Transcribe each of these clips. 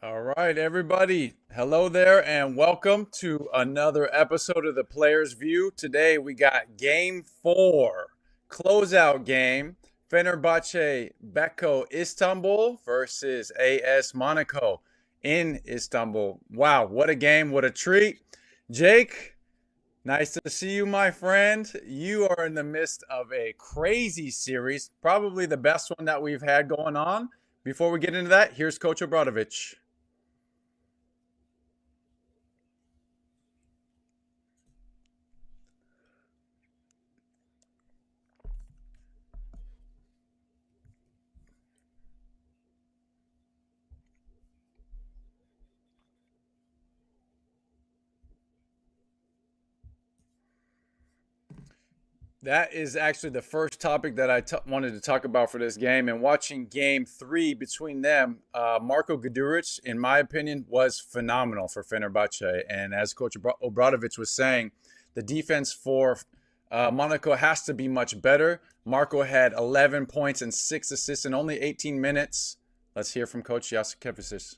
All right, everybody. Hello there, and welcome to another episode of the Players View. Today we got Game 4, closeout game. Fenerbahce Beko Istanbul versus AS Monaco in Istanbul. Wow, what a game, what a treat. Jake, nice to see you, my friend. You are in the midst of a crazy series, probably the best one that we've had going on. Before we get into that, here's Coach Obradovic. That is actually the first topic that I wanted to talk about for this game. And watching game three between them, Marko Guduric, in my opinion, was phenomenal for Fenerbahce. And as Coach Obradovic was saying, the defense for Monaco has to be much better. Marco had 11 points and 6 assists in only 18 minutes. Let's hear from Coach Jasikevicius.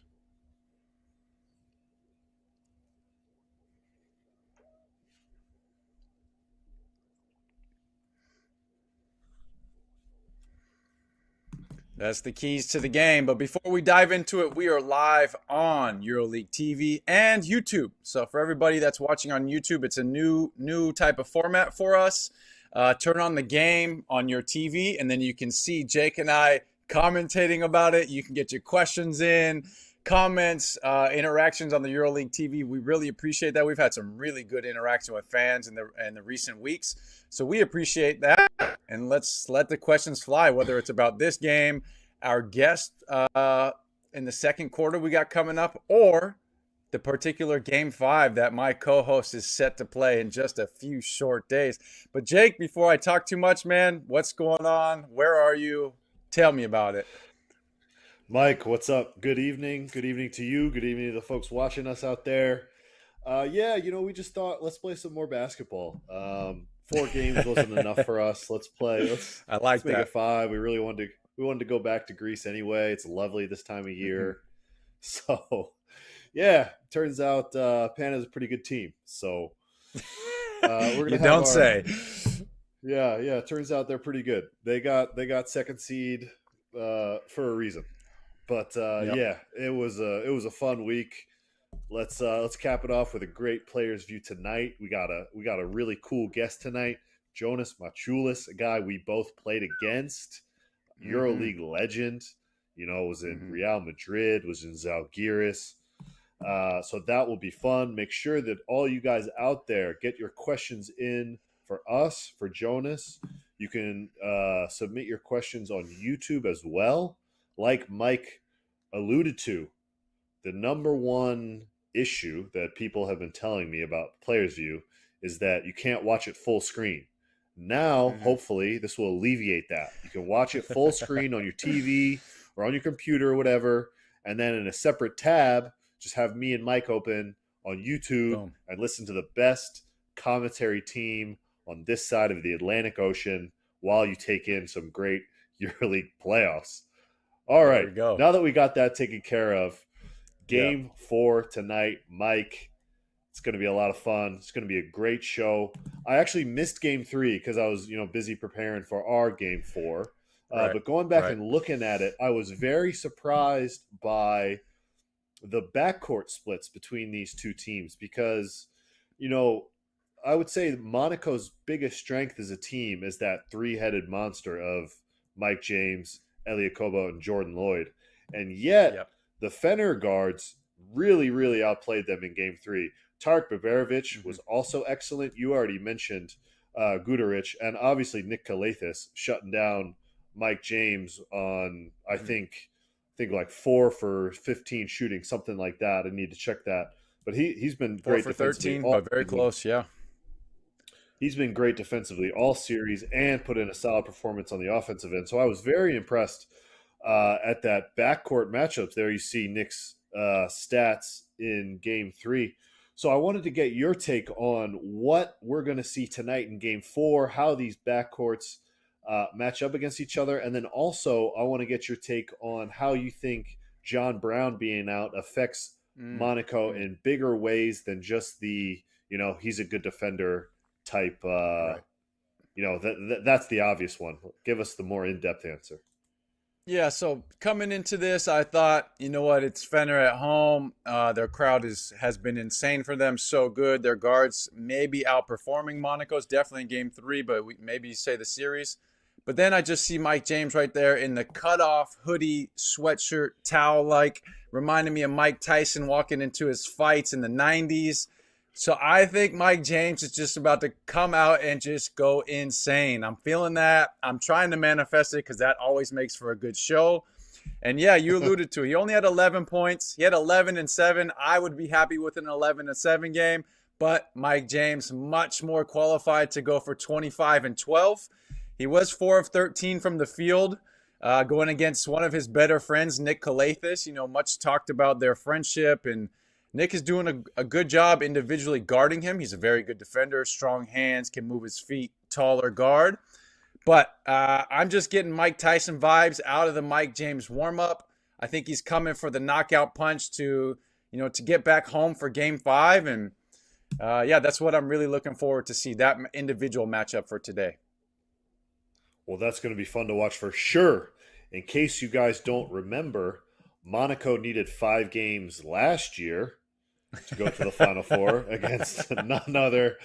That's the keys to the game. But before we dive into it, we are live on EuroLeague TV and YouTube. So for everybody that's watching on YouTube, it's a new type of format for us. Turn on the game on your TV, and then you can see Jake and I commentating about it. You can get your questions in, comments, interactions on the EuroLeague TV. We really appreciate that. We've had some really good interaction with fans in the recent weeks. So we appreciate that. And let's let the questions fly, whether it's about this game, our guest in the second quarter we got coming up, or the particular game 5 that my co-host is set to play in just a few short days. But Jake, before I talk too much, man, what's going on? Where are you? Tell me about it. Mike, what's up? Good evening. Good evening to you. Good evening to the folks watching us out there. We just thought let's play some more basketball. 4 games wasn't enough for us. Let's play. I Let's like make it that. 5. We wanted to go back to Greece anyway. It's lovely this time of year. So yeah, turns out Pana's a pretty good team. So we're You gonna have don't our say. yeah. Turns out they're pretty good. They got second seed for a reason. But Yep. yeah, it was a fun week. Let's cap it off with a great players view tonight. We got a really cool guest tonight, Jonas Maciulis, a guy we both played against, Mm-hmm. EuroLeague legend. Was in Mm-hmm. Real Madrid, was in Zalgiris. So that will be fun. Make sure that all you guys out there get your questions in for us, for Jonas. You can submit your questions on YouTube as well. Like Mike alluded to, the number one issue that people have been telling me about Players View is that you can't watch it full screen. Now, Mm-hmm. hopefully, this will alleviate that. You can watch it full screen on your TV or on your computer or whatever, and then in a separate tab, just have me and Mike open on YouTube Boom. and listen to the best commentary team on this side of the Atlantic Ocean while you take in some great EuroLeague playoffs. All There right, we go. now that we got that taken care of, Yeah. game 4 tonight, Mike. It's going to be a lot of fun. It's going to be a great show. I actually missed game 3 because I was, busy preparing for our game 4. Right. But going back Right. and looking at it, I was very surprised by the backcourt splits between these two teams because, you know, I would say Monaco's biggest strength as a team is that three-headed monster of Mike James, Elliot Kobo, and Jordan Lloyd. And yet, Yep. the Fener guards really, really outplayed them in game 3. Tarek Baberovic Mm-hmm. was also excellent. You already mentioned Guduric, and obviously Nick Kalathis shutting down Mike James on, Mm-hmm. I think like 4 for 15 shooting, something like that. I need to check that. But he's been Four great for defensively 13, all but very season. close. Yeah. He's been great defensively all series and put in a solid performance on the offensive end. So I was very impressed at that backcourt matchups. There you see Nick's stats in game 3. So I wanted to get your take on what we're going to see tonight in game 4, how these backcourts match up against each other. And then also, I want to get your take on how you think John Brown being out affects Monaco in bigger ways than just the, he's a good defender type. Right. That's the obvious one. Give us the more in-depth answer. Yeah, so coming into this, I thought, you know what, it's Fener at home. Their crowd has been insane for them, so good. Their guards maybe outperforming Monaco's, definitely in game 3, but maybe say the series. But then I just see Mike James right there in the cutoff hoodie, sweatshirt, towel-like, reminding me of Mike Tyson walking into his fights in the 90s. So I think Mike James is just about to come out and just go insane. I'm feeling that. I'm trying to manifest it because that always makes for a good show. And yeah, you alluded to it. He only had 11 points. He had 11 and 7. I would be happy with an 11 and 7 game. But Mike James, much more qualified to go for 25 and 12. He was 4 of 13 from the field, going against one of his better friends, Nick Calathis. Much talked about their friendship, and Nick is doing a good job individually guarding him. He's a very good defender, strong hands, can move his feet, taller guard. But I'm just getting Mike Tyson vibes out of the Mike James warm-up. I think he's coming for the knockout punch to get back home for Game 5. And yeah, that's what I'm really looking forward to see, that individual matchup for today. Well, that's going to be fun to watch for sure. In case you guys don't remember, Monaco needed 5 games last year to go to the Final Four against none other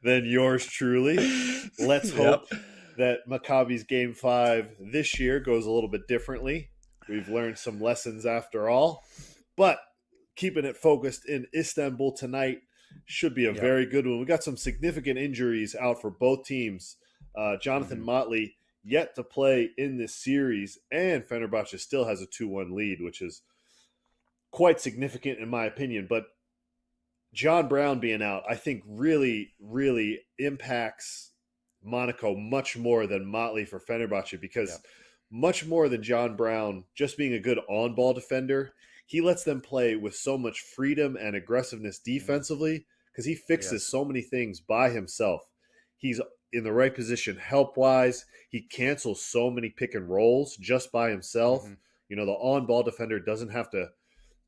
than yours truly. Let's hope that Maccabi's Game 5 this year goes a little bit differently. We've learned some lessons after all. But keeping it focused in Istanbul tonight should be a very good one. We got some significant injuries out for both teams. Jonathan Motley yet to play in this series, and Fenerbahce still has a 2-1 lead, which is quite significant in my opinion. But John Brown being out, I think really, really impacts Monaco much more than Motley for Fenerbahce, because much more than John Brown just being a good on-ball defender, he lets them play with so much freedom and aggressiveness defensively because he fixes so many things by himself. He's in the right position help-wise. He cancels so many pick and rolls just by himself. The on-ball defender doesn't have to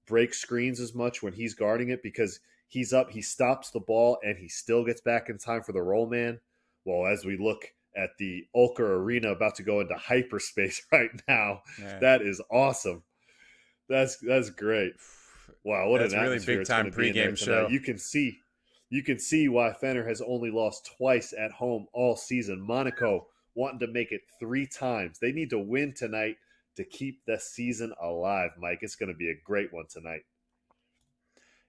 break screens as much when he's guarding it because he's up, he stops the ball, and he still gets back in time for the roll man. Well, as we look at the Ulker Arena about to go into hyperspace right now, that is awesome. That's great. Wow, what That's an really atmosphere big time pregame show. You can see why Fener has only lost twice at home all season. Monaco wanting to make it 3 times. They need to win tonight to keep the season alive, Mike. It's going to be a great one tonight.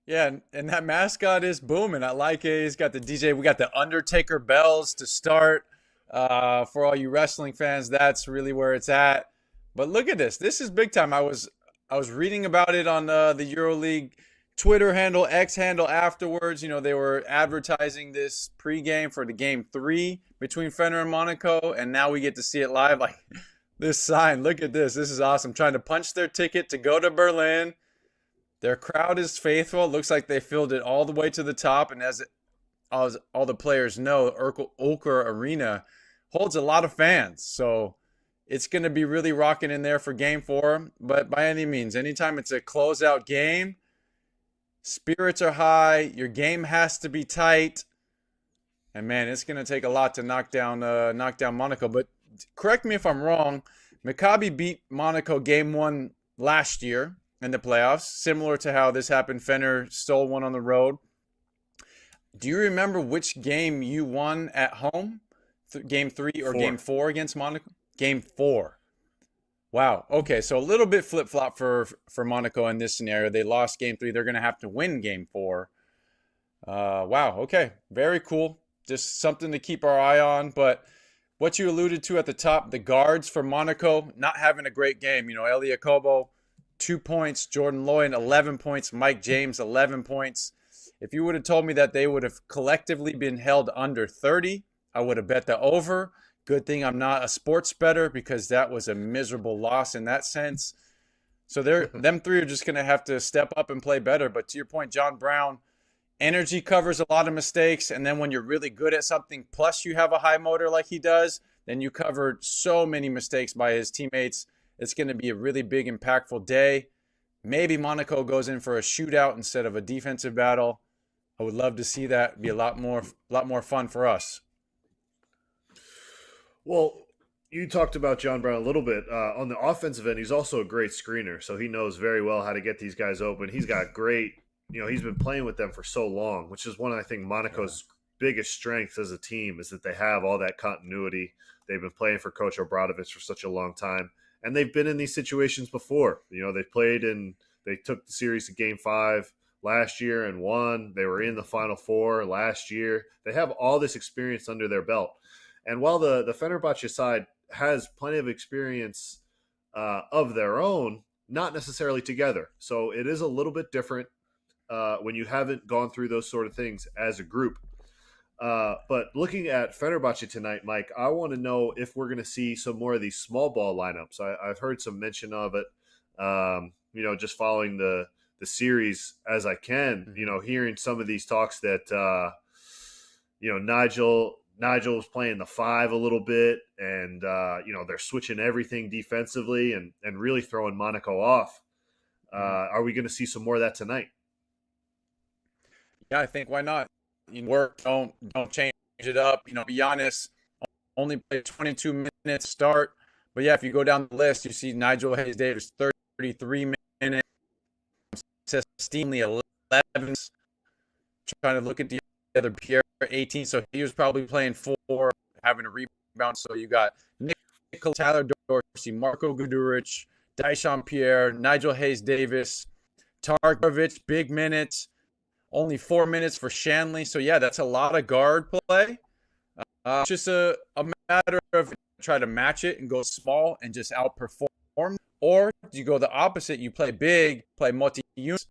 Yeah, and that mascot is booming. I like it. He's got the DJ. We got the Undertaker bells to start. For all you wrestling fans, that's really where it's at. But look at this. This is big time. I was reading about it on the EuroLeague Twitter handle, X handle afterwards. They were advertising this pregame for the Game 3 between Fener and Monaco, and now we get to see it live. Like, this sign, look at this. This is awesome. Trying to punch their ticket to go to Berlin. Their crowd is faithful. It looks like they filled it all the way to the top, and as all the players know, Ulker Arena holds a lot of fans. So it's going to be really rocking in there for Game 4. But by any means, anytime it's a closeout game, spirits are high. Your game has to be tight. And, man, it's going to take a lot to knock down Monaco. But correct me if I'm wrong. Maccabi beat Monaco Game 1 last year in the playoffs, similar to how this happened. Fener stole one on the road. Do you remember which game you won at home? Game 3 or 4. Game 4 against Monaco? Game 4. Wow. Okay, so a little bit flip-flop for Monaco in this scenario. They lost Game 3. They're going to have to win Game 4. Wow. Okay. Very cool. Just something to keep our eye on. But what you alluded to at the top, the guards for Monaco not having a great game. Elie Kobo, 2 points. Jordan Lloyd, 11 points. Mike James, 11 points. If you would have told me that they would have collectively been held under 30, I would have bet the over. Good thing I'm not a sports bettor because that was a miserable loss in that sense. So them 3 are just going to have to step up and play better. But to your point, John Brown, energy covers a lot of mistakes. And then when you're really good at something, plus you have a high motor like he does, then you covered so many mistakes by his teammates. It's going to be a really big, impactful day. Maybe Monaco goes in for a shootout instead of a defensive battle. I would love to see that. It'd be a lot more fun for us. Well, you talked about John Brown a little bit. On the offensive end, he's also a great screener, so he knows very well how to get these guys open. He's got great, he's been playing with them for so long, which is one of, I think, Monaco's biggest strengths as a team is that they have all that continuity. They've been playing for Coach Obradovic for such a long time, and they've been in these situations before. They took the series to Game 5 last year and won. They were in the Final Four last year. They have all this experience under their belt. And while the Fenerbahce side has plenty of experience of their own, not necessarily together. So it is a little bit different when you haven't gone through those sort of things as a group. But looking at Fenerbahce tonight, Mike, I want to know if we're going to see some more of these small ball lineups. I've heard some mention of it, just following the series as I can, hearing some of these talks that, Nigel's playing the 5 a little bit, and they're switching everything defensively and really throwing Monaco off. Are we going to see some more of that tonight? Yeah, I think why not? Don't change it up. Be honest. Only played 22 minutes start, but yeah, if you go down the list, you see Nigel Hayes-Davis 33 minutes, Stanley 11. Trying to look at the other Pierre 18, so he was probably playing 4, having a rebound. So you got Nicola Tyler Dorsey, Marco Guduric, Daishan Pierre, Nigel Hayes-Davis, Tarkovic, big minutes, only 4 minutes for Shanley. So yeah, that's a lot of guard play. Just a matter of try to match it and go small and just outperform, or you go the opposite, you play big, play multi-units.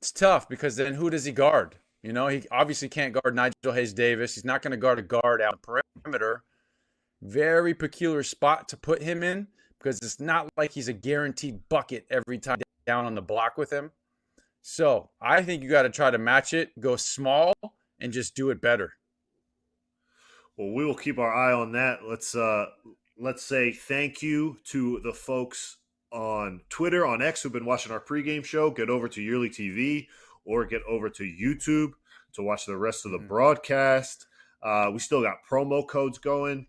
It's tough because then who does he guard? He obviously can't guard Nigel Hayes-Davis. He's not going to guard a guard out the perimeter. Very peculiar spot to put him in because it's not like he's a guaranteed bucket every time down on the block with him. So I think you got to try to match it, go small, and just do it better. Well, we will keep our eye on that. Let's say thank you to the folks on Twitter, on X, who've been watching our pregame show. Get over to EuroLeague TV or get over to YouTube to watch the rest of the broadcast. We still got promo codes going.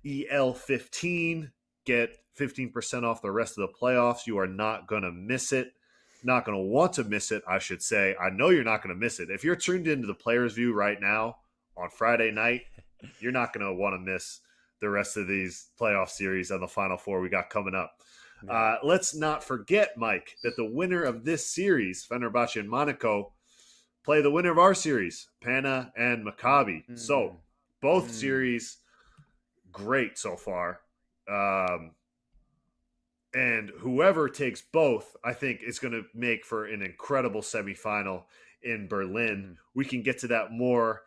EL15, get 15% off the rest of the playoffs. You are not going to miss it. Not going to want to miss it, I should say. I know you're not going to miss it. If you're tuned into the Players View right now on Friday night, you're not going to want to miss the rest of these playoff series and the Final Four we got coming up. Let's not forget, Mike, that the winner of this series, Fenerbahce and Monaco, play the winner of our series, Pana and Maccabi. So both series great so far. And whoever takes both, I think, is going to make for an incredible semifinal in Berlin. We can get to that more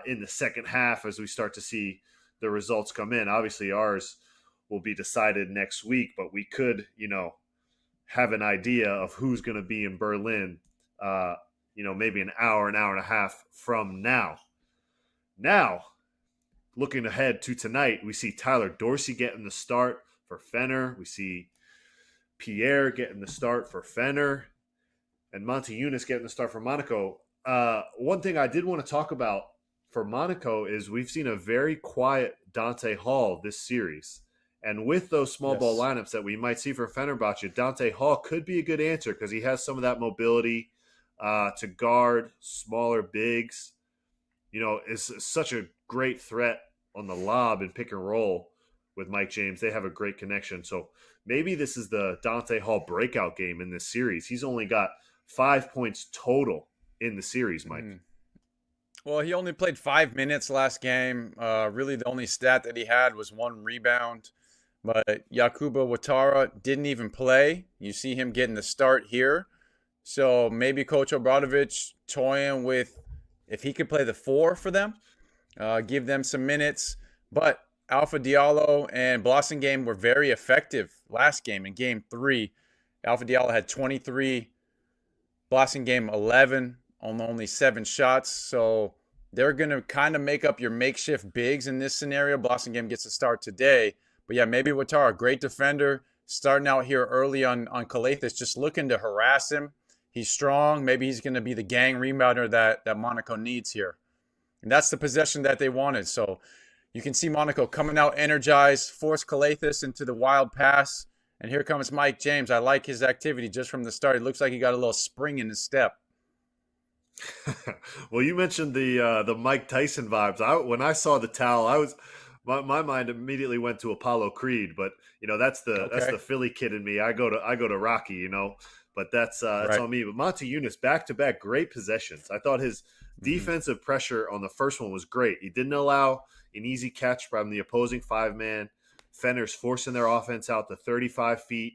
in the second half as we start to see the results come in. Obviously, ours will be decided next week, but we could, have an idea of who's going to be in Berlin, maybe an hour and a half from now. Now, looking ahead to tonight, we see Tyler Dorsey getting the start for Fener. We see Pierre getting the start for Fener, and Monty Eunice getting the start for Monaco. One thing I did want to talk about for Monaco is we've seen a very quiet Dante Hall this series. And with those small ball lineups that we might see for Fenerbahce, Dante Hall could be a good answer because he has some of that mobility to guard smaller bigs. Is such a great threat on the lob and pick and roll with Mike James. They have a great connection. So maybe this is the Dante Hall breakout game in this series. He's only got 5 points total in the series, Mike. Well, he only played 5 minutes last game. Really, the only stat that he had was 1 rebound. But Yakuba Ouattara didn't even play. You see him getting the start here. So maybe Coach Obradovic toying with if he could play the 4 for them, give them some minutes. But Alpha Diallo and Blossomgame were very effective last game in Game 3. Alpha Diallo had 23, Blossomgame 11 on only 7 shots. So they're going to kind of make up your makeshift bigs in this scenario. Blossomgame gets a start today. But yeah, maybe Ouattara, great defender, starting out here early on Calathes, just looking to harass him. He's strong. Maybe he's going to be the gang rebounder that Monaco needs here. And that's the possession that they wanted. So you can see Monaco coming out energized, force Calathes into the wild pass. And here comes Mike James. I like his activity just from the start. It looks like he got a little spring in his step. Well, you mentioned the Mike Tyson vibes. When I saw the towel, my mind immediately went to Apollo Creed. But that's the Philly kid in me. I go to Rocky. But that's Right. on me. But Maciulis, back-to-back great possessions. I thought his defensive pressure on the first one was great. He didn't allow an easy catch from the opposing five-man. Fener's forcing their offense out to 35 feet.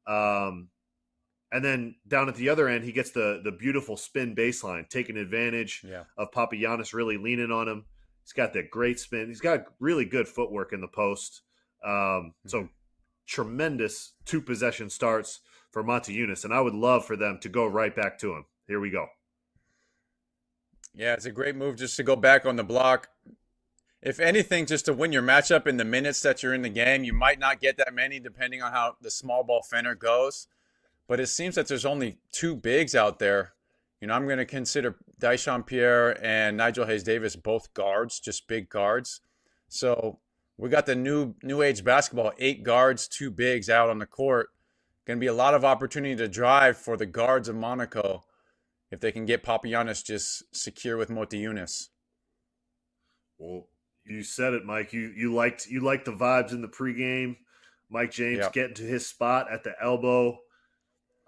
And then down at the other end, he gets the beautiful spin baseline, taking advantage of Papagiannis really leaning on him. He's got that great spin. He's got really good footwork in the post. So tremendous two-possession starts for Maciulis, and I would love for them to go right back to him. Here we go. Yeah, it's a great move just to go back on the block. If anything, just to win your matchup in the minutes that you're in the game. You might not get that many depending on how the small ball Fener goes. But it seems that there's only two bigs out there. I'm going to consider Daishon Pierre and Nigel Hayes-Davis both guards, just big guards. So we got the new age basketball, 8 guards, 2 bigs out on the court. Going to be a lot of opportunity to drive for the guards of Monaco if they can get Papagiannis just secure with Motiejunas. Well, you said it, Mike. You liked the vibes in the pregame. Mike James getting to his spot at the elbow.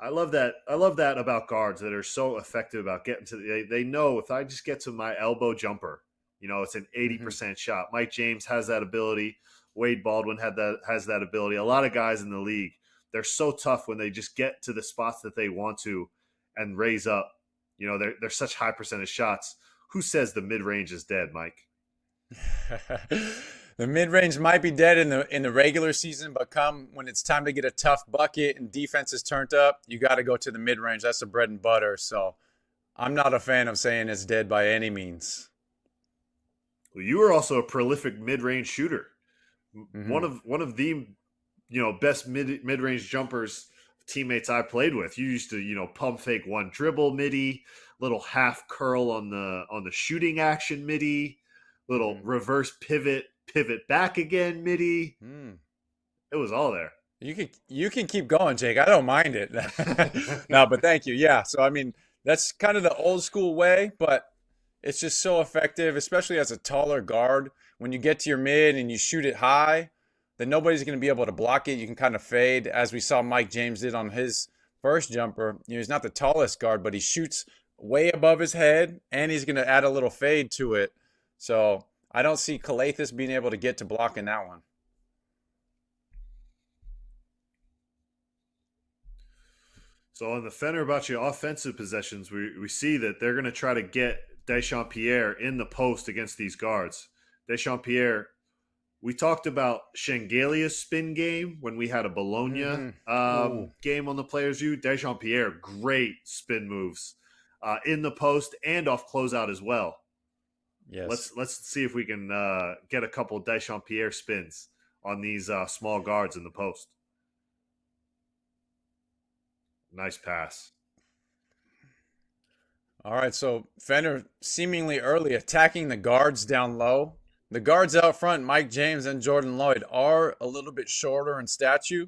I love that. I love that about guards that are so effective about getting to. They know if I just get to my elbow jumper, it's an 80% shot. Mike James has that ability. Wade Baldwin has that ability. A lot of guys in the league, they're so tough when they just get to the spots that they want to and raise up. They're such high percentage shots. Who says the mid range is dead, Mike? The mid-range might be dead in the regular season, but come when it's time to get a tough bucket and defense is turned up, you got to go to the mid-range. That's the bread and butter. So I'm not a fan of saying it's dead by any means. Well, you were also a prolific mid-range shooter. One of the best mid-range jumpers teammates I played with. You used to pump fake one dribble midi, little half curl on the shooting action midi, little reverse pivot back again midi. It was all there. You can keep going, Jake. I don't mind it. No, but thank you. Yeah. So I mean, that's kind of the old school way, but it's just so effective, especially as a taller guard. When you get to your mid and you shoot it high, then nobody's going to be able to block it. You can kind of fade, as we saw Mike James did on his first jumper. He's not the tallest guard, but he shoots way above his head, and he's going to add a little fade to it. So I don't see Calathes being able to get to blocking that one. So on the Fenerbahce offensive possessions, we see that they're going to try to get Daishon Pierre in the post against these guards. Daishon Pierre, we talked about Shengelia's spin game when we had a Bologna game on the Players View. Daishon Pierre, great spin moves in the post and off closeout as well. Yes. Let's see if we can get a couple Daishon Pierre spins on these small guards in the post. Nice pass. All right, so Fener seemingly early attacking the guards down low. The guards out front, Mike James and Jordan Lloyd, are a little bit shorter in stature.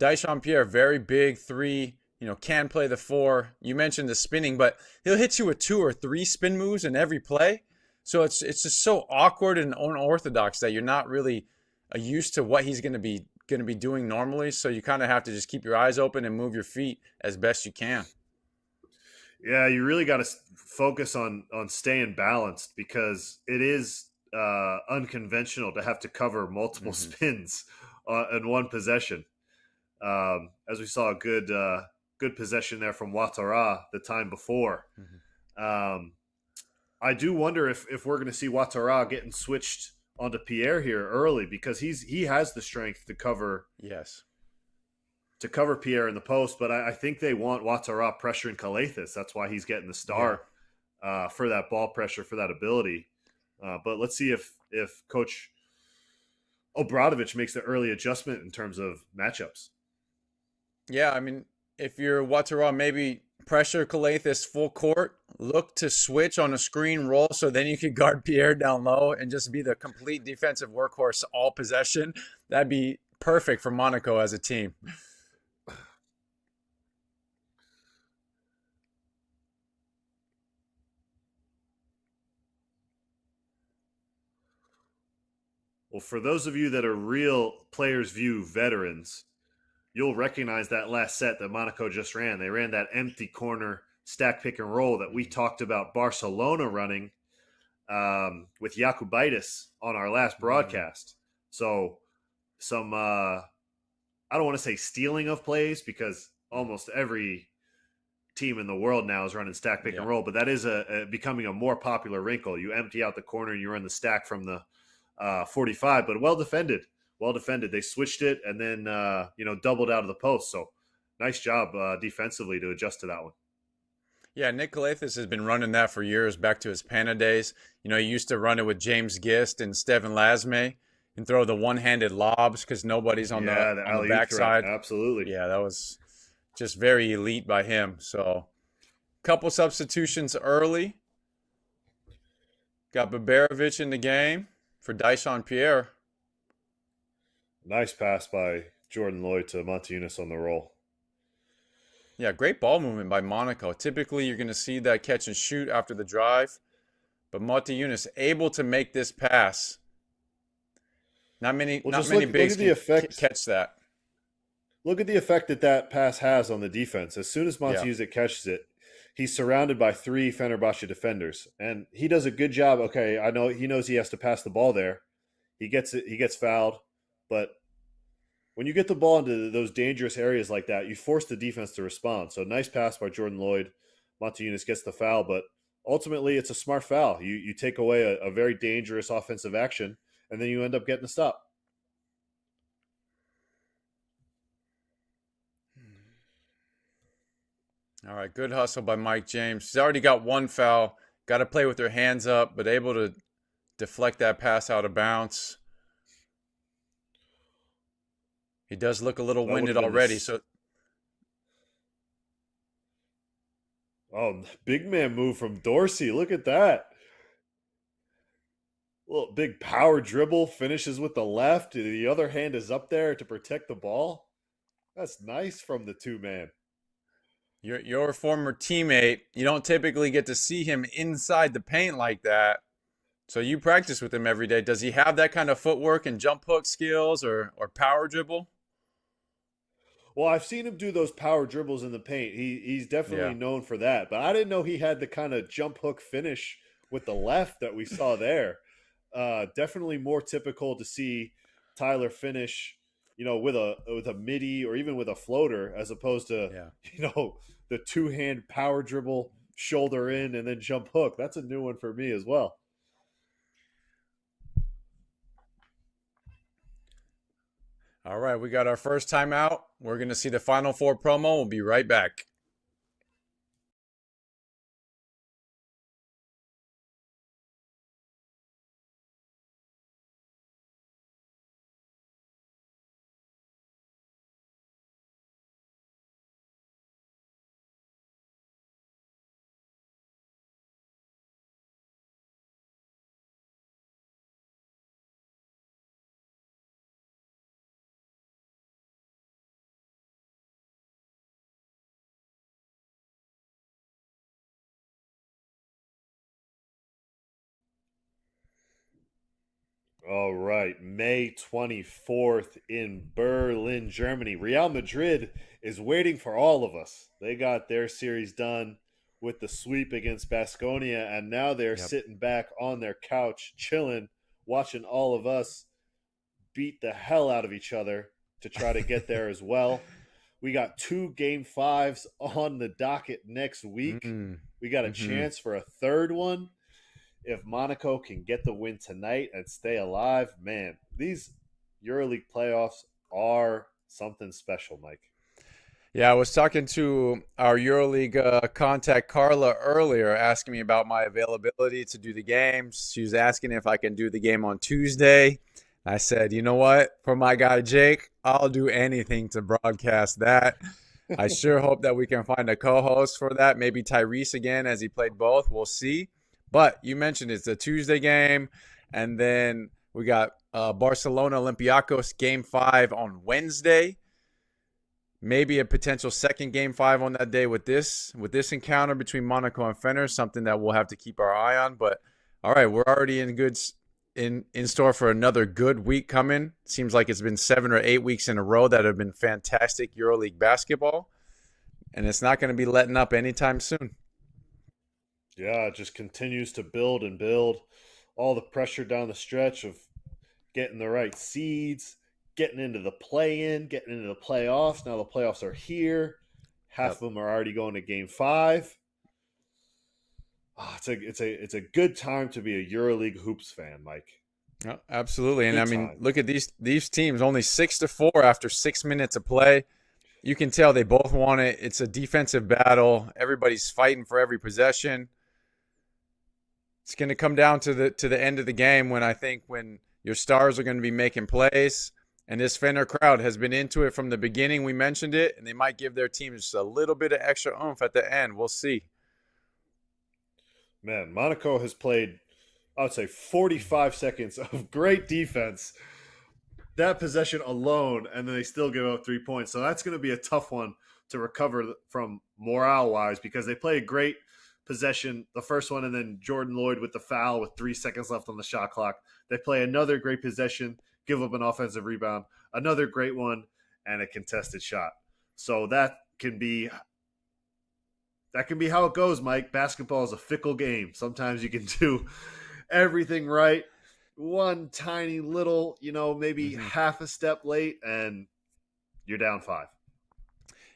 Daishon Pierre, very big 3, can play the 4. You mentioned the spinning, but he'll hit you with 2 or 3 spin moves in every play. So it's just so awkward and unorthodox that you're not really used to what he's going to be doing normally. So you kind of have to just keep your eyes open and move your feet as best you can. Yeah, you really got to focus on staying balanced because it is unconventional to have to cover multiple spins in one possession. As we saw a good possession there from Ouattara the time before. I do wonder if we're going to see Ouattara getting switched onto Pierre here early because he has the strength to cover. Yes. To cover Pierre in the post, but I think they want Ouattara pressuring Calathes. That's why he's getting the start for that ball pressure, for that ability. But let's see if Coach Obradovic makes the early adjustment in terms of matchups. Yeah, I mean, if you're Watara, maybe pressure Calathes full court, look to switch on a screen roll so then you could guard Pierre down low and just be the complete defensive workhorse all possession. That'd be perfect for Monaco as a team. Well, for those of you that are real Players View veterans, you'll recognize that last set that Monaco just ran. They ran that empty corner stack pick and roll that we talked about Barcelona running with Jakubaitis on our last broadcast. So some, I don't want to say stealing of plays because almost every team in the world now is running stack pick and roll, but that is becoming a more popular wrinkle. You empty out the corner and you run the stack from the 45, but well defended. They switched it and then doubled out of the post. So nice job defensively to adjust to that one. Yeah, Nick Calathes has been running that for years, back to his Pana days. He used to run it with James Gist and Steven Lasme and throw the one-handed lobs because nobody's on the backside. Absolutely. Yeah, that was just very elite by him. So couple substitutions early. Got Baberovic in the game for Dyson Pierre. Nice pass by Jordan Lloyd to Maciulis on the roll. Yeah, great ball movement by Monaco. Typically, you're going to see that catch and shoot after the drive. But Maciulis able to make this pass. Not many bigs can catch that. Look at the effect that pass has on the defense. As soon as Maciulis catches it, he's surrounded by 3 Fenerbahce defenders. And he does a good job. Okay, I know he knows he has to pass the ball there. He gets it. He gets fouled. But when you get the ball into those dangerous areas like that, you force the defense to respond. So nice pass by Jordan Lloyd. Maciulis gets the foul, but ultimately it's a smart foul. You take away a very dangerous offensive action, and then you end up getting a stop. All right, good hustle by Mike James. He's already got 1 foul. Got to play with their hands up, but able to deflect that pass out of bounds. He does look a little winded already. Big man move from Dorsey. Look at that. Little big power dribble, finishes with the left. The other hand is up there to protect the ball. That's nice from the 2-man. Your former teammate, you don't typically get to see him inside the paint like that. So you practice with him every day. Does he have that kind of footwork and jump hook skills or power dribble? Well, I've seen him do those power dribbles in the paint. He's definitely known for that. But I didn't know he had the kind of jump hook finish with the left that we saw there. Definitely more typical to see Tyler finish, with a midi or even with a floater, as opposed to the 2-hand power dribble, shoulder in, and then jump hook. That's a new one for me as well. All right, we got our first timeout. We're going to see the Final Four promo. We'll be right back. All right, May 24th in Berlin, Germany. Real Madrid is waiting for all of us. They got their series done with the sweep against Baskonia, and now they're sitting back on their couch, chilling, watching all of us beat the hell out of each other to try to get there as well. We got 2 Game 5s on the docket next week. We got a chance for a third one. If Monaco can get the win tonight and stay alive, man, these EuroLeague playoffs are something special, Mike. Yeah, I was talking to our EuroLeague contact Carla earlier, asking me about my availability to do the games. She was asking if I can do the game on Tuesday. I said, you know what? For my guy Jake, I'll do anything to broadcast that. I sure hope that we can find a co-host for that. Maybe Tyrese again, as he played both. We'll see. But you mentioned it's a Tuesday game, and then we got Barcelona Olympiacos game 5 on Wednesday. Maybe a potential second game 5 on that day with this encounter between Monaco and Fener, something that we'll have to keep our eye on. But all right, we're already in store for another good week coming. Seems like it's been 7 or 8 weeks in a row that have been fantastic EuroLeague basketball, and it's not going to be letting up anytime soon. Yeah, it just continues to build and build. All the pressure down the stretch of getting the right seeds, getting into the play-in, getting into the playoffs. Now the playoffs are here. Half of them are already going to game 5. Oh, it's a good time to be a EuroLeague hoops fan, Mike. Oh, absolutely. And Good I mean, time. look at these teams, only 6-4 after 6 minutes of play. You can tell they both want it. It's a defensive battle. Everybody's fighting for every possession. It's going to come down to the end of the game when your stars are going to be making plays. And this Fener crowd has been into it from the beginning. We mentioned it, and they might give their team just a little bit of extra oomph at the end. We'll see. Man, Monaco has played, I would say, 45 seconds of great defense. That possession alone, and then they still give up 3 points. So that's going to be a tough one to recover from morale-wise, because they play a great possession, the first one, and then Jordan Lloyd with the foul with 3 seconds left on the shot clock. They play another great possession, give up an offensive rebound, another great one, and a contested shot. So that can be how it goes, Mike. Basketball is a fickle game. Sometimes you can do everything right, one tiny little, maybe half a step late, and you're down 5.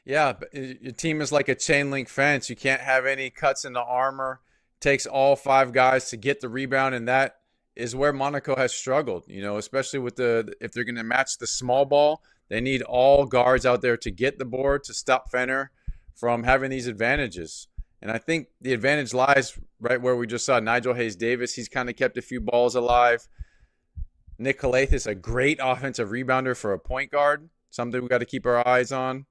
Yeah, but your team is like a chain link fence. You can't have any cuts in the armor. It takes all 5 guys to get the rebound, and that is where Monaco has struggled. Especially with if they're going to match the small ball, they need all guards out there to get the board to stop Fener from having these advantages. And I think the advantage lies right where we just saw Nigel Hayes-Davis. He's kind of kept a few balls alive. Nick Calathis, a great offensive rebounder for a point guard, something we got to keep our eyes on.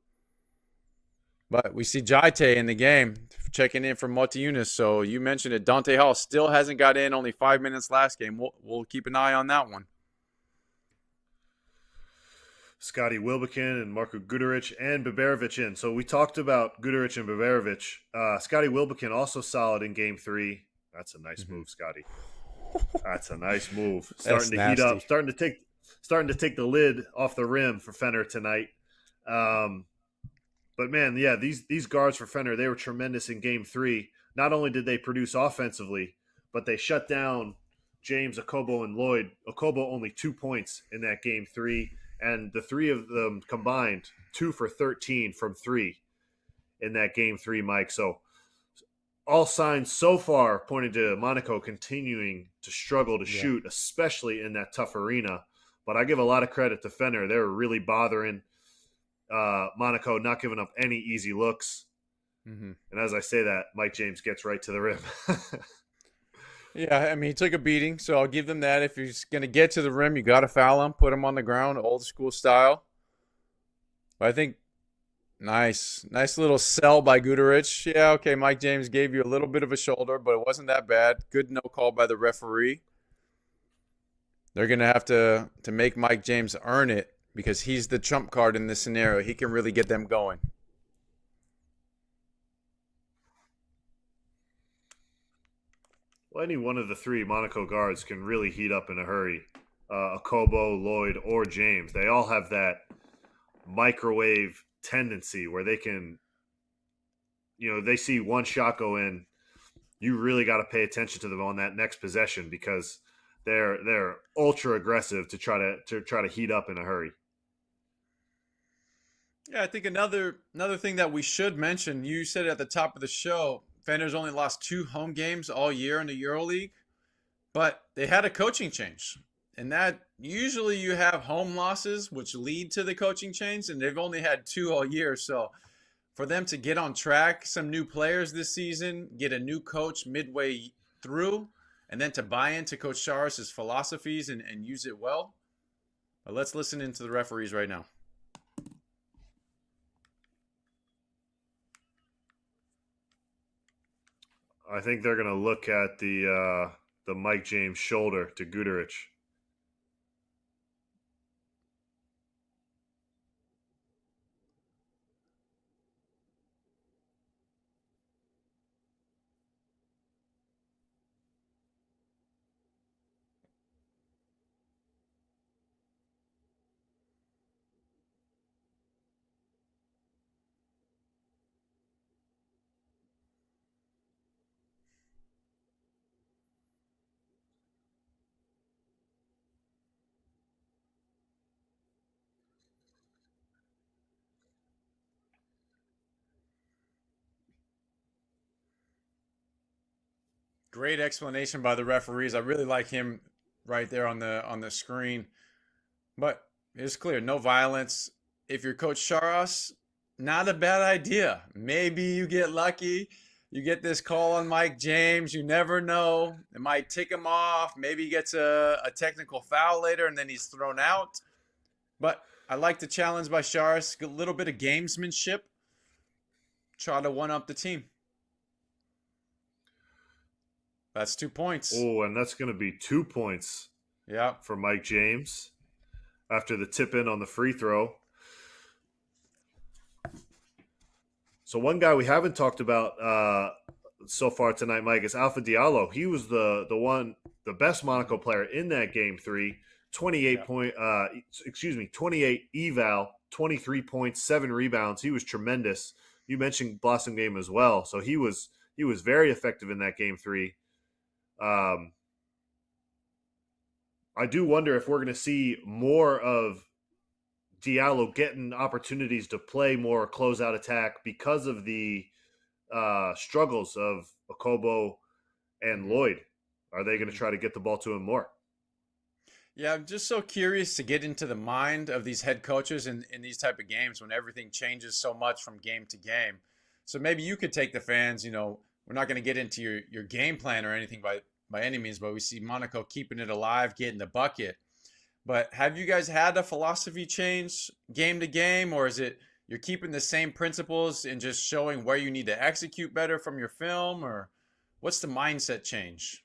But we see Jaite in the game, checking in for Maciulis. So you mentioned it. Dante Hall still hasn't got in, only 5 minutes last game. We'll keep an eye on that one. Scotty Wilbekin and Marko Guduric and Biberovic in. So we talked about Guduric and Biberovic. Scotty Wilbekin also solid in game 3. That's a nice move, Scotty. That's a nice move. Starting to heat up. Starting to take the lid off the rim for Fener tonight. But man, yeah, these guards for Fener, they were tremendous in game 3. Not only did they produce offensively, but they shut down James, Okobo, and Lloyd. Okobo only 2 points in that game 3, and the 3 of them combined 2 for 13 from 3 in that game 3, Mike. So all signs so far pointed to Monaco continuing to struggle to shoot, especially in that tough arena. But I give a lot of credit to Fener. They were really bothering Monaco, not giving up any easy looks. And as I say that, Mike James gets right to the rim. Yeah, I mean, he took a beating, so I'll give them that. If he's going to get to the rim, you got to foul him, put him on the ground, old school style. But I think nice little sell by Guduric. Yeah, okay, Mike James gave you a little bit of a shoulder, but it wasn't that bad. Good no call by the referee. They're going to have to make Mike James earn it, because he's the trump card in this scenario. He can really get them going. Well, any one of the 3 Monaco guards can really heat up in a hurry. Okobo, Lloyd, or James. They all have that microwave tendency where they can, they see one shot go in. You really got to pay attention to them on that next possession, because they're ultra aggressive to try to heat up in a hurry. Yeah, I think another thing that we should mention, you said at the top of the show, Fener's only lost 2 home games all year in the EuroLeague, but they had a coaching change. And that usually you have home losses, which lead to the coaching change, and they've only had 2 all year. So for them to get on track, some new players this season, get a new coach midway through, and then to buy into Coach Charis's philosophies and use it well, But let's listen into the referees right now. I think they're going to look at the Mike James shoulder to Guduric. Great explanation by the referees. I really like him right there on the screen. But it's clear, no violence. If you're Coach Charas, not a bad idea. Maybe you get lucky. You get this call on Mike James. You never know. It might tick him off. Maybe he gets a technical foul later and then he's thrown out. But I like the challenge by Charas. A little bit of gamesmanship. Try to one-up the team. That's 2 points. Oh, and that's going to be 2 points. Yeah. For Mike James after the tip in on the free throw. So one guy we haven't talked about so far tonight, Mike, is Alpha Diallo. He was the best Monaco player in that game 3. 28 eval, 23 points, 7 rebounds. He was tremendous. You mentioned Blossom game as well. So he was very effective in that game 3. I do wonder if we're going to see more of Diallo getting opportunities to play more closeout attack because of the struggles of Okobo and Lloyd. Are they going to try to get the ball to him more? Yeah, I'm just so curious to get into the mind of these head coaches in these type of games when everything changes so much from game to game. So maybe you could take the fans, we're not going to get into your game plan or anything by any means, but we see Monaco keeping it alive, getting the bucket. But have you guys had a philosophy change game to game, or is it you're keeping the same principles and just showing where you need to execute better from your film, or what's the mindset change?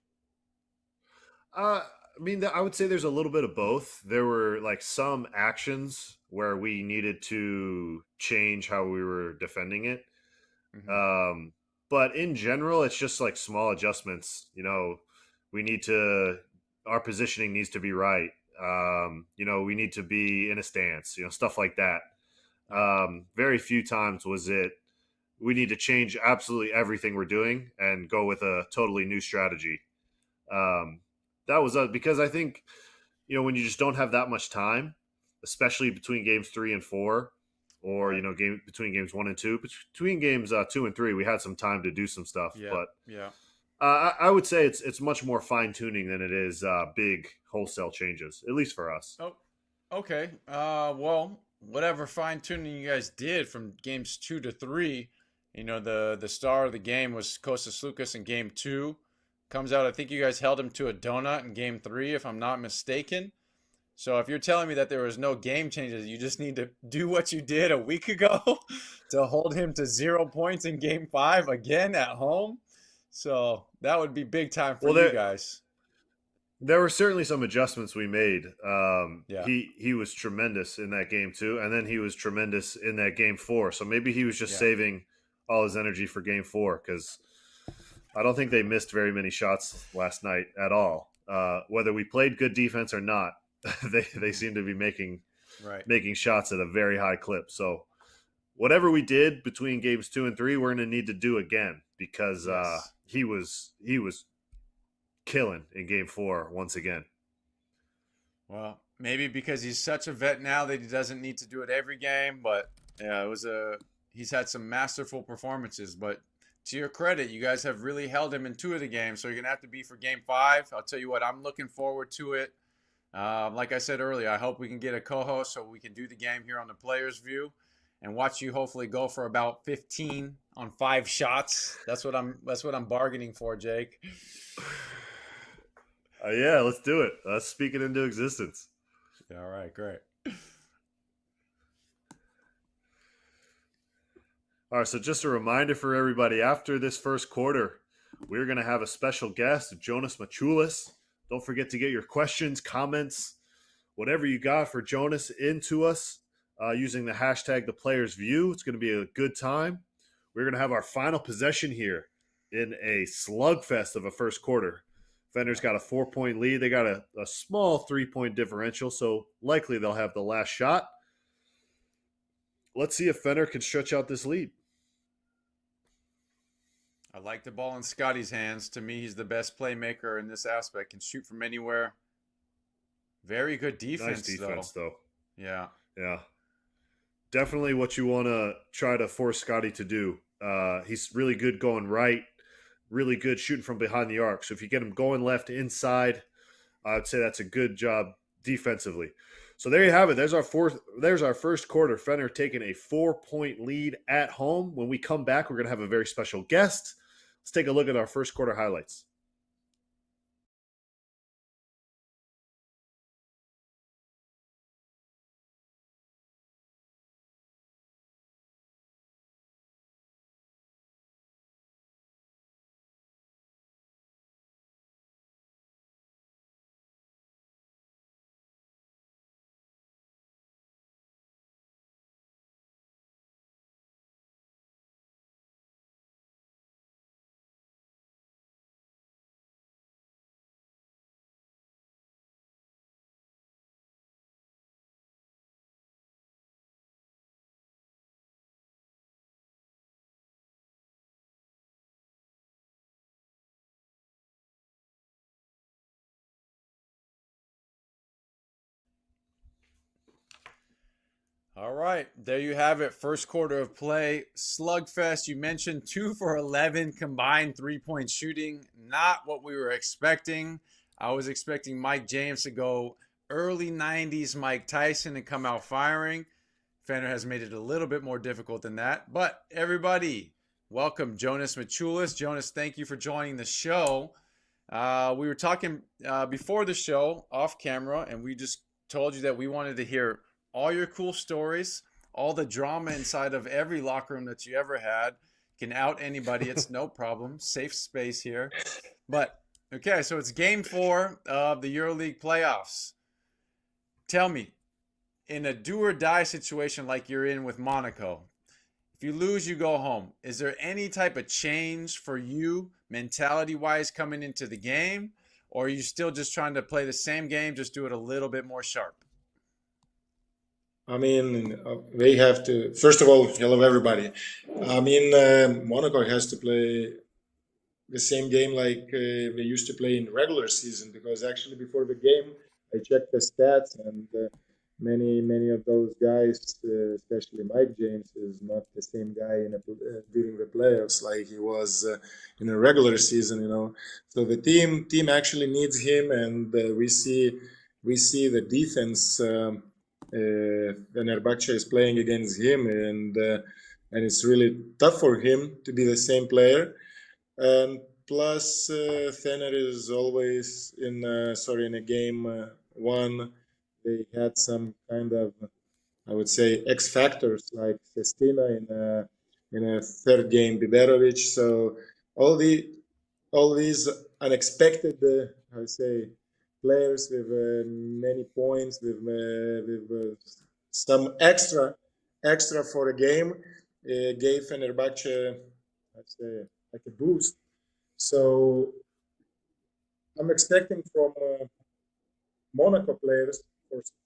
I would say there's a little bit of both. There were like some actions where we needed to change how we were defending it. Mm-hmm. But in general, it's just like small adjustments. Our positioning needs to be right. We need to be in a stance, stuff like that. Very few times was it, we need to change absolutely everything we're doing and go with a totally new strategy. That was because I think, when you just don't have that much time, especially between games 3 and 4, or, between games 1 and 2, between games 2 and 3, we had some time to do some stuff. Yeah, but yeah. I would say it's much more fine tuning than it is big wholesale changes, at least for us. Oh, okay. Well, whatever fine tuning you guys did from games 2 to 3, the star of the game was Kostas Lukas in game 2. Comes out, I think you guys held him to a donut in game 3, if I'm not mistaken. So if you're telling me that there was no game changes, you just need to do what you did a week ago to hold him to 0 points in game 5 again at home. So that would be big time for you guys. There were certainly some adjustments we made. Yeah. He was tremendous in that game 2, and then he was tremendous in that game 4. So maybe he was just saving all his energy for game 4, because I don't think they missed very many shots last night at all. Whether we played good defense or not, they seem to be making shots at a very high clip. So whatever we did between games 2 and 3, we're going to need to do again, because he was killing in game 4 once again. Well, maybe because he's such a vet now that he doesn't need to do it every game, but yeah, he's had some masterful performances. But to your credit, you guys have really held him in 2 of the games, so you're gonna have to be for game 5. I'll tell you what, I'm looking forward to it. Like I said earlier, I hope we can get a co-host so we can do the game here on the Players View and watch you hopefully go for about 15 on 5 shots. That's what I'm bargaining for, Jake. Yeah, let's do it. Let's speak it into existence. Yeah, all right, great. All right, so just a reminder for everybody, after this first quarter, we're going to have a special guest, Jonas Maciulis. Don't forget to get your questions, comments, whatever you got for Jonas into us using the hashtag #ThePlayersView. It's going to be a good time. We're going to have our final possession here in a slugfest of a first quarter. Fener's got a 4-point lead. They got a small 3-point differential, so likely they'll have the last shot. Let's see if Fener can stretch out this lead. I like the ball in Scotty's hands. To me, he's the best playmaker in this aspect. Can shoot from anywhere. Very good defense, Nice defense, though. Yeah. Yeah. Definitely what you want to try to force Scotty to do. He's really good going right, really good shooting from behind the arc. So if you get him going left inside, I'd say that's a good job defensively. So there you have it. There's our first quarter. Fener taking a 4-point lead at home. When we come back, we're going to have a very special guest. Let's take a look at our first quarter highlights. All right, there you have it. First quarter of play. Slugfest. You mentioned 2 for 11 combined 3-point shooting. Not what we were expecting. I was expecting Mike James to go early 90s Mike Tyson and come out firing. Fener has made it a little bit more difficult than that. But everybody, welcome Jonas Maciulis. Jonas, thank you for joining the show. We were talking before the show off camera, and we just told you that we wanted to hear all your cool stories, all the drama inside of every locker room that you ever had. You can out anybody. It's no problem. Safe space here. But, okay, so it's game 4 of the EuroLeague playoffs. Tell me, in a do-or-die situation like you're in with Monaco, if you lose, you go home. Is there any type of change for you mentality-wise coming into the game? Or are you still just trying to play the same game, just do it a little bit more sharp? I mean, they have to. First of all, hello everybody. I mean, Monaco has to play the same game like they used to play in regular season, because actually before the game, I checked the stats, and many of those guys, especially Mike James, is not the same guy during the playoffs like he was in a regular season. So the team actually needs him, and we see the defense. Fenerbahce is playing against him, and it's really tough for him to be the same player. And plus, Fener is always in a game 1. They had some kind of, I would say, X factors like Festina in a third game, Biberovic. So all these unexpected, I would say, players with many points, with some extra for a game, gave Fenerbahce, I'd say, like a boost. So I'm expecting from Monaco players,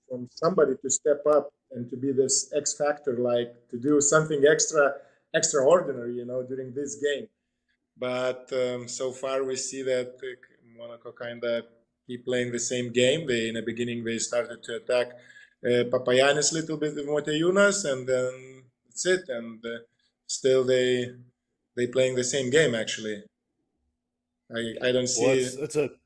from somebody to step up and to be this X factor, like to do something extraordinary, during this game. But so far we see that Monaco kind of keep playing the same game. In the beginning they started to attack Papagiannis a little bit with Motiejunas, and then that's it. And still they playing the same game actually. I don't see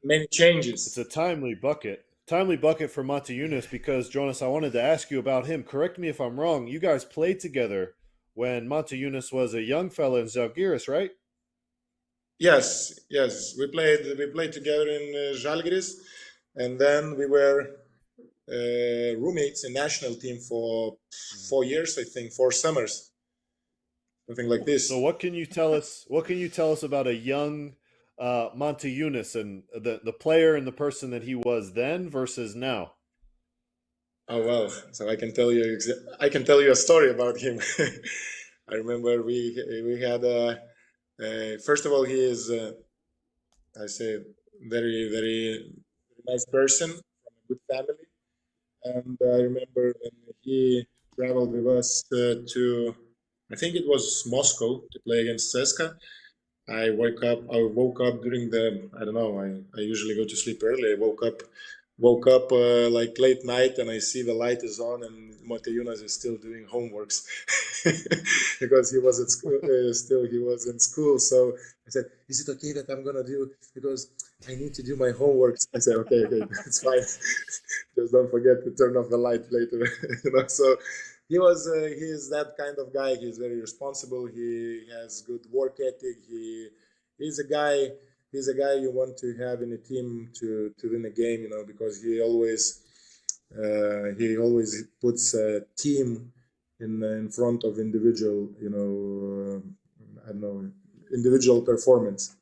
many changes. It's a timely bucket. Timely bucket for Motiejunas, because, Jonas, I wanted to ask you about him. Correct me if I'm wrong. You guys played together when Motiejunas was a young fella in Zalgiris, right? Yes. We played together in Zalgiris, and then we were roommates in national team for 4 years, I think, 4 summers, something like So this. what can you tell us? What can you tell us about a young Maciulis and the player and the person that he was then versus now? Oh wow! So I can tell you a story about him. I remember we had first of all, he is I say very nice person from a good family, and I remember when he traveled with us to, I think it was Moscow, to play against CSKA. I woke up during the, I don't know, I usually go to sleep early. I woke up like late night, and I see the light is on and Motiejunas is still doing homeworks because he was at school, still he was in school. So I said, is it okay that I'm gonna do, because I need to do my homeworks? I said, okay, it's fine. Just don't forget to turn off the light later. So he is that kind of guy. He's very responsible. He has good work ethic. He's a guy he's a guy you want to have in a team to win a game, because he always puts a team in front of individual, I don't know, individual performance.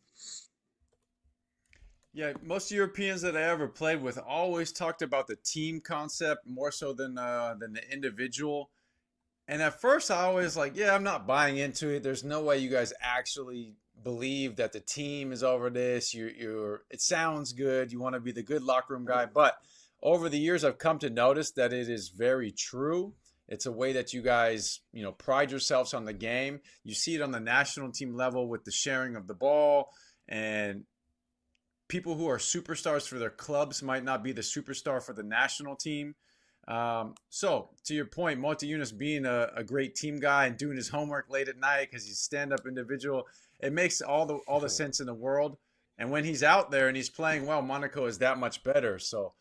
Yeah, most Europeans that I ever played with always talked about the team concept more so than the individual. And at first, I was like, yeah, I'm not buying into it. There's no way you guys actually believe that the team is over this. It sounds good. You want to be the good locker room guy. But over the years, I've come to notice that it is very true. It's a way that you guys, pride yourselves on the game. You see it on the national team level with the sharing of the ball, and people who are superstars for their clubs might not be the superstar for the national team. So to your point, Motiejunas being a great team guy and doing his homework late at night because he's a stand-up individual, it makes all the sense in the world. And when he's out there and he's playing well, Monaco is that much better. So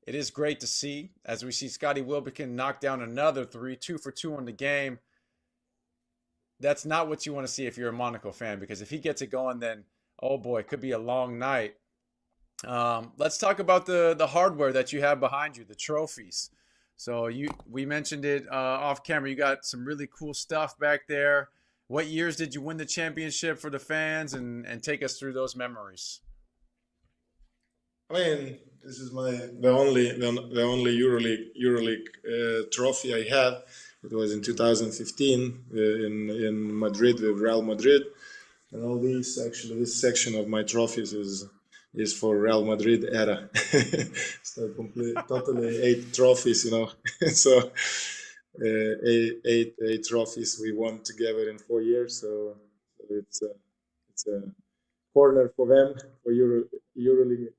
it is great to see, as we see Scotty Wilbekin knock down another three, 2 for 2 on the game. That's not what you want to see if you're a Monaco fan, because if he gets it going, then oh boy, it could be a long night. Let's talk about the hardware that you have behind you, the trophies. So we mentioned it off camera. You got some really cool stuff back there. What years did you win the championship for the fans, and take us through those memories? I mean, this is the only EuroLeague trophy I have. It was in 2015 in Madrid with Real Madrid, and all these, actually, this section of my trophies is for Real Madrid era. So totally 8 trophies. So eight trophies we won together in 4 years. So it's a corner for them, for EuroLeague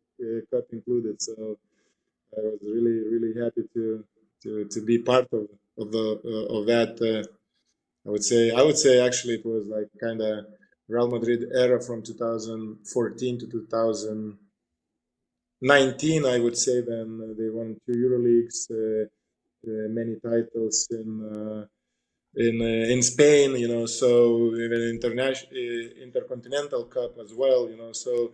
Cup included. So I was really happy to be part of that. I would say actually it was like kind of Real Madrid era from 2014 to 2019. I would say then they won 2 EuroLeagues, many titles in Spain, so even Intercontinental Cup as well, so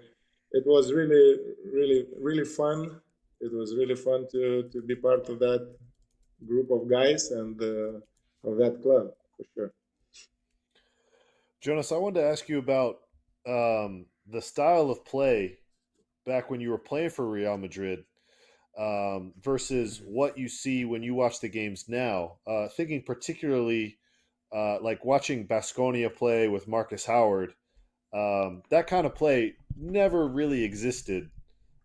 it was really fun. It was really fun to be part of that group of guys and of that club, for sure. Jonas, I wanted to ask you about the style of play back when you were playing for Real Madrid versus what you see when you watch the games now. Thinking particularly like watching Baskonia play with Marcus Howard, that kind of play never really existed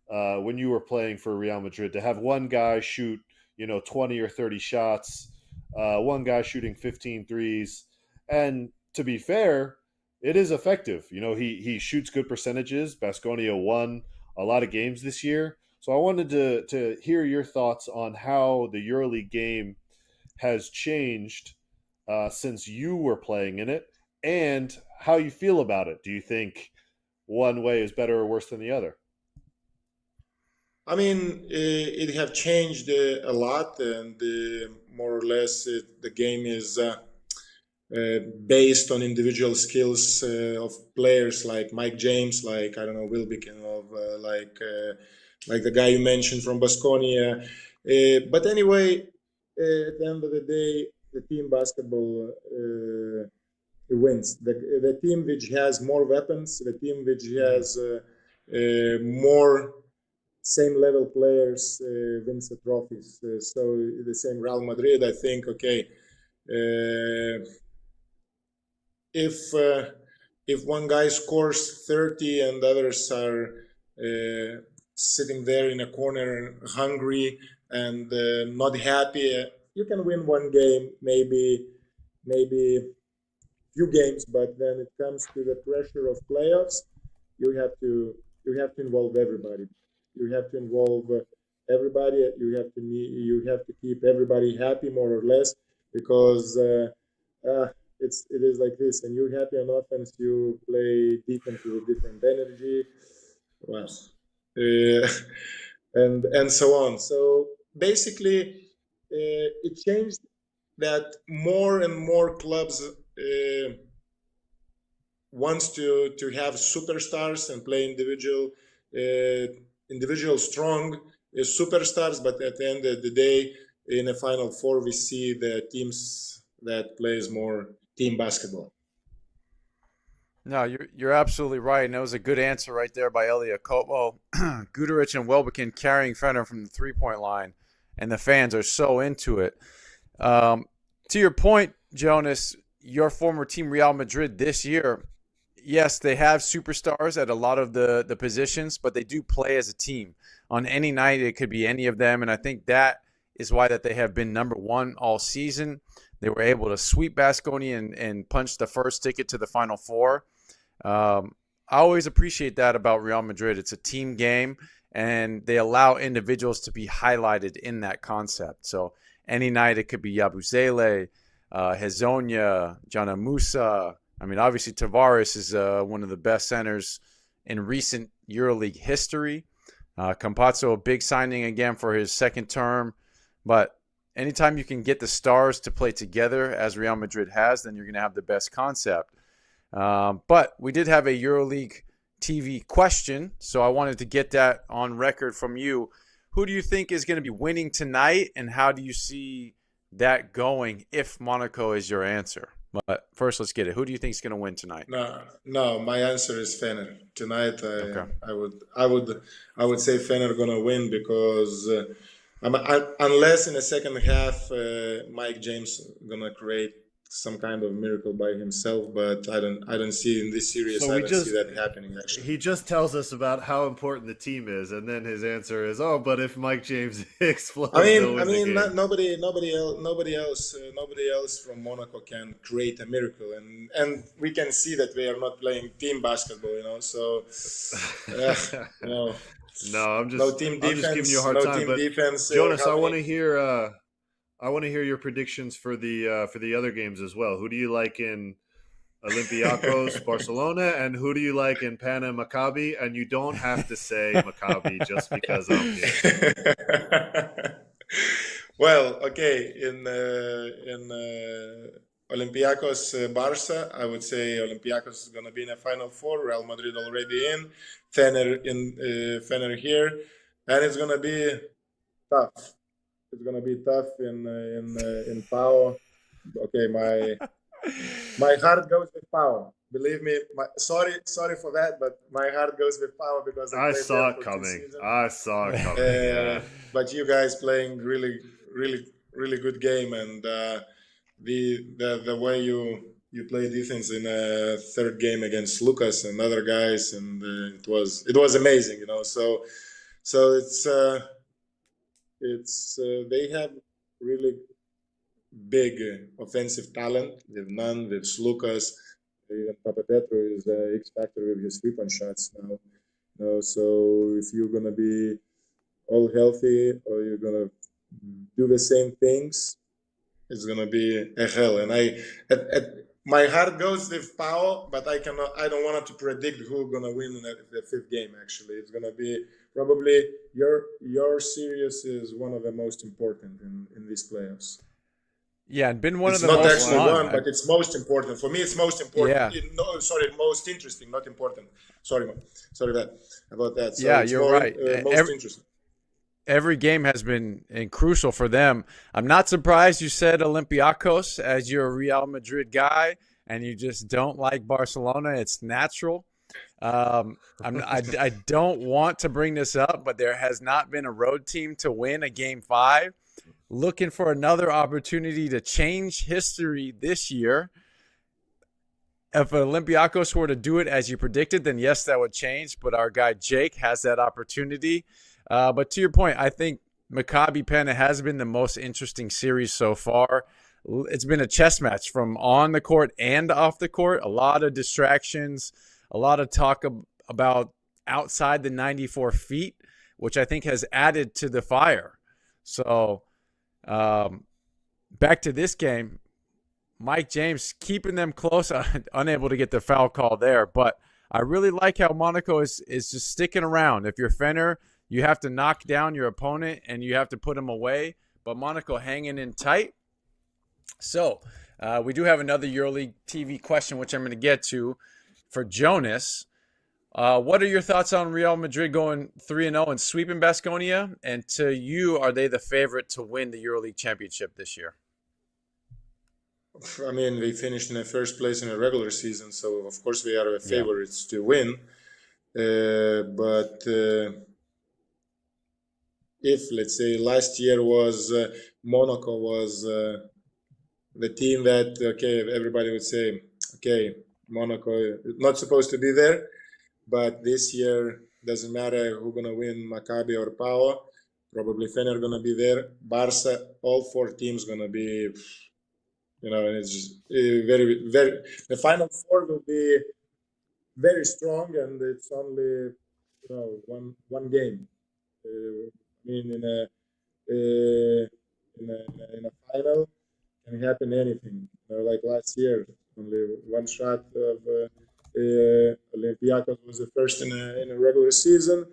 when you were playing for Real Madrid. To have one guy shoot, 20 or 30 shots, one guy shooting 15 threes, and to be fair, it is effective. He shoots good percentages. Baskonia won a lot of games this year. So I wanted to hear your thoughts on how the EuroLeague game has changed since you were playing in it, and how you feel about it. Do you think one way is better or worse than the other? I mean, it have changed a lot, and more or less the game is based on individual skills of players like Mike James, like I don't know Wilbekin, of like the guy you mentioned from Baskonia. But anyway, at the end of the day, the team basketball wins. The team which has more weapons, the team which has more same level players wins the trophies. So the same Real Madrid, I think. Okay, if one guy scores 30 and others are sitting there in a corner hungry and not happy, you can win one game, maybe few games, but then it comes to the pressure of playoffs. You have to involve everybody. You have to involve everybody. You have to keep everybody happy, more or less, because it is like this. And you're happy on offense, you play defense with different energy, well, and so on. So basically, it changed that more and more clubs wants to have superstars and play individual strong superstars, but at the end of the day, in the Final Four, we see the teams that plays more team basketball. No, you're absolutely right, and that was a good answer right there by Elia Kopo. Guduric and Welbekin carrying Fener from the three-point line, and the fans are so into it. To your point, Jonas, your former team Real Madrid this year, yes, they have superstars at a lot of the positions, but they do play as a team. On any night, it could be any of them, and I think that is why that they have been number one all season. They were able to sweep Baskonia and punch the first ticket to the Final Four. I always appreciate that about Real Madrid. It's a team game, and they allow individuals to be highlighted in that concept. So any night it could be Yabusele, Hezonja, Jana Musa. I mean, obviously Tavares is one of the best centers in recent EuroLeague history. Campazzo, a big signing again for his second term. But anytime you can get the stars to play together, as Real Madrid has, then you're going to have the best concept. But we did have a EuroLeague TV question, so I wanted to get that on record from you. Who do you think is going to be winning tonight, and how do you see that going if Monaco is your answer? But first, let's get it. Who do you think is going to win tonight? No, my answer is Fener. Tonight, Okay. I would say Fener gonna win because unless in the second half Mike James gonna create some kind of miracle by himself, but I don't see in this series. So I don't see that happening. Actually, he just tells us about how important the team is, and then his answer is, "Oh, but if Mike James explodes, nobody else from Monaco can create a miracle, and we can see that they are not playing team basketball, you know. So, no, I'm just team defense, giving you a hard time. But defense, Jonas, I want to hear your predictions for the other games as well. Who do you like in Olympiacos, Barcelona, and who do you like in Pana Maccabi? And you don't have to say Maccabi just because I'm here. Well, okay, in Olympiacos Barca, I would say Olympiacos is going to be in a Final Four. Real Madrid already in. Fener here, and it's going to be tough. It's going to be tough in Pau. Okay, my heart goes with Pau. Believe me. Sorry for that, but my heart goes with Pau because I saw it coming. Yeah. But you guys playing really, really, really good game, and the way you play defense in a third game against Lucas and other guys, and it was amazing, you know. So it's they have really big offensive talent with Nunn, with Lucas, even Papapetro is the X factor with his 3-point shots now. You know, so if you're gonna be all healthy or you're gonna do the same things, it's gonna be a hell. And my heart goes with Pau, but I don't want to predict who's gonna win the fifth game. Actually, it's gonna be probably your series is one of the most important in these playoffs. Yeah, and been one of It's the not most actually fun. one, but it's most important. For me, it's most important. Yeah, No, sorry, most interesting, not important. Sorry, sorry about that. So yeah, it's you're more right. most interesting. Every game has been crucial for them. I'm not surprised you said Olympiacos as you're a Real Madrid guy and you just don't like Barcelona. It's natural. I don't want to bring this up, but there has not been a road team to win a game 5. Looking for another opportunity to change history this year. If Olympiacos were to do it as you predicted, then yes, that would change. But our guy Jake has that opportunity. But to your point, I think Maccabi Penna has been the most interesting series so far. It's been a chess match from on the court and off the court. A lot of distractions, a lot of talk about outside the 94 feet, which I think has added to the fire. So back to this game, Mike James keeping them close, unable to get the foul call there. But I really like how Monaco is just sticking around. If you're Fener, you have to knock down your opponent and you have to put him away. But Monaco hanging in tight. So we do have another EuroLeague TV question, which I'm going to get to for Jonas. What are your thoughts on Real Madrid going 3-0 and sweeping Baskonia? And to you, are they the favorite to win the EuroLeague championship this year? I mean, they finished in the first place in a regular season, so of course they are the Yeah. favorites to win. But if, let's say, last year was Monaco was the team that, okay, everybody would say, okay, Monaco is not supposed to be there, but this year doesn't matter who's going to win, Maccabi or Pau. Probably Fener going to be there. Barca, all 4 teams going to be, and it's just very, very. The final 4 will be very strong, and it's only one game. I mean, in a final can happen anything. Like last year, only one shot of Olympiacos was the first in a regular season.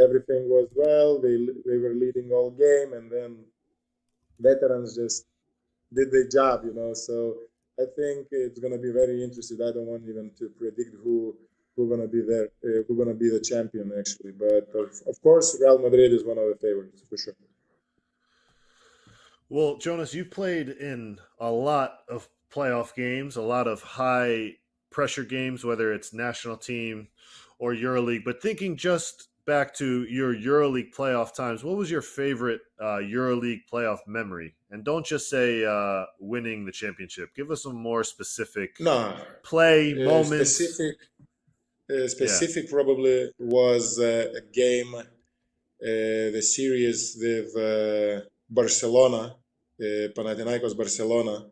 Everything was well. They were leading all game, and then veterans just did their job. So I think it's going to be very interesting. I don't want even to predict who's going to be there, who's going to be the champion actually. But of course, Real Madrid is one of the favorites for sure. Well, Jonas, you've played in a lot of playoff games, a lot of high pressure games, whether it's national team or EuroLeague. But thinking just back to your EuroLeague playoff times, what was your favorite EuroLeague playoff memory? And don't just say winning the championship. Give us some more specific play moments. Specific probably was a game, the series with Barcelona, Panathinaikos Barcelona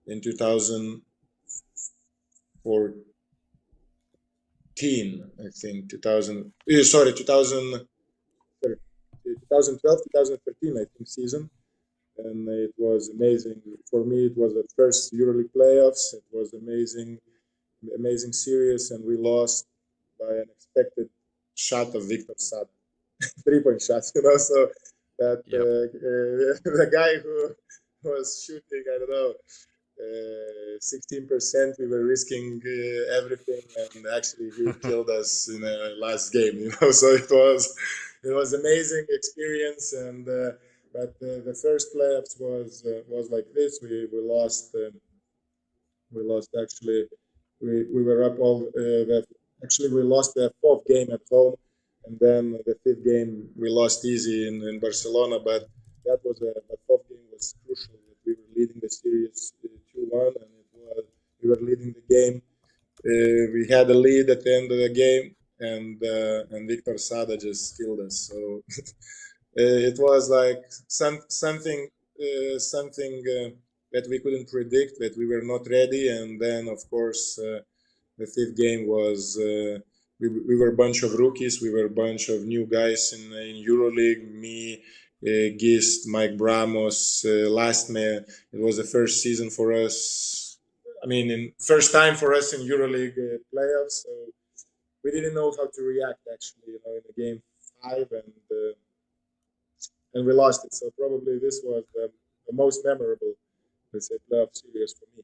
in 2014, I think 2012, 2013, I think season, and it was amazing. For me, it was the first EuroLeague playoffs. It was amazing series, and we lost by an unexpected shot of Victor Sada. 3-point shots, so that the guy who was shooting, I don't know, 16%, we were risking everything, and actually he killed us in the last game, so it was amazing experience, and but the first playoffs was like this. We lost actually. We were up actually we lost the 4th game at home. And then the 5th game we lost easy in Barcelona, but that was the 4th game was crucial. We were leading the series 2-1, and we were leading the game. We had a lead at the end of the game, and Victor Sada just killed us. So it was like something that we couldn't predict, that we were not ready, and then of course the 5th game was. We were a bunch of rookies. We were a bunch of new guys in EuroLeague. Me, Gist, Mike Bramos, Lastme. It was the first season for us. I mean, first time for us in EuroLeague playoffs. So we didn't know how to react actually, in the game 5, and we lost it. So probably this was the most memorable let's say, playoff series for me.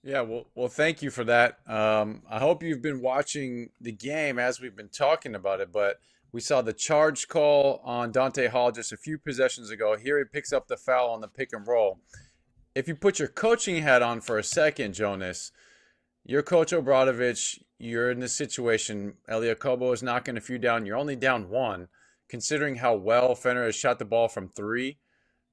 Yeah, well, thank you for that. I hope you've been watching the game as we've been talking about it, but we saw the charge call on Dante Hall just a few possessions ago. Here he picks up the foul on the pick and roll. If you put your coaching hat on for a second, Jonas, you're Coach Obradovic. You're in this situation. Elia Kobo is knocking a few down. You're only down one, considering how well Fener has shot the ball from three.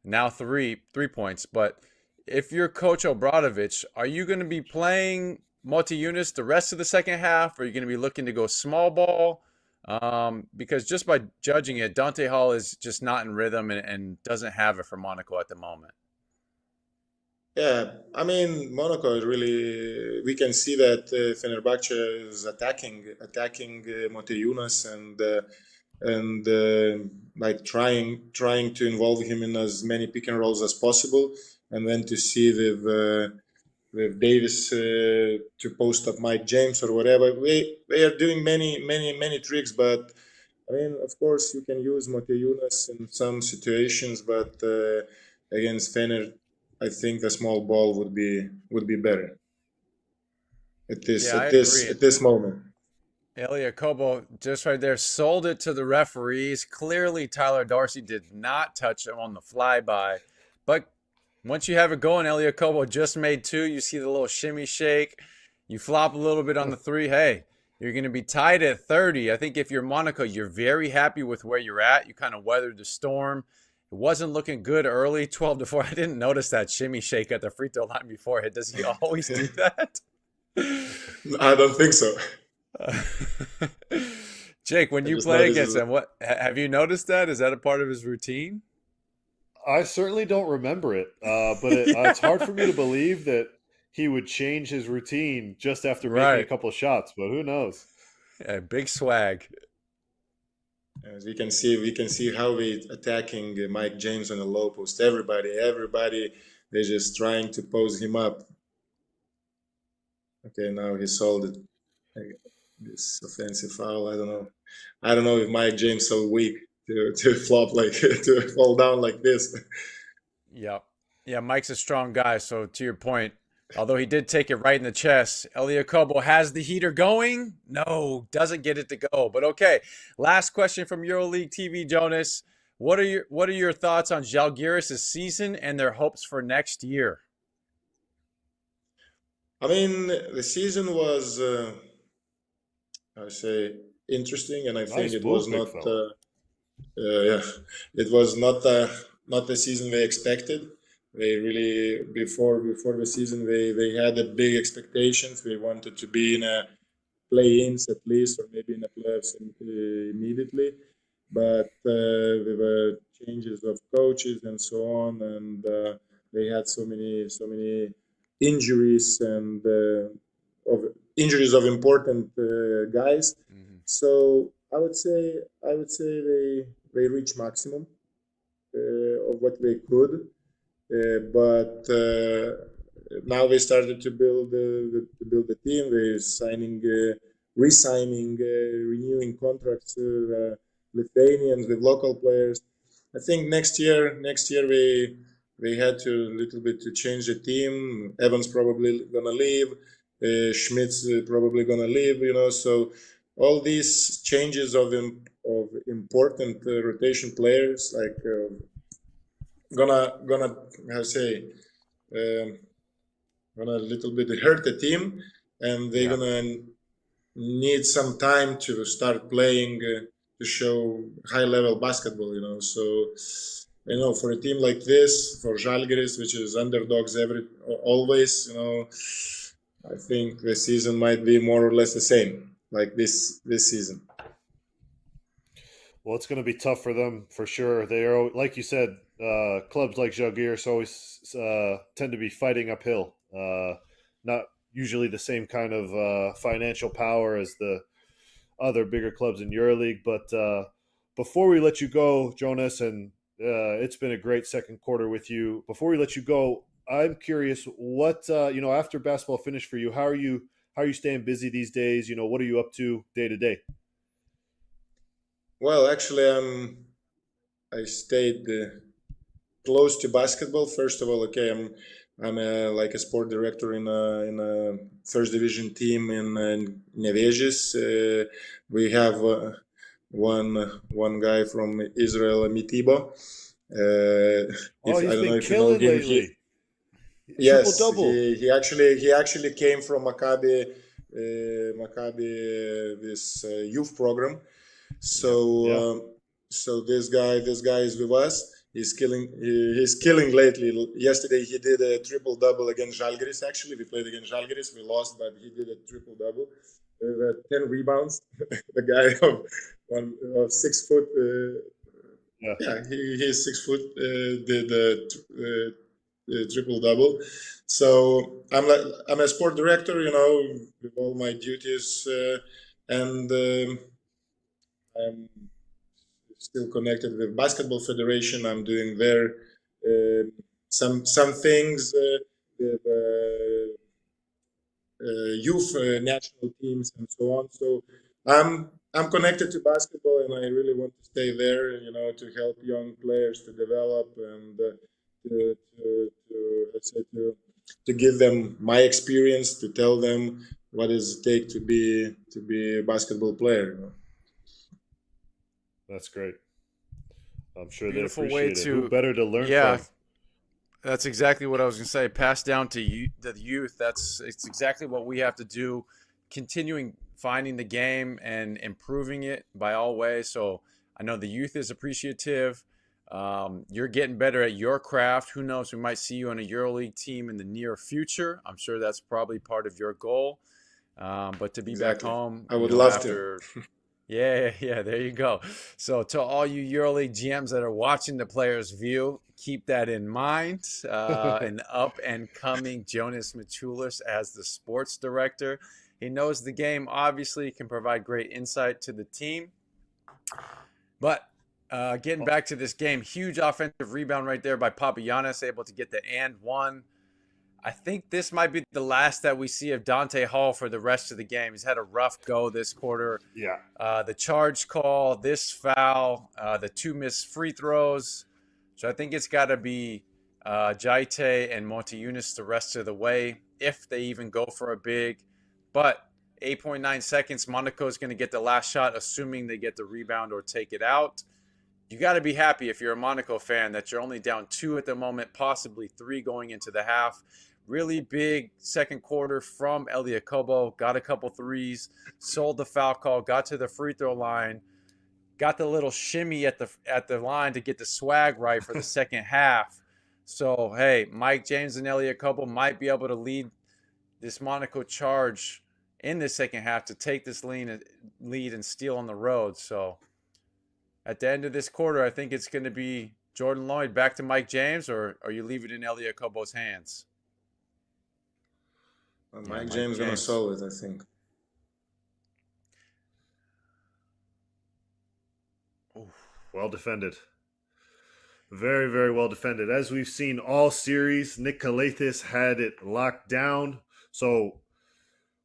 Now three points. But if you're Coach Obradovic, are you going to be playing Maciulis the rest of the second half? Or are you going to be looking to go small ball? Because just by judging it, Dante Hall is just not in rhythm and doesn't have it for Monaco at the moment. Yeah, I mean, Monaco is really. We can see that Fenerbahce is attacking Maciulis and like trying to involve him in as many pick and rolls as possible, and then to see with Davis to post up Mike James or whatever. They are doing many tricks, but I mean, of course, you can use Maciulis in some situations, but against Fener, I think a small ball would be better at Yeah, I agree. this moment. Elia Kobo just right there sold it to the referees. Clearly, Tyler Darcy did not touch him on the flyby. But once you have it going, Elia Kobo just made two. You see the little shimmy shake. You flop a little bit on the three. Hey, you're going to be tied at 30. I think if you're Monaco, you're very happy with where you're at. You kind of weathered the storm. It wasn't looking good early, 12-4. I didn't notice that shimmy shake at the free throw line before it. Does he always do that? I don't think so. Jake, when you play against him, what have you noticed that? Is that a part of his routine? I certainly don't remember it, but it's hard for me to believe that he would change his routine just after making a couple of shots. But who knows? Yeah, big swag. As we can see how we attacking Mike James on the low post. Everybody, they're just trying to pose him up. Okay, now he sold it. This offensive foul. I don't know if Mike James so weak to flop like to fall down like this. Yeah, Mike's a strong guy. So to your point, although he did take it right in the chest, Elia Kobo has the heater going. No, doesn't get it to go. But okay, last question from EuroLeague TV, Jonas. What are your thoughts on Zalgiris' season and their hopes for next year? I mean, the season was, I say, interesting, and I think it was not. Yeah, it was not the season they expected. They really before the season they had a big expectations. They wanted to be in a play-ins at least, or maybe in a playoffs immediately. But there were changes of coaches and so on, and they had so many injuries and injuries of important guys. Mm-hmm. So I would say they reached maximum of what they could, but now they started to build the team. They're signing, re-signing, renewing contracts with Lithuanians, with local players. I think next year they had to little bit to change the team. Evans probably gonna leave. Schmidt's probably gonna leave. So all these changes of important rotation players like gonna how say gonna a little bit hurt the team, and they're gonna need some time to start playing to show high level basketball. So for a team like this, for Zalgiris, which is underdogs always, I think the season might be more or less the same like this season. Well, it's going to be tough for them for sure. They are, like you said, clubs like Zalgiris always tend to be fighting uphill. Not usually the same kind of financial power as the other bigger clubs in EuroLeague. But before we let you go, Jonas, and it's been a great second quarter with you. Before we let you go, I'm curious what after basketball finished for you. How are you staying busy these days? What are you up to day to day? Well, actually, I stayed close to basketball. First of all, okay, I'm like a sport director in a first division team in Nevėžis. We have one guy from Israel, Mitybo. Oh, If I he's don't know been if you know killing him, lately. Triple yes, double. he actually came from Maccabi this youth program. So so this guy is with us. He's killing lately. Yesterday he did a triple double against Zalgiris. Actually, we played against Zalgiris. We lost, but he did a triple double. 10 rebounds. The guy of 6 foot. Yeah, he's 6 foot. Did triple double. So I'm a sport director, with all my duties, and I'm still connected with Basketball Federation. I'm doing there some things with youth national teams and so on. So I'm connected to basketball, and I really want to stay there. To help young players to develop and let's say to give them my experience, to tell them what does it take to be a basketball player. That's great. I'm sure Beautiful they way appreciate it. to Who better to learn yeah. from? That's exactly what I was going to say. Pass down to the youth. It's exactly what we have to do. Continuing finding the game and improving it by all ways. So I know the youth is appreciative. You're getting better at your craft. Who knows? We might see you on a EuroLeague team in the near future. I'm sure that's probably part of your goal. But to be Exactly. back home, I would love after to. Yeah, there you go. So to all you EuroLeague GMs that are watching the Players View, keep that in mind. An up and coming Jonas Maciulis as the sports director. He knows the game, obviously, can provide great insight to the team. But getting back to this game, huge offensive rebound right there by Papagiannis, able to get the and one. I think this might be the last that we see of Dante Hall for the rest of the game. He's had a rough go this quarter. Yeah. The charge call, this foul, the 2 missed free throws. So I think it's got to be Jaite and Maciulis the rest of the way, if they even go for a big. But 8.9 seconds, Monaco is going to get the last shot, assuming they get the rebound or take it out. You got to be happy if you're a Monaco fan that you're only down 2 at the moment, possibly 3 going into the half. Really big second quarter from Elie Okobo. Got a couple threes, sold the foul call, got to the free throw line, got the little shimmy at the line to get the swag right for the second half. So, hey, Mike James and Elie Okobo might be able to lead this Monaco charge in the second half to take this lead and steal on the road. So, at the end of this quarter, I think it's going to be Jordan Lloyd back to Mike James, or you leave it in Elie Okobo's hands? Mike James gonna solve it, I think. Well defended. Very, very well defended. As we've seen all series, Nick Kalathis had it locked down. So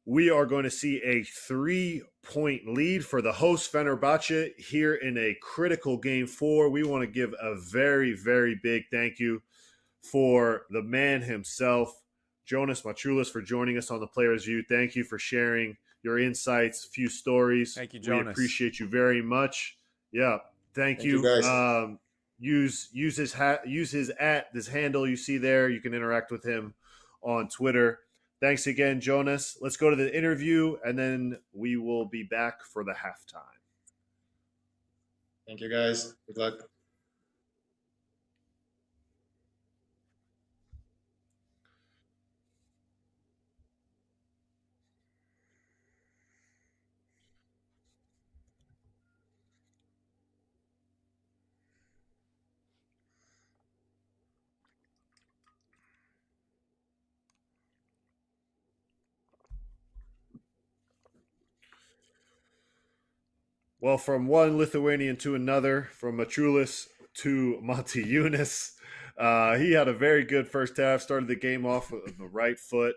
we are going to see a 3-point lead for the host Fenerbahce here in a critical game 4. We want to give a very, very big thank you for the man himself, Jonas Maciulis, for joining us on the Players View. Thank you for sharing your insights, few stories. Thank you, Jonas. We appreciate you very much. Yeah, thank you. Guys. Use his this handle you see there. You can interact with him on Twitter. Thanks again, Jonas. Let's go to the interview, and then we will be back for the halftime. Thank you, guys. Good luck. Well, from one Lithuanian to another, from Maciulis to Maciulis, he had a very good first half. Started the game off with the right foot.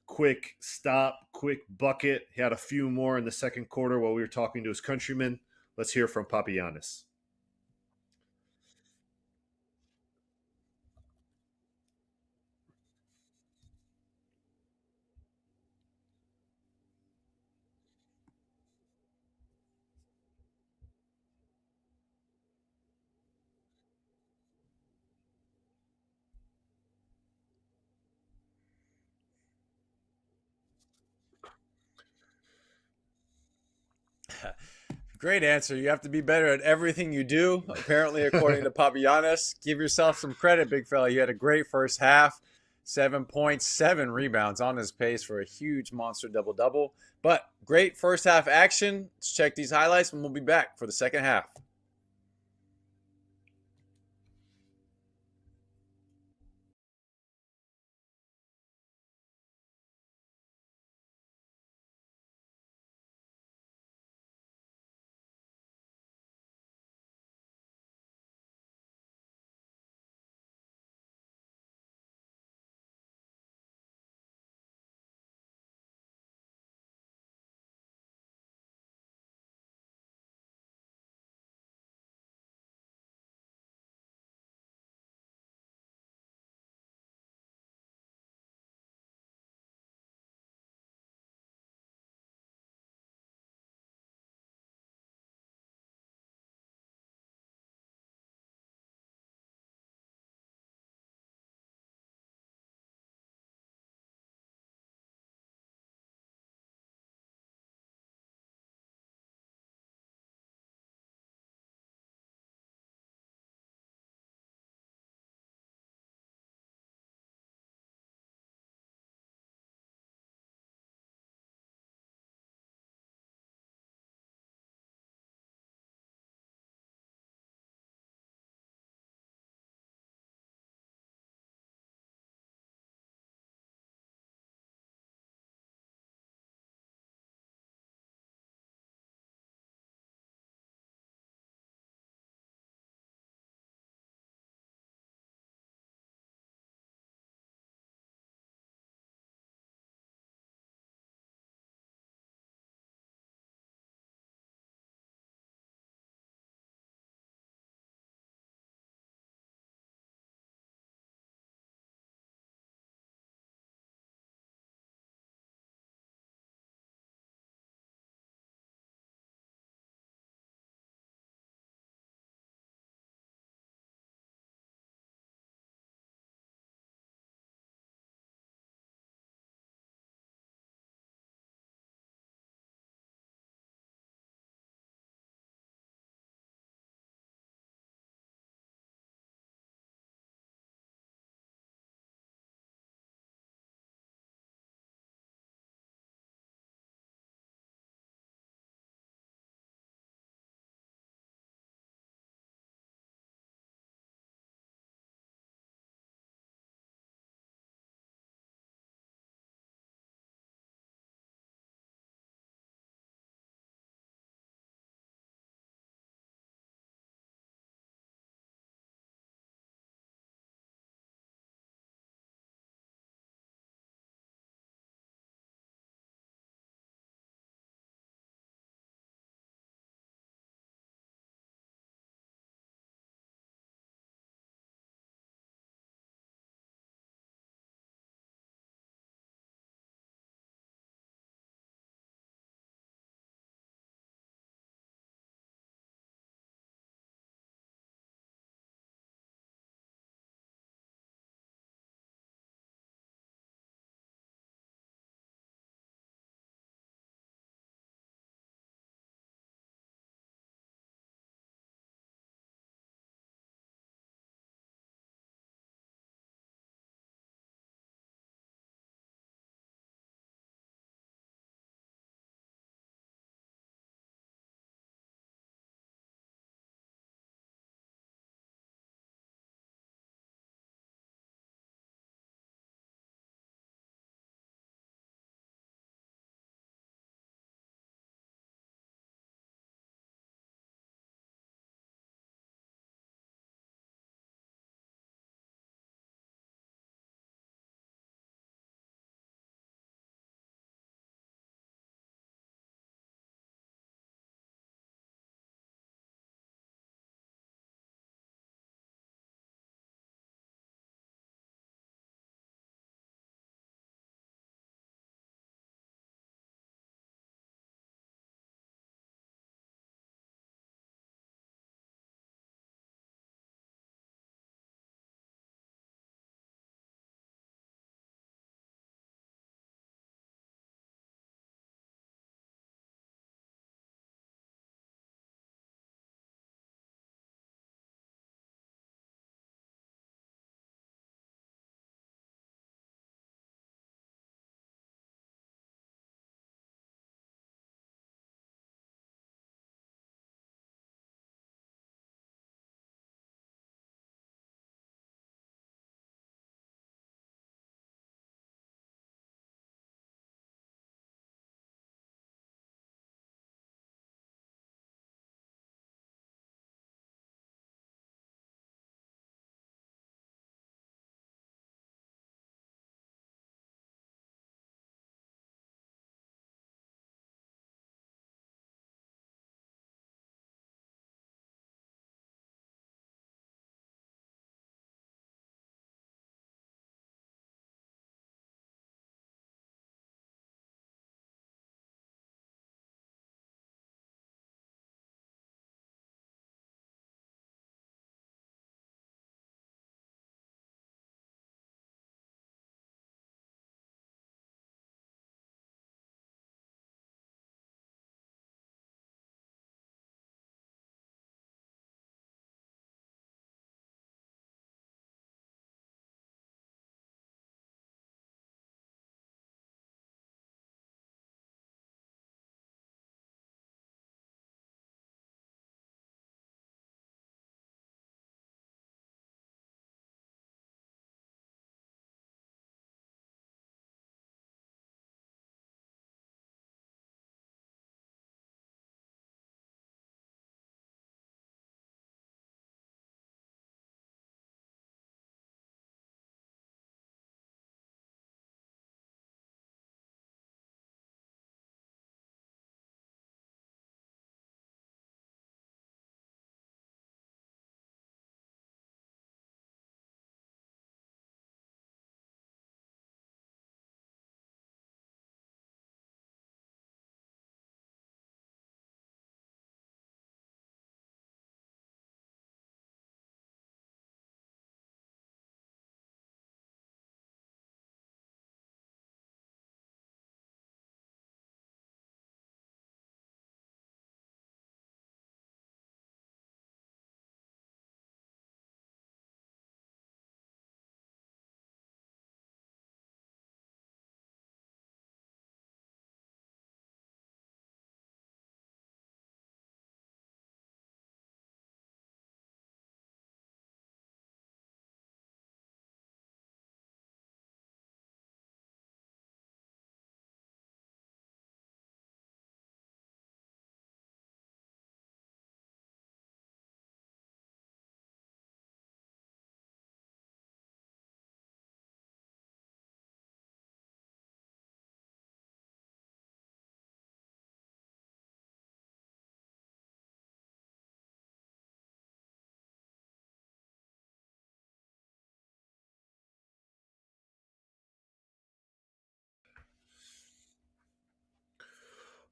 Quick stop, quick bucket. He had a few more in the second quarter while we were talking to his countrymen. Let's hear from Papagiannis. Great answer. You have to be better at everything you do. Apparently, according to Papagiannis, give yourself some credit, big fella. You had a great first half, 7.7 rebounds on his pace for a huge monster double-double. But great first half action. Let's check these highlights, and we'll be back for the second half.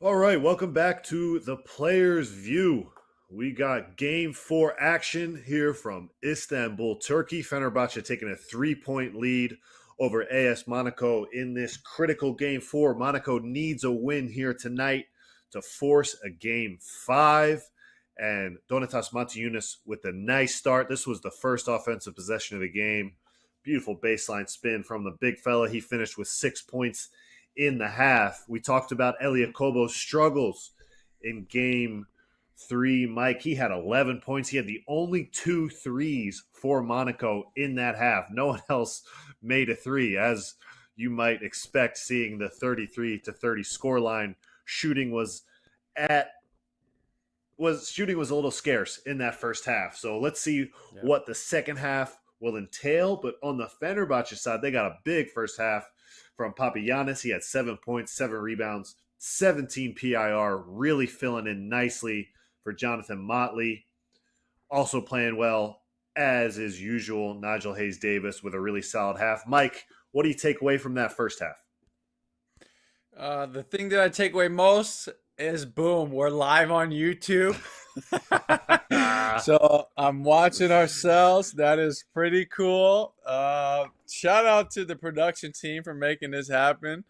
All right, welcome back to the Players View. We got Game 4 action here from Istanbul, Turkey. Fenerbahce taking a 3-point lead over AS Monaco in this critical Game 4. Monaco needs a win here tonight to force a Game 5. And Jonas Maciulis with a nice start. This was the first offensive possession of the game. Beautiful baseline spin from the big fella. He finished with 6 points in the half. We talked about Elia Kobo's struggles in Game 3. Mike, he had 11 points. He had the only 2 threes for Monaco in that half. No one else made a three, as you might expect, seeing the 33-30 scoreline. Shooting was a little scarce in that first half. So let's see what the second half will entail. But on the Fenerbahce side, they got a big first half from Papagiannis. He had 7 points, 7 rebounds, 17 PIR, really filling in nicely for Jonathan Motley. Also playing well, as is usual, Nigel Hayes-Davis with a really solid half. Mike, what do you take away from that first half? The thing that I take away most is boom, we're live on YouTube. So I'm watching ourselves. That is pretty cool. Shout out to the production team for making this happen.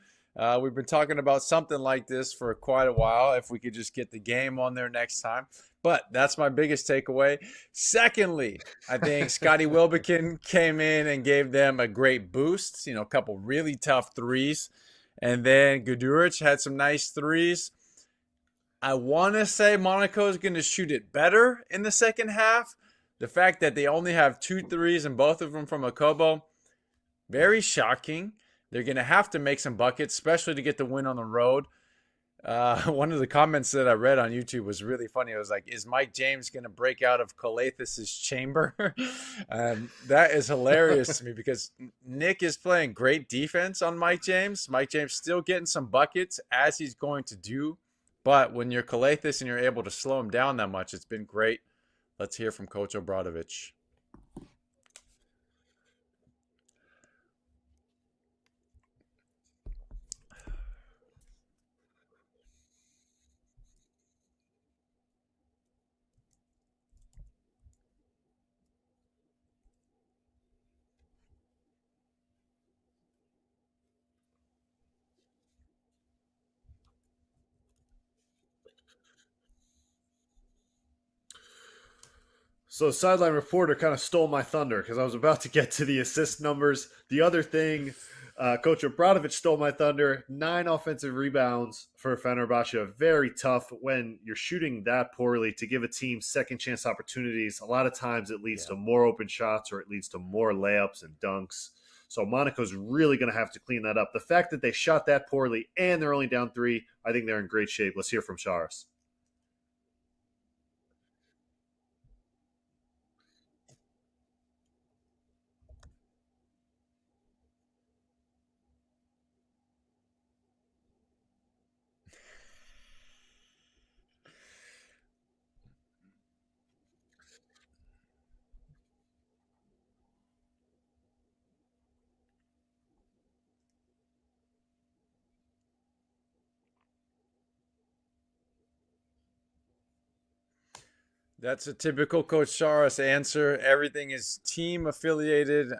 We've been talking about something like this for quite a while. If we could just get the game on there next time. But that's my biggest takeaway. Secondly, I think Scotty Wilbekin came in and gave them a great boost. A couple really tough threes. And then Guduric had some nice threes. I want to say Monaco is going to shoot it better in the second half. The fact that they only have 2 threes and both of them from Akobo, very shocking. They're going to have to make some buckets, especially to get the win on the road. One of the comments that I read on YouTube was really funny. It was like, is Mike James going to break out of Colathis's chamber? That is hilarious to me because Nick is playing great defense on Mike James. Mike James still getting some buckets, as he's going to do. But when you're Calathis and you're able to slow him down that much, it's been great. Let's hear from Coach Obradovic. So sideline reporter kind of stole my thunder because I was about to get to the assist numbers. The other thing, Coach Obradovic stole my thunder. 9 offensive rebounds for Fenerbahce. Very tough when you're shooting that poorly to give a team second chance opportunities. A lot of times it leads to more open shots or it leads to more layups and dunks. So Monaco's really going to have to clean that up. The fact that they shot that poorly and they're only down 3, I think they're in great shape. Let's hear from Charas. That's a typical Coach Charas answer. Everything is team affiliated,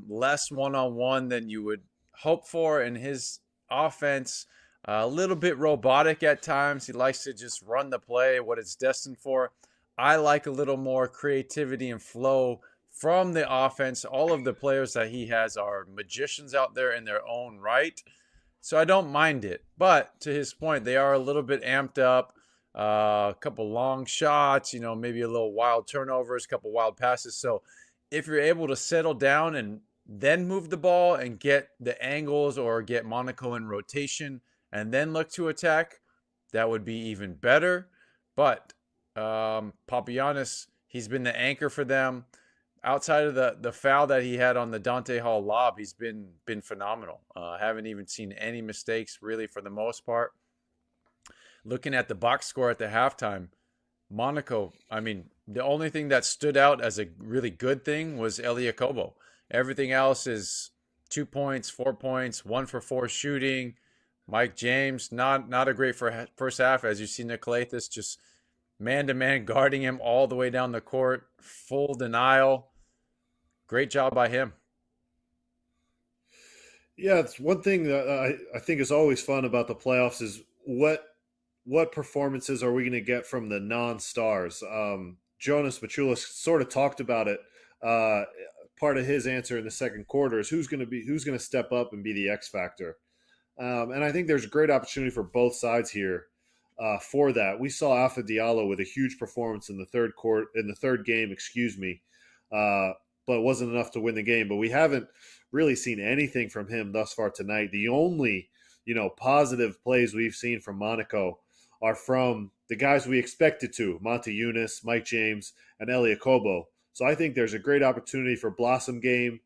less one-on-one than you would hope for in his offense. A little bit robotic at times. He likes to just run the play, what it's destined for. I like a little more creativity and flow from the offense. All of the players that he has are magicians out there in their own right. So I don't mind it. But to his point, they are a little bit amped up. A couple long shots, maybe a little wild turnovers, a couple wild passes. So if you're able to settle down and then move the ball and get the angles or get Monaco in rotation and then look to attack, that would be even better. But Papagiannis, he's been the anchor for them. Outside of the foul that he had on the Dante Hall lob, he's been phenomenal. Haven't even seen any mistakes really for the most part. Looking at the box score at the halftime, Monaco, the only thing that stood out as a really good thing was Elia Kobo. Everything else is 2 points, 4 points, 1 for 4 shooting, Mike James, not a great first half, as you see Nicolaitis just man-to-man guarding him all the way down the court, full denial. Great job by him. Yeah, it's one thing that I think is always fun about the playoffs is what performances are we going to get from the non-stars? Jonas Maciulis sort of talked about it. Part of his answer in the second quarter is who's going to step up and be the X factor. And I think there's a great opportunity for both sides here for that. We saw Alpha Diallo with a huge performance in the third game, but it wasn't enough to win the game. But we haven't really seen anything from him thus far tonight. The only, positive plays we've seen from Monaco are from the guys we expected to, Maciulis, Mike James, and Elie Okobo. So I think there's a great opportunity for Blossom Game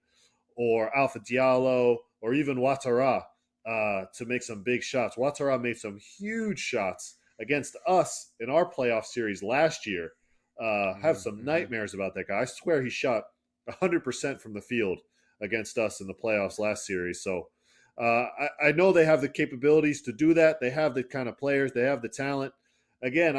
or Alpha Diallo or even Ouattara to make some big shots. Ouattara made some huge shots against us in our playoff series last year. Have some nightmares about that guy. I swear he shot 100% from the field against us in the playoffs last series. So I know they have the capabilities to do that. They have the kind of players. They have the talent. Again,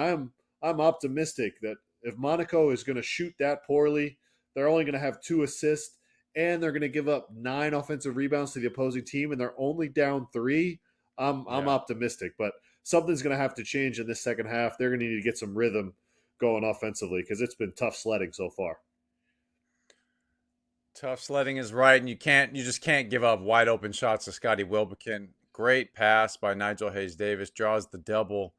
I'm optimistic that if Monaco is going to shoot that poorly, they're only going to have 2 assists, and they're going to give up 9 offensive rebounds to the opposing team, and they're only down 3. I'm optimistic, but something's going to have to change in this second half. They're going to need to get some rhythm going offensively because it's been tough sledding so far. Tough sledding is right, and you just can't give up wide open shots to Scotty Wilbekin. Great pass by Nigel Hayes-Davis, draws the double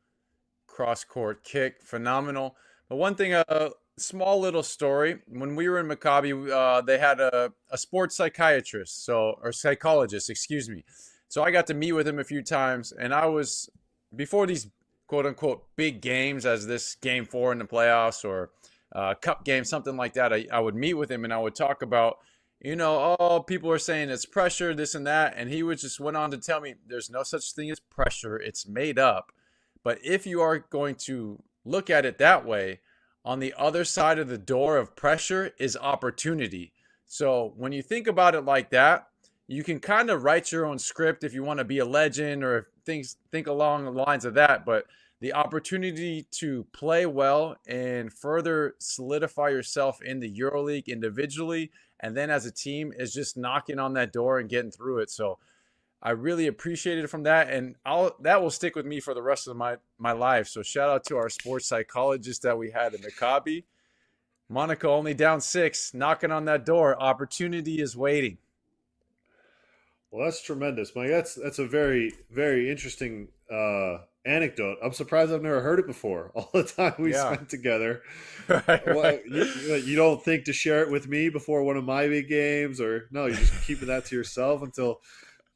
cross-court kick, phenomenal. But one thing, a small little story. When we were in Maccabi, they had a sports psychiatrist, or psychologist, excuse me. So I got to meet with him a few times, and I was, before these quote-unquote big games, as this Game 4 in the playoffs or cup game, something like that, I would meet with him and I would talk about, people are saying it's pressure, this and that. And he would just went on to tell me there's no such thing as pressure. It's made up. But if you are going to look at it that way, on the other side of the door of pressure is opportunity. So when you think about it like that, you can kind of write your own script if you want to be a legend or think along the lines of that. But the opportunity to play well and further solidify yourself in the EuroLeague individually and then as a team is just knocking on that door and getting through it. So I really appreciated it from that, and that will stick with me for the rest of my life. So shout out to our sports psychologist that we had in Maccabi. Monaco only down 6, knocking on that door. Opportunity is waiting. Well, that's tremendous, Mike. That's a very, very interesting anecdote. I'm surprised I've never heard it before. All the time we spent together. Right. You don't think to share it with me before one of my big games, or no? You're just keeping that to yourself until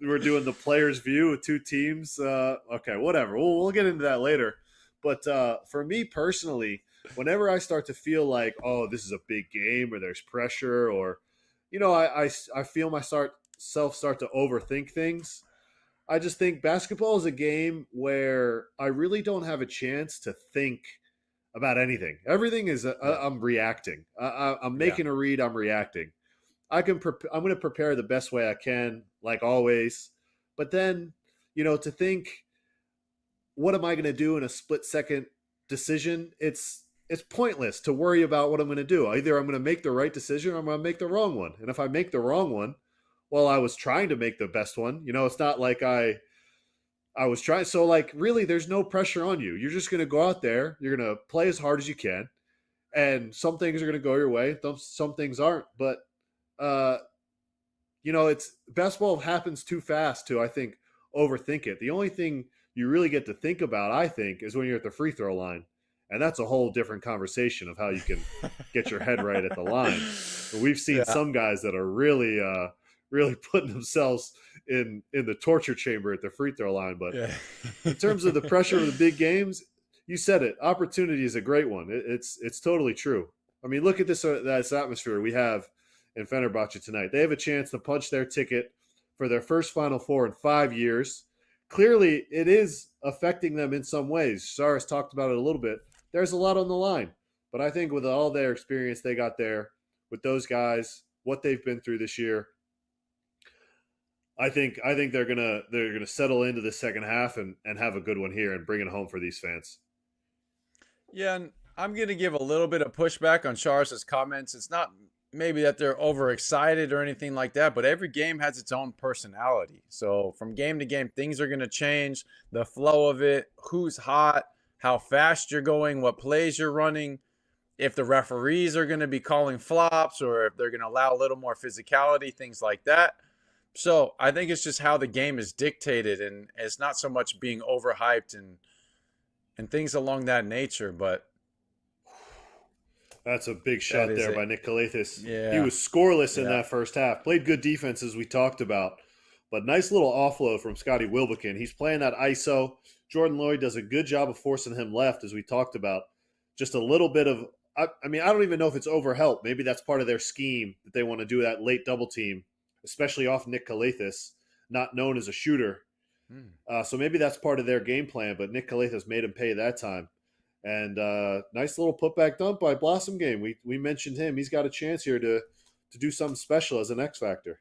we're doing the player's view with 2 teams. Okay, whatever. We'll get into that later. But for me personally, whenever I start to feel like, oh, this is a big game, or there's pressure, or I feel myself start to overthink things. I just think basketball is a game where I really don't have a chance to think about anything. Everything is I'm reacting. I'm making a read. I'm reacting. I'm going to prepare the best way I can, like always. But then, to think, what am I going to do in a split second decision? It's pointless to worry about what I'm going to do. Either I'm going to make the right decision or I'm going to make the wrong one. And if I make the wrong one, well, I was trying to make the best one. It's not like I was trying. So, really, there's no pressure on you. You're just going to go out there. You're going to play as hard as you can. And some things are going to go your way. Some things aren't. But, it's basketball happens too fast to, I think, overthink it. The only thing you really get to think about, I think, is when you're at the free throw line. And that's a whole different conversation of how you can get your head right at the line. But we've seen some guys that are really putting themselves in the torture chamber at the free throw line. But in terms of the pressure of the big games, you said it. Opportunity is a great one. It's totally true. I mean, look at this atmosphere we have in Fenerbahce tonight. They have a chance to punch their ticket for their first Final Four in 5 years. Clearly, it is affecting them in some ways. Saras talked about it a little bit. There's a lot on the line. But I think with all their experience they got there, with those guys, what they've been through this year, I think they're gonna settle into the second half and have a good one here and bring it home for these fans. Yeah, and I'm gonna give a little bit of pushback on Charles's comments. It's not maybe that they're overexcited or anything like that, but every game has its own personality. So from game to game, things are gonna change. The flow of it, who's hot, how fast you're going, what plays you're running, if the referees are gonna be calling flops or if they're gonna allow a little more physicality, things like that. So I think it's just how the game is dictated, and it's not so much being overhyped and things along that nature. But That's a big that shot is there it. by Nick Kalathis. He Yeah, was scoreless in yeah. that first half. Played good defense as we talked about, but nice little offload from Scotty Wilbekin. He's playing that ISO. Jordan Lloyd does a good job of forcing him left, as we talked about. Just a little bit of, I mean, I don't even know if it's overhelp. Maybe that's part of their scheme that they want to do that late double team, especially off Nick Kalathis, not known as a shooter. Hmm. So maybe that's part of their game plan, but Nick Kalathis made him pay that time. And nice little putback dunk by Blossom Game. We mentioned him. He's got a chance here to do something special as an X factor.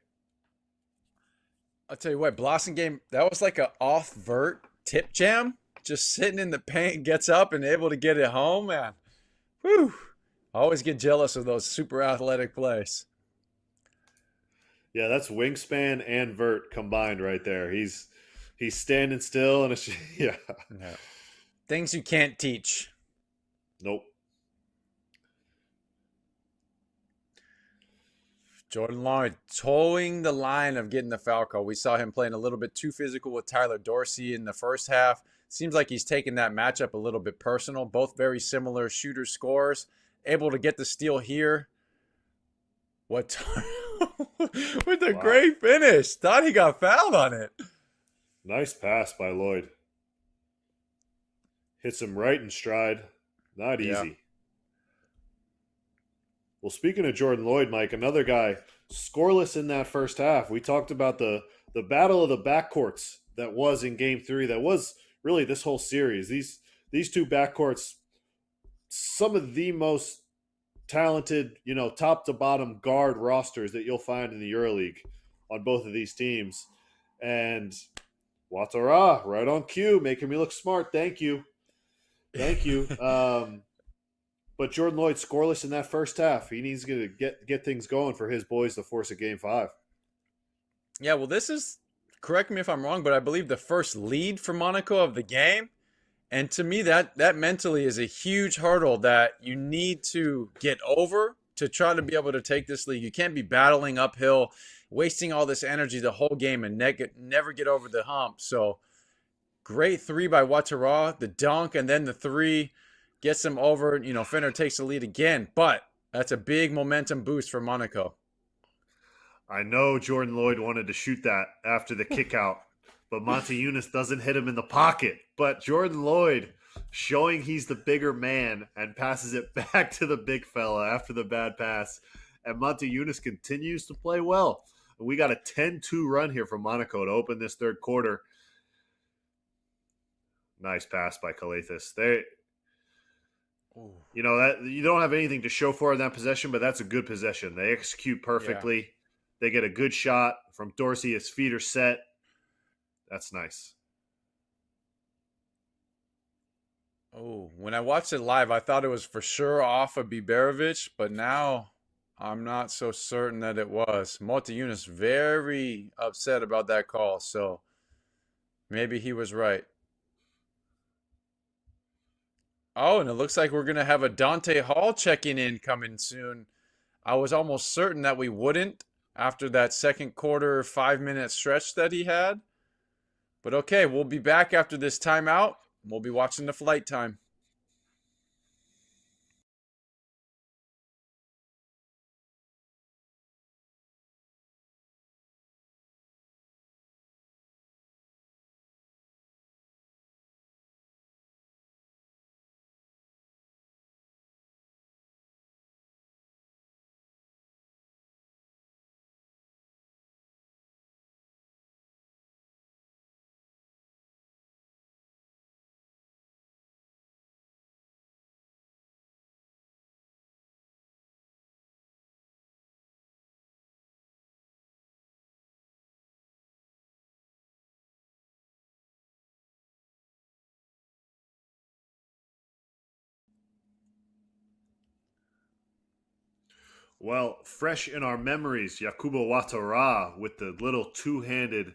I'll tell you what, Blossom game, that was like a off vert tip jam. Just sitting in the paint, gets up and able to get it home, man. Whew. I always get jealous of those super athletic plays. Yeah, that's wingspan and vert combined right there. He's standing still and it's yeah. Yeah. Things you can't teach. Nope. Jordan Lloyd towing the line of getting the foul call. We saw him playing a little bit too physical with Tyler Dorsey in the first half. Seems like he's taking that matchup a little bit personal. Both very similar shooter scores. Able to get the steal here. What with a Wow. great finish. Thought he got fouled on it. Nice pass by Lloyd. Hits him right in stride. Not Yeah. easy. Well, speaking of Jordan Lloyd, Mike, another guy scoreless in that first half. We talked about the battle of the backcourts that was in Game 3. That was really this whole series. These two backcourts, some of the most talented, top to bottom guard rosters that you'll find in the EuroLeague on both of these teams. And Watara, right on cue, making me look smart. Thank you. Thank you. But Jordan Lloyd scoreless in that first half. He needs to get things going for his boys to force a Game 5. Yeah, well, this is, correct me if I'm wrong, but I believe the first lead for Monaco of the game. And to me, that mentally is a huge hurdle that you need to get over to try to be able to take this league. You can't be battling uphill, wasting all this energy the whole game and never get over the hump. So great three by Ouattara, the dunk, and then the three gets them over. Fener takes the lead again, but that's a big momentum boost for Monaco. I know Jordan Lloyd wanted to shoot that after the kick out, but Maciulis doesn't hit him in the pocket. But Jordan Lloyd showing he's the bigger man and passes it back to the big fella after the bad pass. And Maciulis continues to play well. We got a 10-2 run here from Monaco to open this third quarter. Nice pass by Kalathis. That you don't have anything to show for in that possession, but that's a good possession. They execute perfectly. Yeah. They get a good shot from Dorsey. His feet are set. That's nice. Oh, when I watched it live, I thought it was for sure off of Biberovic, but now I'm not so certain that it was. Maciulis very upset about that call, so maybe he was right. Oh, and it looks like we're going to have a Dante Hall checking in coming soon. I was almost certain that we wouldn't after that second quarter 5-minute stretch that he had. But okay, we'll be back after this timeout. We'll be watching the flight time. Well, fresh in our memories, Yakubo Watara with the little two-handed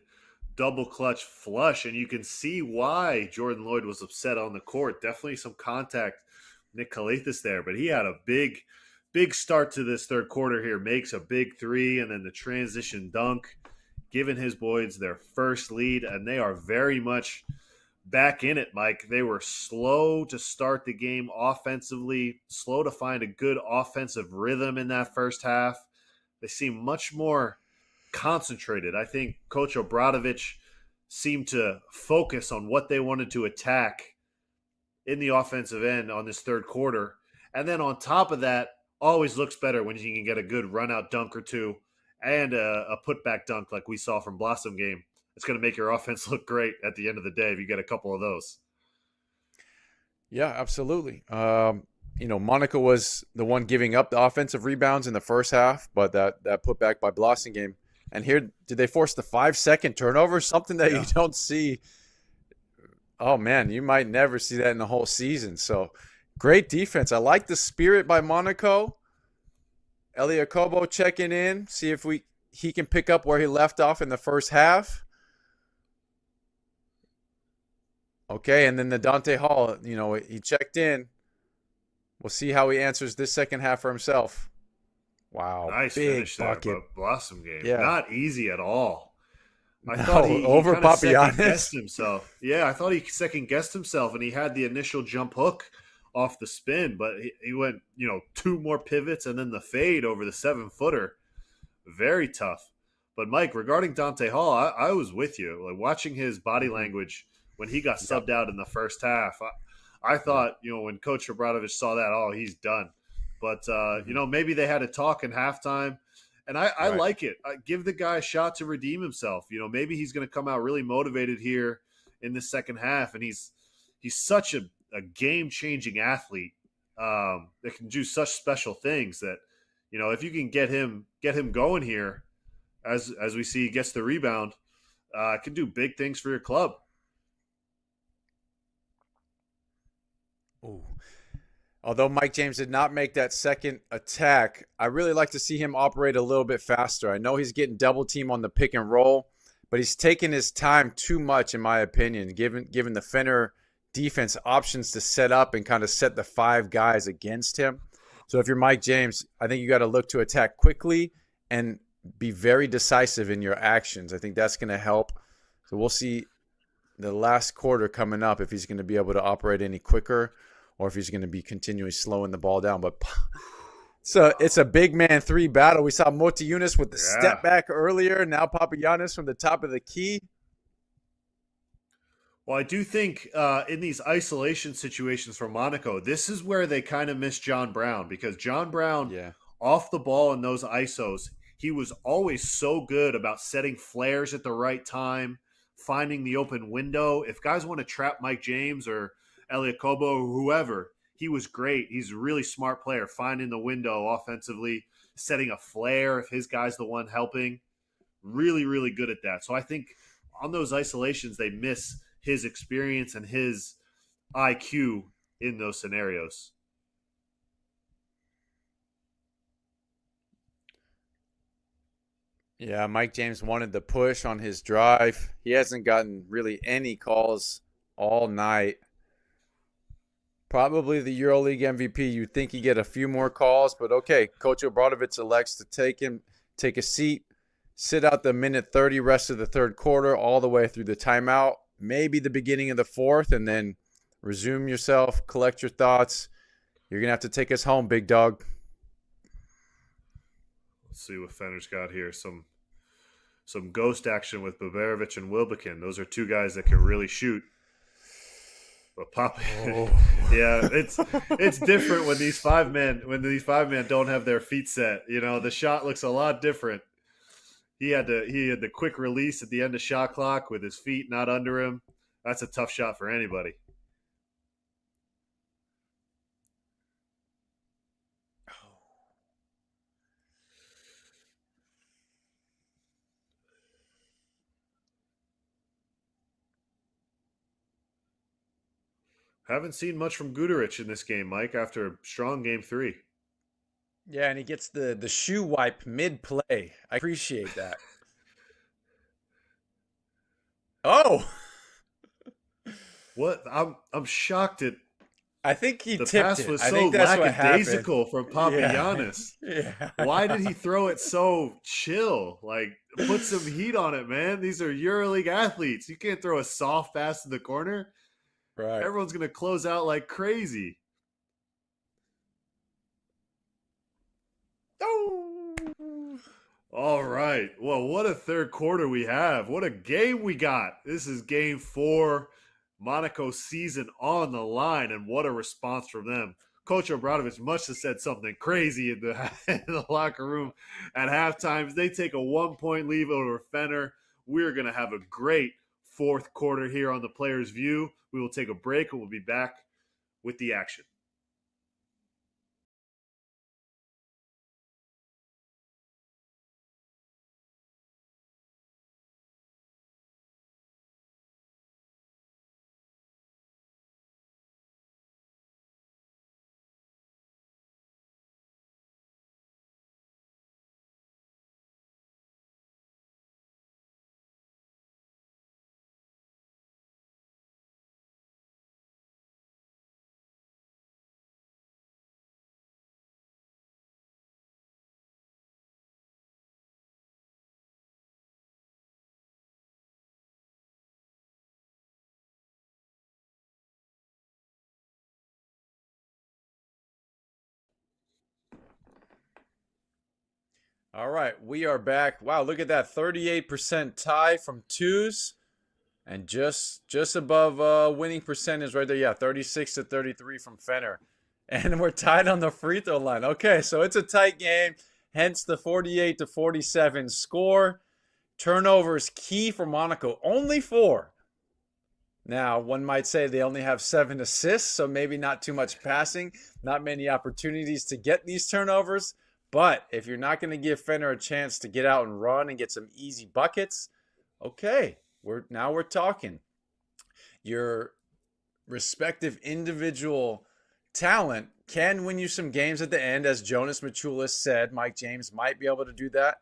double clutch flush, and you can see why Jordan Lloyd was upset on the court. Definitely some contact, Nick Kalathis there, but he had a big start to this third quarter here. Makes a big three, and then the transition dunk, giving his boys their first lead, and they are very much back in it, Mike. They were slow to start the game offensively, slow to find a good offensive rhythm in that first half. They seem much more concentrated. I think Coach Obradovic seemed to focus on what they wanted to attack in the offensive end on this third quarter. And then on top of that, always looks better when you can get a good run out dunk or two and a putback dunk like we saw from Blossom game. It's going to make your offense look great at the end of the day if you get a couple of those. Yeah, absolutely. Monaco was the one giving up the offensive rebounds in the first half, but that put back by Blossom game. And here, did they force the 5-second turnover? Something that you don't see. Oh, man, you might never see that in the whole season. So, great defense. I like the spirit by Monaco. Elia Kobo checking in, see if he can pick up where he left off in the first half. Okay, and then the Dante Hall, he checked in. We'll see how he answers this second half for himself. Wow, nice big finish bucket. there, Blossom game. Yeah. Not easy at all. I No, thought he over kind of second Papagiannis. guessed himself. Yeah, I thought he second guessed himself, and he had the initial jump hook off the spin, but he went, two more pivots and then the fade over the 7-footer. Very tough. But Mike, regarding Dante Hall, I was with you. Like watching his body language when he got subbed out in the first half. I thought, when Coach Obradovic saw that, oh, he's done. But maybe they had a talk in halftime. And I like it. Give the guy a shot to redeem himself. Maybe he's going to come out really motivated here in the second half. And he's such a game-changing athlete that can do such special things that, if you can get him going here, as we see he gets the rebound, can do big things for your club. Ooh. Although Mike James did not make that second attack, I really like to see him operate a little bit faster. I know he's getting double team on the pick and roll, but he's taking his time too much, in my opinion, given the Fener defense options to set up and kind of set the 5 guys against him. So if you're Mike James, I think you got to look to attack quickly and be very decisive in your actions. I think that's going to help. So we'll see the last quarter coming up if he's going to be able to operate any quicker or if he's going to be continually slowing the ball down. But so it's a big man 3 battle. We saw Maciulis with the step back earlier. Now Papagiannis from the top of the key. Well, I do think in these isolation situations for Monaco, this is where they kind of miss John Brown, because John Brown off the ball in those isos, he was always so good about setting flares at the right time, finding the open window. If guys want to trap Mike James or Elia Kobo or whoever, he was great. He's a really smart player, finding the window offensively, setting a flare if his guy's the one helping. Really, really good at that. So I think on those isolations, they miss his experience and his IQ in those scenarios. Yeah, Mike James wanted the push on his drive. He hasn't gotten really any calls all night. Probably the EuroLeague MVP. You'd think he'd get a few more calls, but okay. Coach Obradovic elects to take a seat, sit out the minute 30 rest of the third quarter all the way through the timeout, maybe the beginning of the fourth, and then resume yourself, collect your thoughts. You're going to have to take us home, big dog. Let's see what Fener's got here. Some ghost action with Baberovic and Wilbekin. Those are 2 guys that can really shoot. But yeah, it's different when these 5 men don't have their feet set. The shot looks a lot different. He had the quick release at the end of shot clock with his feet not under him. That's a tough shot for anybody. Haven't seen much from Guduric in this game, Mike, after a strong game 3. Yeah, and he gets the shoe wipe mid play. I appreciate that. Oh, What? I'm shocked at I think he the tipped pass it. was I so think that's what happened. lackadaisical from Yeah. Papagiannis. Yeah. Why did he throw it so chill? Like, put some heat on it, man. These are EuroLeague athletes. You can't throw a soft pass in the corner. Right. Everyone's going to close out like crazy. Oh. All right. Well, what a third quarter we have. What a game we got. This is game 4. Monaco season on the line, and what a response from them. Coach Obradovic must have said something crazy in the, in the locker room at halftime. They take a 1-point lead over Fener. We're going to have a great fourth quarter here on the Players View. We will take a break, and we'll be back with the action. All right, we are back. Wow, look at that 38% tie from twos and just above winning percentage right there. Yeah, 36 to 33 from Fener. And we're tied on the free throw line. Okay, so it's a tight game, hence the 48 to 47 score. Turnovers key for Monaco, only 4. Now, one might say they only have 7 assists, so maybe not too much passing, not many opportunities to get these turnovers. But if you're not going to give Fener a chance to get out and run and get some easy buckets, okay, we're talking. Your respective individual talent can win you some games at the end, as Jonas Maciulis said. Mike James might be able to do that.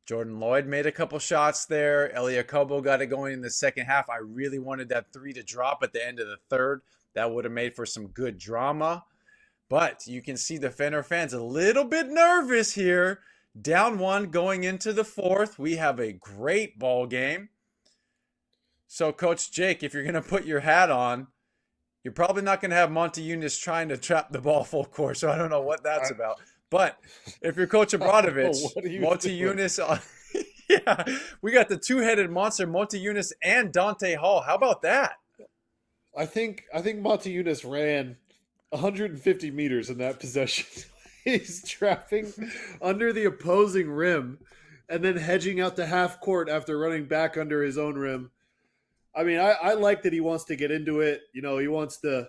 Jordan Lloyd made a couple shots there. Elia Kobo got it going in the second half. I really wanted that 3 to drop at the end of the third. That would have made for some good drama. But you can see the Fener fans a little bit nervous here. Down 1 going into the fourth. We have a great ball game. So, Coach Jake, if you're going to put your hat on, you're probably not going to have Monte Unis trying to trap the ball full court. So I don't know what that's about. But if you're Coach Obradovic, Monte Unis, yeah, we got the two-headed monster, Monte Unis and Dante Hall. How about that? I think Monte Unis ran 150 meters in that possession. He's trapping under the opposing rim and then hedging out to half court after running back under his own rim. I mean, I like that he wants to get into it. You know, he wants to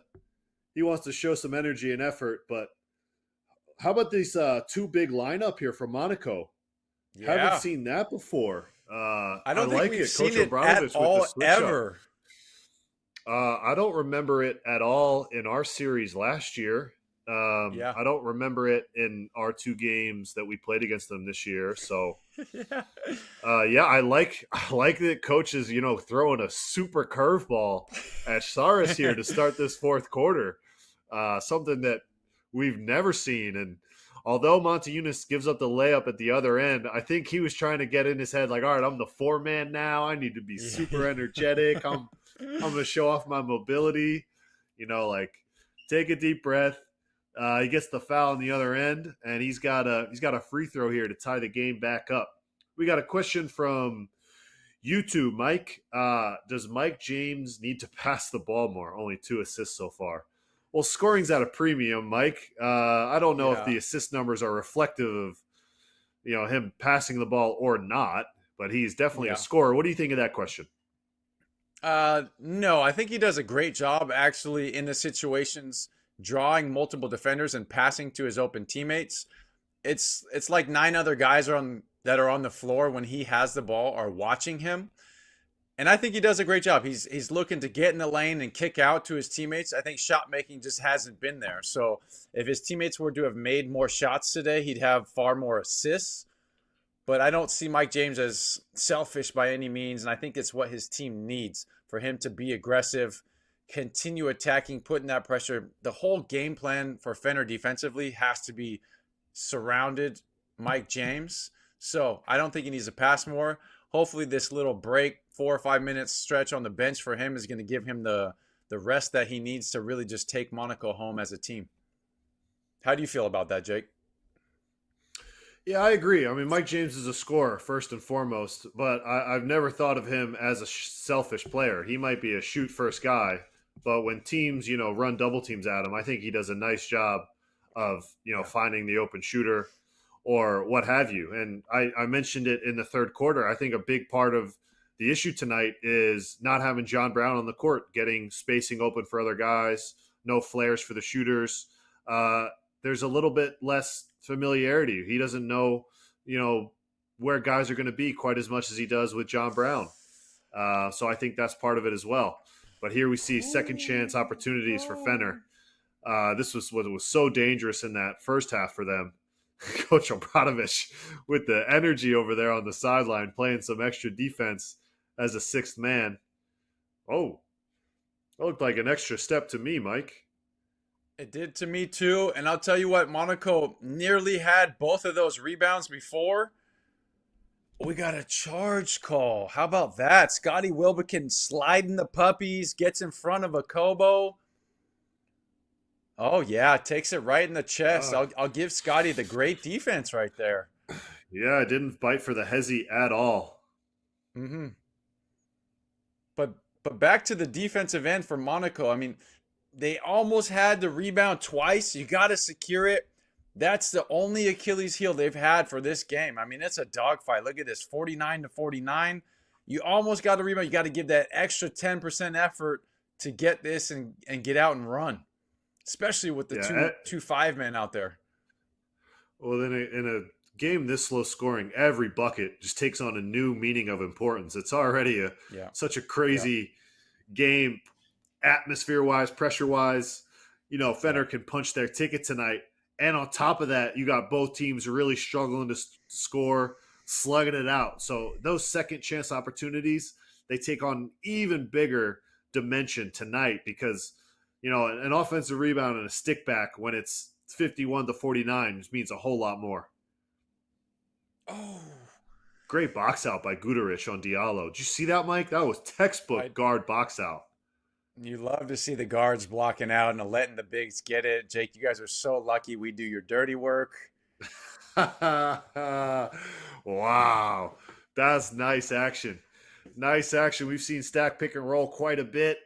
show some energy and effort. But how about this two big lineup here from Monaco? Yeah. Haven't seen that before. I don't think like we've it. seen Coach it Obradovic at all with the switch ever. up. I don't remember it at all in our series last year. Yeah. I don't remember it in our 2 games that we played against them this year. So, Yeah. I like that coach is, throwing a super curveball at Saris here to start this fourth quarter. Something that we've never seen. And although Monte Unis gives up the layup at the other end, I think he was trying to get in his head like, all right, I'm the 4-man now. I need to be super energetic. I'm going to show off my mobility. Take a deep breath. He gets the foul on the other end, and he's got a free throw here to tie the game back up. We got a question from YouTube, Mike. Does Mike James need to pass the ball more? Only 2 assists so far. Well, scoring's at a premium, Mike. I don't know if the assist numbers are reflective of him passing the ball or not, but he's definitely a scorer. What do you think of that question? No, I think he does a great job actually in the situations, drawing multiple defenders and passing to his open teammates. It's like 9 other guys that are on the floor when he has the ball are watching him. And I think he does a great job. He's looking to get in the lane and kick out to his teammates. I think shot making just hasn't been there. So if his teammates were to have made more shots today, he'd have far more assists. But I don't see Mike James as selfish by any means, and I think it's what his team needs for him to be aggressive, continue attacking, putting that pressure. The whole game plan for Fener defensively has to be surrounded Mike James. So I don't think he needs to pass more. Hopefully this little break, 4 or 5 minutes stretch on the bench for him is going to give him the rest that he needs to really just take Monaco home as a team. How do you feel about that, Jake? Yeah, I agree. I mean, Mike James is a scorer first and foremost, but I've never thought of him as a selfish player. He might be a shoot first guy, but when teams, run double teams at him, I think he does a nice job of, finding the open shooter or what have you. And I mentioned it in the third quarter. I think a big part of the issue tonight is not having John Brown on the court, getting spacing open for other guys, no flares for the shooters. There's a little bit less familiarity. He doesn't know, where guys are going to be quite as much as he does with John Brown. So I think that's part of it as well. But here we see second chance opportunities for Fener. This was what was so dangerous in that first half for them. Coach Obradovic with the energy over there on the sideline, playing some extra defense as a sixth man. Oh, that looked like an extra step to me, Mike. It did to me too. And I'll tell you what, Monaco nearly had both of those rebounds before. We got a charge call. How about that? Scotty Wilbekin sliding the puppies, gets in front of a Kobo. Oh, yeah, takes it right in the chest. I'll give Scotty the great defense right there. Yeah, it didn't bite for the hezzy at all. Mm-hmm. But back to the defensive end for Monaco. I mean, they almost had the rebound twice. You got to secure it. That's the only Achilles heel they've had for this game. I mean, it's a dogfight. Look at this, 49-49. You almost got the rebound. You got to give that extra 10% effort to get this and get out and run, especially with the two 5-men out there. Well, then in a game this low scoring, every bucket just takes on a new meaning of importance. It's already such a crazy game. Atmosphere-wise, pressure-wise, Fener can punch their ticket tonight. And on top of that, you got both teams really struggling to score, slugging it out. So those second chance opportunities, they take on even bigger dimension tonight because, an offensive rebound and a stick back when it's 51-49 just means a whole lot more. Oh. Great box out by Guduric on Diallo. Did you see that, Mike? That was textbook guard box out. You love to see the guards blocking out and letting the bigs get it. Jake, you guys are so lucky we do your dirty work. Wow. That's nice action. Nice action. We've seen stack pick and roll quite a bit.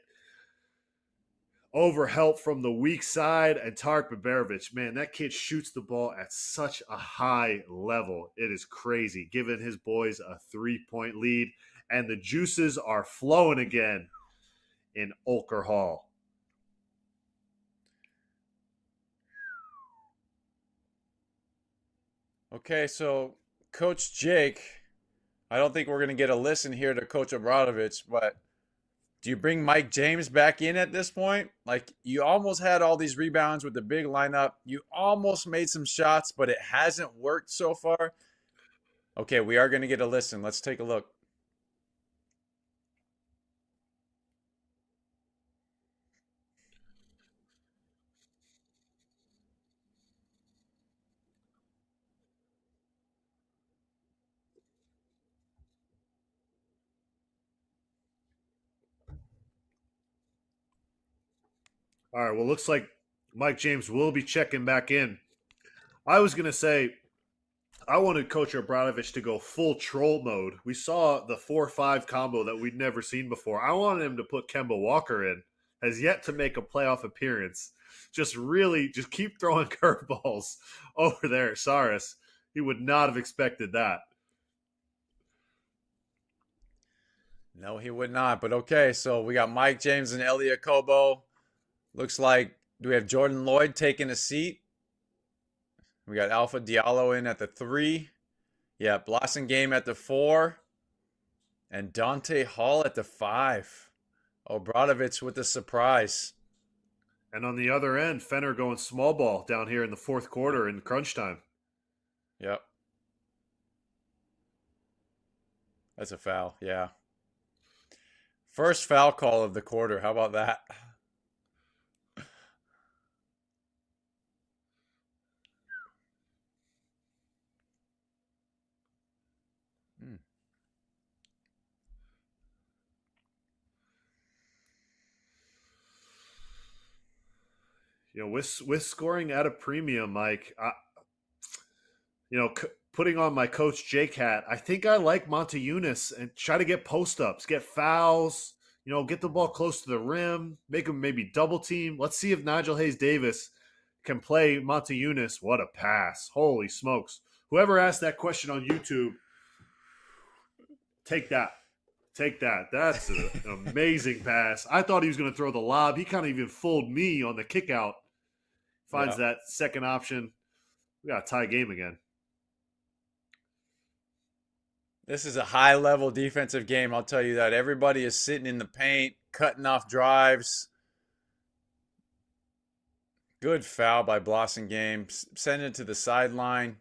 Over help from the weak side, and Tarek Baberovic, man, that kid shoots the ball at such a high level. It is crazy, giving his boys a 3-point lead, and the juices are flowing again in Olker Hall. Okay, so Coach Jake, I don't think we're going to get a listen here to Coach Obradovic, but do you bring Mike James back in at this point? Like, you almost had all these rebounds with the big lineup. You almost made some shots, but it hasn't worked so far. Okay, we are going to get a listen. Let's take a look. All right, well, looks like Mike James will be checking back in. I was going to say, I wanted Coach Obradovic to go full troll mode. We saw the 4-5 combo that we'd never seen before. I wanted him to put Kemba Walker in. Has yet to make a playoff appearance. Just keep throwing curveballs over there. Saris, he would not have expected that. No, he would not. But okay, so we got Mike James and Elie Kobo. Looks like, do we have Jordan Lloyd taking a seat? We got Alpha Diallo in at the 3. Yeah, Blossom Game at the 4. And Dante Hall at the 5. Obradovic with the surprise. And on the other end, Fener going small ball down here in the fourth quarter in crunch time. Yep. That's a foul, yeah. First foul call of the quarter. How about that? You know, with scoring at a premium, Mike, putting on my coach Jake hat, I think I like Maciulis and try to get post ups, get fouls, get the ball close to the rim, make him maybe double team. Let's see if Nigel Hayes-Davis can play Maciulis. What a pass. Holy smokes. Whoever asked that question on YouTube, take that. Take that. That's an amazing pass. I thought he was going to throw the lob. He kind of even fooled me on the kick out. Finds that second option. We got a tie game again. This is a high-level defensive game, I'll tell you that. Everybody is sitting in the paint, cutting off drives. Good foul by Blossomgame. Send it to the sideline.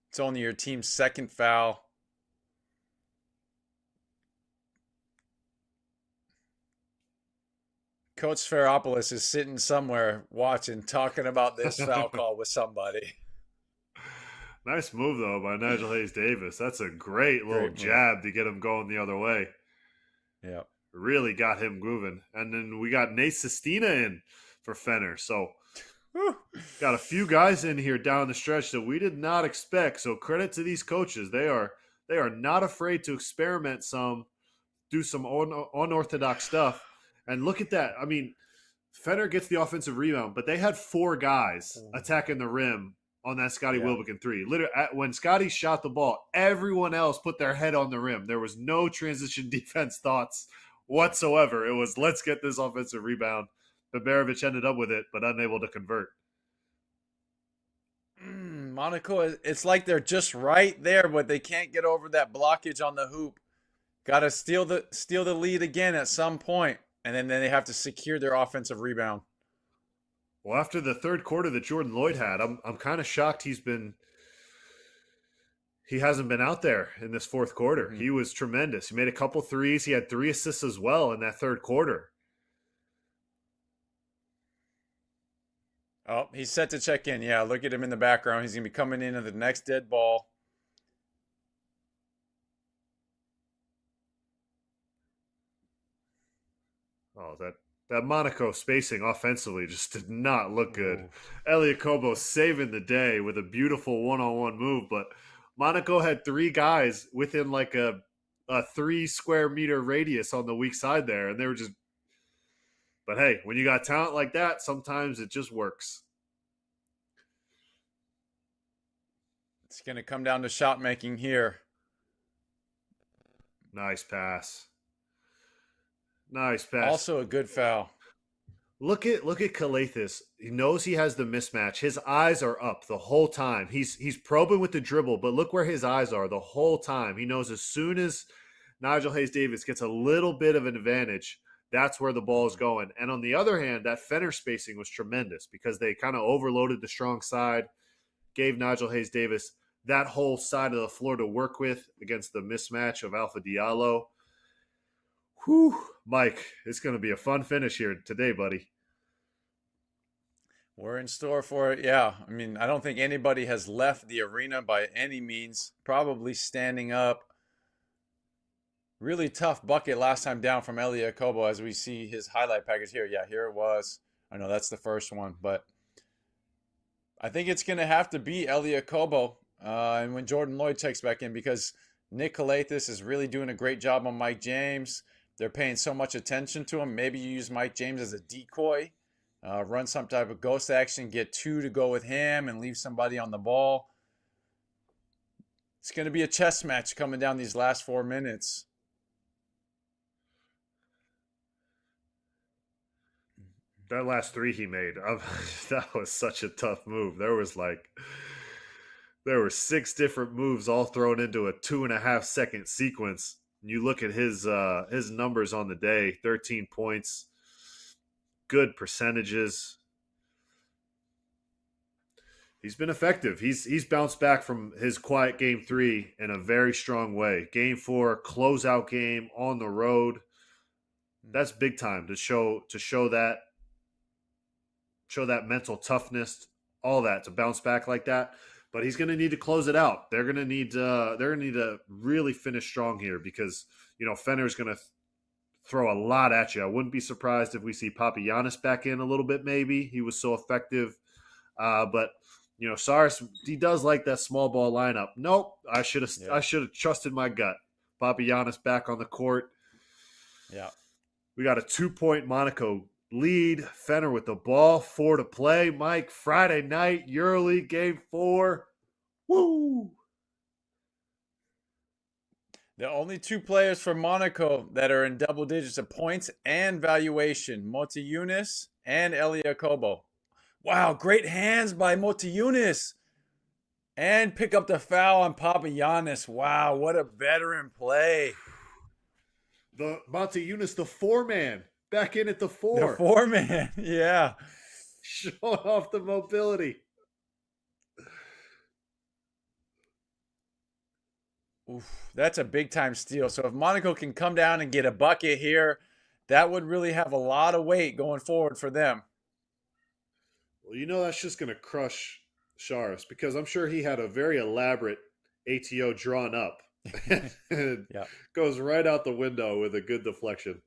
It's only your team's second foul. Coach Sferopoulos is sitting somewhere watching, talking about this foul call with somebody. Nice move, though, by Nigel Hayes-Davis. That's a great little jab to get him going the other way. Yeah. Really got him moving. And then we got Nate Sestina in for Fener. So got a few guys in here down the stretch that we did not expect. So credit to these coaches. They are not afraid to experiment some, do some unorthodox stuff. And look at that. I mean, Fener gets the offensive rebound, but they had 4 guys attacking the rim on that Scotty Wilbekin 3. Literally, when Scotty shot the ball, everyone else put their head on the rim. There was no transition defense thoughts whatsoever. It was, let's get this offensive rebound. Baberovic ended up with it, but unable to convert. Monaco, it's like they're just right there, but they can't get over that blockage on the hoop. Got to steal the lead again at some point. And then they have to secure their offensive rebound. Well, after the third quarter that Jordan Lloyd had, I'm kind of shocked he hasn't been out there in this fourth quarter. Mm-hmm. He was tremendous. He made a couple threes. He had 3 assists as well in that third quarter. Oh, he's set to check in. Yeah, look at him in the background. He's going to be coming into the next dead ball. Oh, that Monaco spacing offensively just did not look good. Elia Kobo saving the day with a beautiful one-on-one move, but Monaco had 3 guys within like a 3 square meter radius on the weak side there, and they were just. But hey, when you got talent like that, sometimes it just works. It's going to come down to shot making here. Nice pass. Nice pass. Also a good foul. Look at Kalathis. He knows he has the mismatch. His eyes are up the whole time. He's probing with the dribble, but look where his eyes are the whole time. He knows as soon as Nigel Hayes-Davis gets a little bit of an advantage, that's where the ball is going. And on the other hand, that Fener spacing was tremendous because they kind of overloaded the strong side, gave Nigel Hayes-Davis that whole side of the floor to work with against the mismatch of Alpha Diallo. Whew, Mike, it's going to be a fun finish here today, buddy. We're in store for it. Yeah, I mean, I don't think anybody has left the arena by any means. Probably standing up. Really tough bucket last time down from Elia Kobo as we see his highlight package here. Yeah, here it was. I know that's the first one, but I think it's going to have to be Elia Kobo and when Jordan Lloyd checks back in because Nick Kalathis is really doing a great job on Mike James. They're paying so much attention to him. Maybe you use Mike James as a decoy, run some type of ghost action, get 2 to go with him, and leave somebody on the ball. It's going to be a chess match coming down these last 4 minutes. That last 3 he made, that was such a tough move. There were 6 different moves all thrown into a 2.5 second sequence. You look at his numbers on the day: 13 points, good percentages. He's been effective. He's bounced back from his quiet game 3 in a very strong way. Game 4, closeout game on the road. That's big time to show that mental toughness, all that, to bounce back like that. But he's going to need to close it out. They're going to need to really finish strong here because Fener's going to throw a lot at you. I wouldn't be surprised if we see Papagiannis back in a little bit. Maybe he was so effective, but Saris, he does like that small ball lineup. Nope, I should have trusted my gut. Papagiannis back on the court. Yeah, we got a 2-point Monaco lead. Fener with the ball, 4 to play. Mike, Friday night, EuroLeague Game 4. Woo! The only 2 players from Monaco that are in double digits of points and valuation, Maciulis and Elia Kobo. Wow, great hands by Maciulis. And pick up the foul on Papagiannis. Wow, what a veteran play. The Maciulis, the 4-man, back in at the 4. The 4-man, yeah. Showing off the mobility. Oof, that's a big-time steal. So if Monaco can come down and get a bucket here, that would really have a lot of weight going forward for them. Well, that's just going to crush Saris because I'm sure he had a very elaborate ATO drawn up. And yeah. Goes right out the window with a good deflection.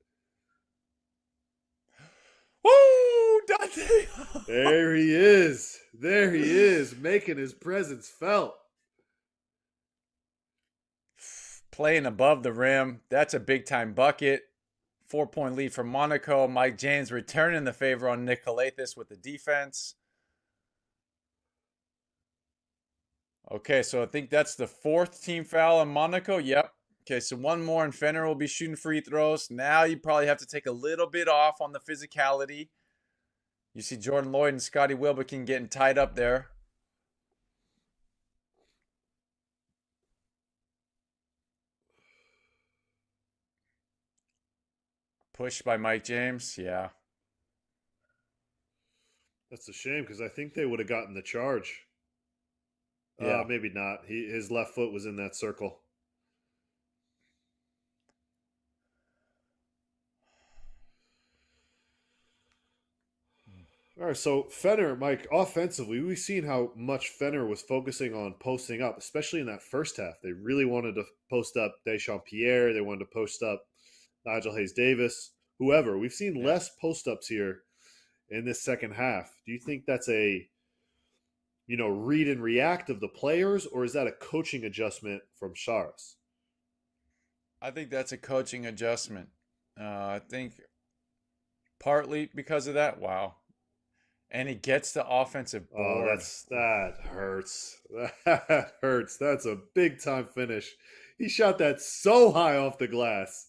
Woo! Dante! There he is. There he is, making his presence felt. Playing above the rim. That's a big-time bucket. 4-point lead for Monaco. Mike James returning the favor on Nick Calathis with the defense. Okay, so I think that's the 4th team foul on Monaco. Yep. Okay, so one more and Fener will be shooting free throws. Now you probably have to take a little bit off on the physicality. You see Jordan Lloyd and Scotty Wilbekin getting tied up there. Pushed by Mike James, yeah. That's a shame because I think they would have gotten the charge. Yeah. Maybe not. His left foot was in that circle. All right, so Fener, Mike, offensively, we've seen how much Fener was focusing on posting up, especially in that first half. They really wanted to post up Deschamps Pierre. They wanted to post up Nigel Hayes-Davis, whoever. We've seen less post-ups here in this second half. Do you think that's a read and react of the players, or is that a coaching adjustment from Saris? I think that's a coaching adjustment. I think partly because of that. Wow. And he gets the offensive board. Oh, that hurts. That hurts. That's a big-time finish. He shot that so high off the glass.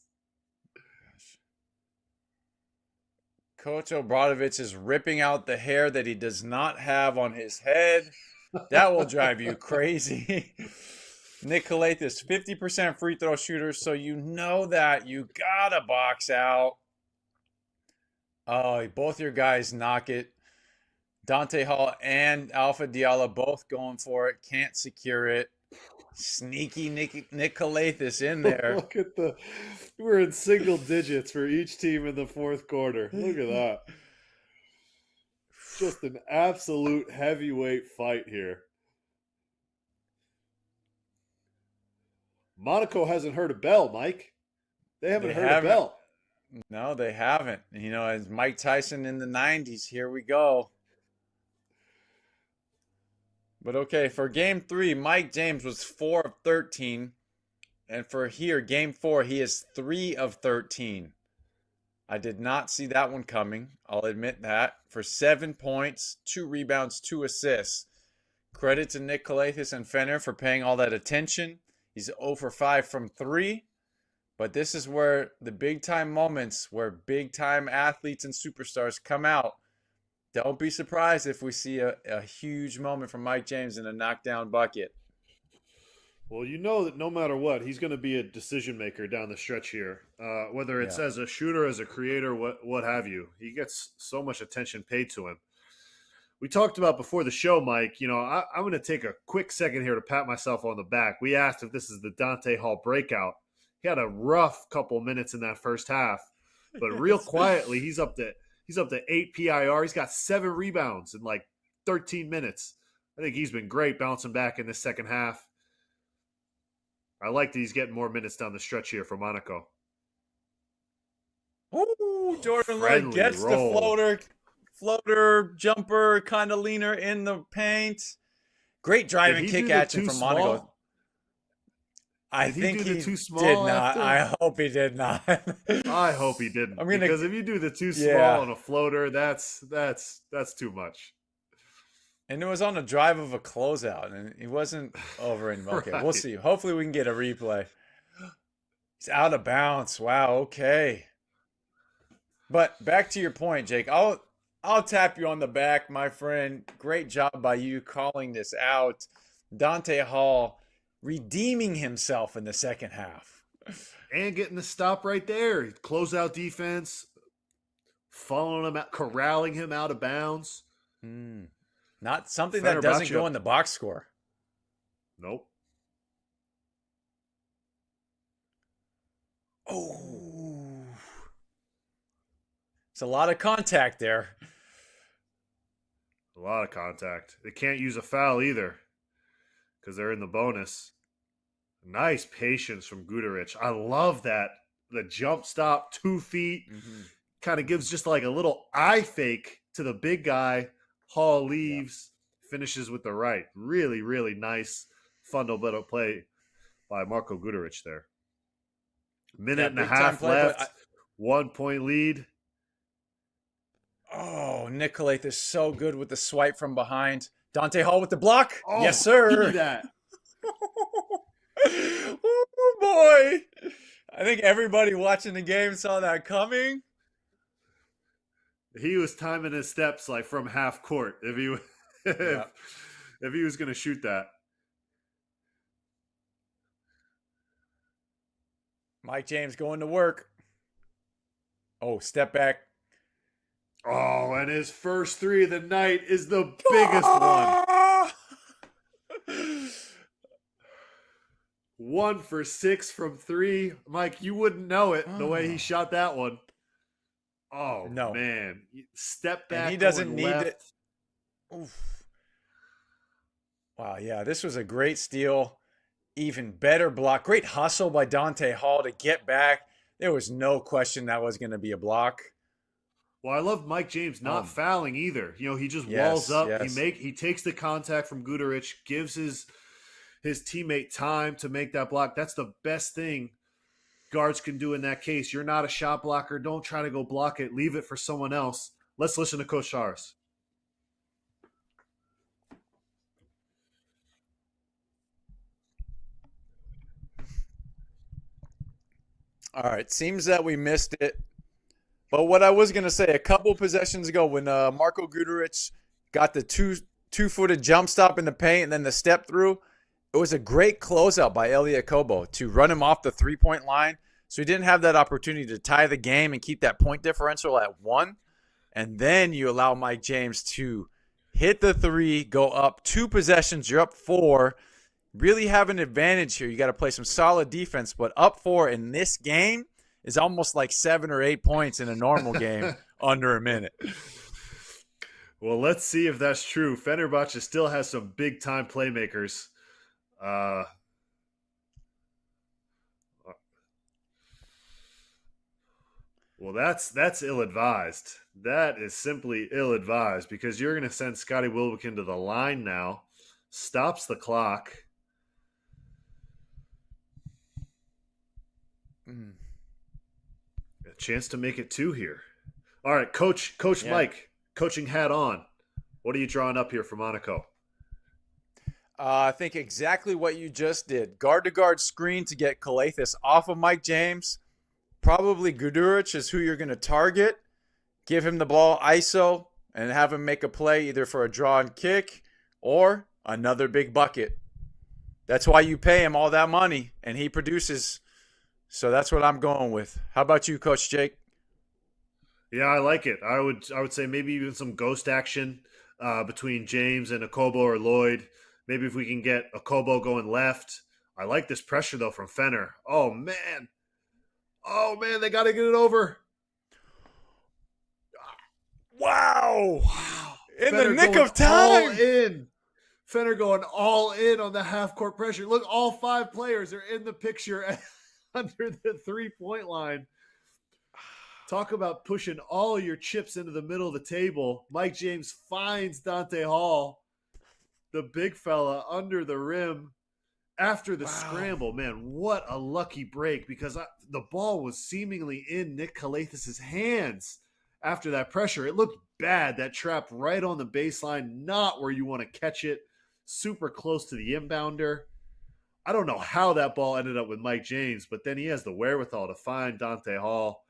Coach Obradovic is ripping out the hair that he does not have on his head. That will drive you crazy. Nick Calathis, 50% free throw shooter, so you know that you gotta box out. Oh, both your guys knock it. Dante Hall and Alpha Diallo both going for it. Can't secure it. Sneaky Nick Calathis in there. Look at we're in single digits for each team in the fourth quarter. Look at that. Just an absolute heavyweight fight here. Monaco hasn't heard a bell, Mike. They haven't heard a bell. No, they haven't. As Mike Tyson in the 90s, here we go. But okay, for game 3, Mike James was 4 of 13. And for here, game 4, he is 3 of 13. I did not see that one coming. I'll admit that. For 7 points, 2 rebounds, 2 assists. Credit to Nick Calathis and Fener for paying all that attention. He's 0 for 5 from 3. But this is where the big-time moments, where big-time athletes and superstars come out. Don't be surprised if we see a huge moment from Mike James in a knockdown bucket. Well, you know that no matter what, he's going to be a decision maker down the stretch here. Whether it's Yeah. as a shooter, as a creator, what have you. He gets so much attention paid to him. We talked about before the show, Mike. I'm going to take a quick second here to pat myself on the back. We asked if this is the Dante Hall breakout. He had a rough couple minutes in that first half, but real quietly, he's up to 8 PIR. He's got 7 rebounds in like 13 minutes. I think he's been great bouncing back in this second half. I like that he's getting more minutes down the stretch here for Monaco. Ooh, Jordan Lloyd Friendly gets roll. the floater, jumper, kind of leaner in the paint. Great driving kick action from Monaco. I think he do the he too small did not. after? I hope he did not. I hope he didn't. Because if you do the too small Yeah. on a floater, that's too much. And it was on the drive of a closeout, and he wasn't over in. Okay, Right. we'll see. Hopefully, we can get a replay. He's out of bounds. Wow. Okay. But back to your point, Jake. I'll tap you on the back, my friend. Great job by you calling this out. Dante Hall redeeming himself in the second half. And getting the stop right there. Closeout defense, following him out, corralling him out of bounds. Not something that doesn't Fenerbahce go up. in the box score. Nope. Oh. It's a lot of contact there. A lot of contact. They can't use a foul either because they're in the bonus. Nice patience from Guduric. I love that. The jump stop, 2 feet, kind of gives just like a little eye fake to the big guy. Hall leaves, finishes with the right. Really, really nice fundamental play by Marko Guduric there. Minute and a half left. 1 point lead. Oh, Nick Calath is so good with the swipe from behind. Dante Hall with the block. Oh, yes, sir. Give me that. Oh, boy. I think everybody watching the game saw that coming. He was timing his steps like from half court if he if he was going to shoot that. Mike James going to work. Oh, step back. Oh, and his first 3 of the night is the biggest one. 1 for 6 from 3. Mike, you wouldn't know it the way he shot that one. Oh, no. Man. Step back. And he doesn't need left. it. Oof. Wow, yeah, this was a great steal. Even better block. Great hustle by Dante Hall to get back. There was no question that was going to be a block. Well, I love Mike James not fouling either. He just walls up. Yes. He takes the contact from Guduric, gives his teammate time to make that block. That's the best thing guards can do in that case. You're not a shot blocker. Don't try to go block it. Leave it for someone else. Let's listen to Coach Shars. All right, seems that we missed it. But what I was going to say, a couple possessions ago when Marko Guduric got the two-footed jump stop in the paint and then the step through, it was a great closeout by Elie Kobo to run him off the three-point line. So he didn't have that opportunity to tie the game and keep that point differential at 1. And then you allow Mike James to hit the 3, go up 2 possessions, you're up 4. Really have an advantage here. You got to play some solid defense, but up 4 in this game is almost like 7 or 8 points in a normal game under a minute. Well, let's see if that's true. Fenerbahce still has some big-time playmakers. Well, that's ill-advised. That is simply ill-advised because you're going to send Scotty Wilbekin to the line now. Stops the clock. A chance to make it 2 here. All right, Coach Mike, coaching hat on. What are you drawing up here for Monaco? I think exactly what you just did. Guard-to-guard screen to get Calathis off of Mike James. Probably Guduric is who you're going to target. Give him the ball ISO and have him make a play either for a draw and kick or another big bucket. That's why you pay him all that money, and he produces. So that's what I'm going with. How about you, Coach Jake? Yeah, I like it. I would say maybe even some ghost action between James and Akobo or Lloyd. Maybe if we can get Akobo going left. I like this pressure though from Fener. Oh man, they got to get it over. Wow! Wow, In the Fener nick going of time. all in. Fener going all in on the half court pressure. Look, all 5 players are in the picture under the 3-point line. Talk about pushing all your chips into the middle of the table. Mike James finds Dante Hall, the big fella, under the rim after the scramble. Man, what a lucky break, because the ball was seemingly in Nick Calathes' hands after that pressure. It looked bad, that trap right on the baseline, not where you want to catch it, super close to the inbounder. I don't know how that ball ended up with Mike James, but then he has the wherewithal to find Dante Hall.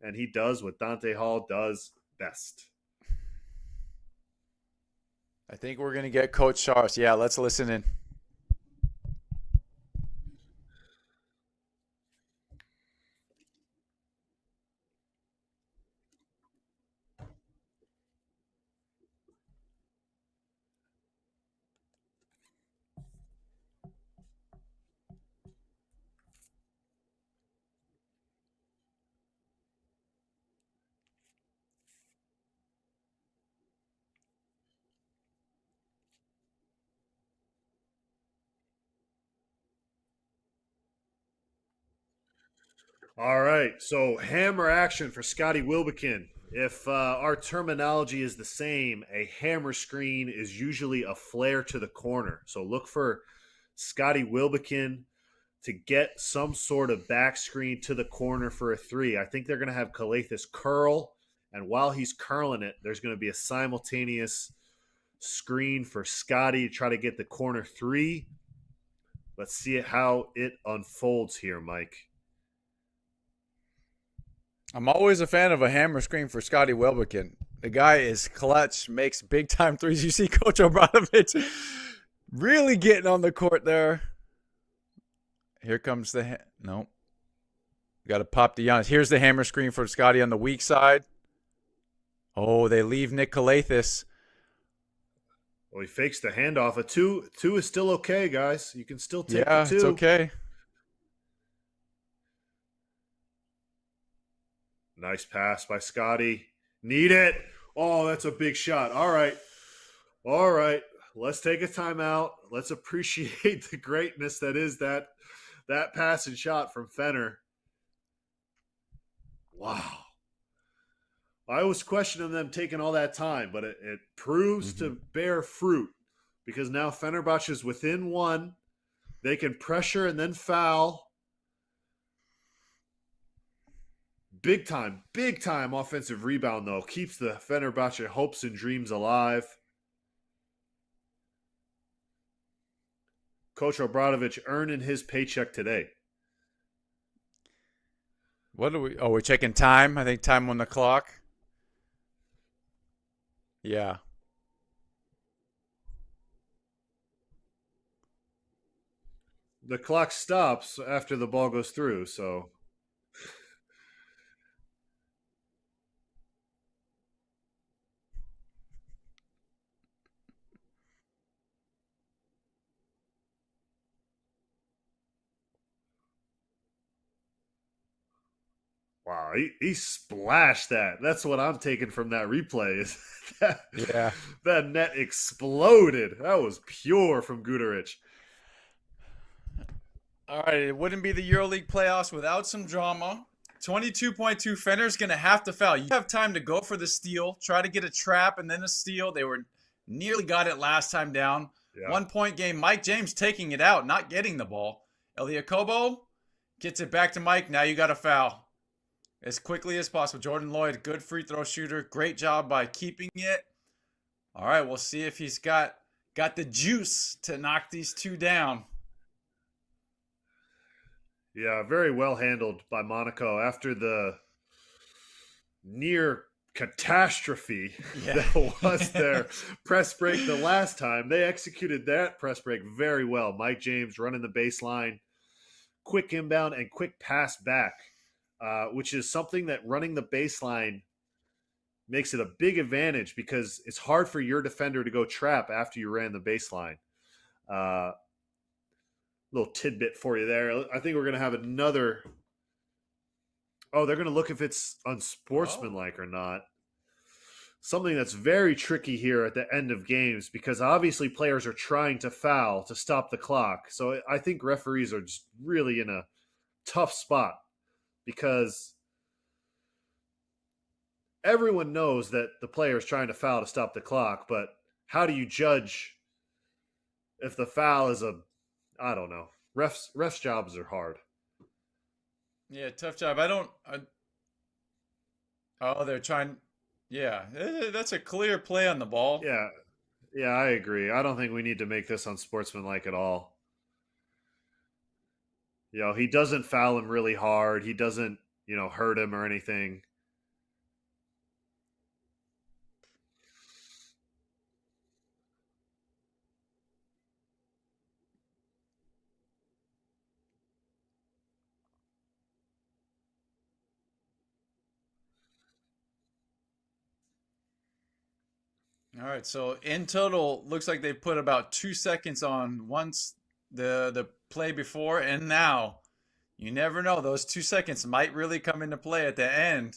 And he does what Dante Hall does best. I think we're going to get Coach Charles. Yeah, let's listen in. All right, so hammer action for Scotty Wilbekin. If our terminology is the same, a hammer screen is usually a flare to the corner. So look for Scotty Wilbekin to get some sort of back screen to the corner for a 3. I think they're going to have Calathes curl, and while he's curling it, there's going to be a simultaneous screen for Scotty to try to get the corner 3. Let's see how it unfolds here, Mike. I'm always a fan of a hammer screen for Scotty Wilbekin. The guy is clutch, makes big time threes. You see Coach Obradovic really getting on the court there. Here comes the no. Got to pop to Giannis. Here's the hammer screen for Scotty on the weak side. Oh, they leave Nick Calathes. Well, he fakes the handoff. A 2 is still okay, guys. You can still take the 2. It's okay. Nice pass by Scotty. Need it. Oh, that's a big shot. All right. Let's take a timeout. Let's appreciate the greatness that is that pass and shot from Fener. Wow. I was questioning them taking all that time, but it proves to bear fruit, because now Fenerbahce is within 1. They can pressure and then foul. Big time offensive rebound, though. Keeps the Fenerbahce hopes and dreams alive. Coach Obradovic earning his paycheck today. What are we? Oh, we're checking time. I think time on the clock. Yeah. The clock stops after the ball goes through, so... Wow, he splashed that. That's what I'm taking from that replay. Is that net exploded. That was pure from Guduric. All right, it wouldn't be the EuroLeague playoffs without some drama. 22.2, Fener's going to have to foul. You have time to go for the steal, try to get a trap and then a steal. They were nearly got it last time down. Yeah. 1-point game. Mike James taking it out, not getting the ball. Elie Okobo gets it back to Mike. Now you got to foul as quickly as possible. Jordan Lloyd, good free throw shooter. Great job by keeping it. All right, we'll see if he's got the juice to knock these 2 down. Yeah, very well handled by Monaco after the near catastrophe Yeah. that was their press break the last time. They executed that press break very well. Mike James running the baseline, quick inbound and quick pass back, which is something that running the baseline makes it a big advantage because it's hard for your defender to go trap after you ran the baseline. Little tidbit for you there. I think we're going to have another. Oh, they're going to look if it's unsportsmanlike or not. Something that's very tricky here at the end of games because obviously players are trying to foul to stop the clock. So I think referees are just really in a tough spot because everyone knows that the player is trying to foul to stop the clock, but how do you judge if the foul is I don't know. Refs' jobs are hard. Yeah, tough job. Oh, they're trying. Yeah, that's a clear play on the ball. Yeah, I agree. I don't think we need to make this unsportsmanlike at all. He doesn't foul him really hard. He doesn't, hurt him or anything. All right, so in total, looks like they put about 2 seconds on once the play before and now. You never know; those 2 seconds might really come into play at the end.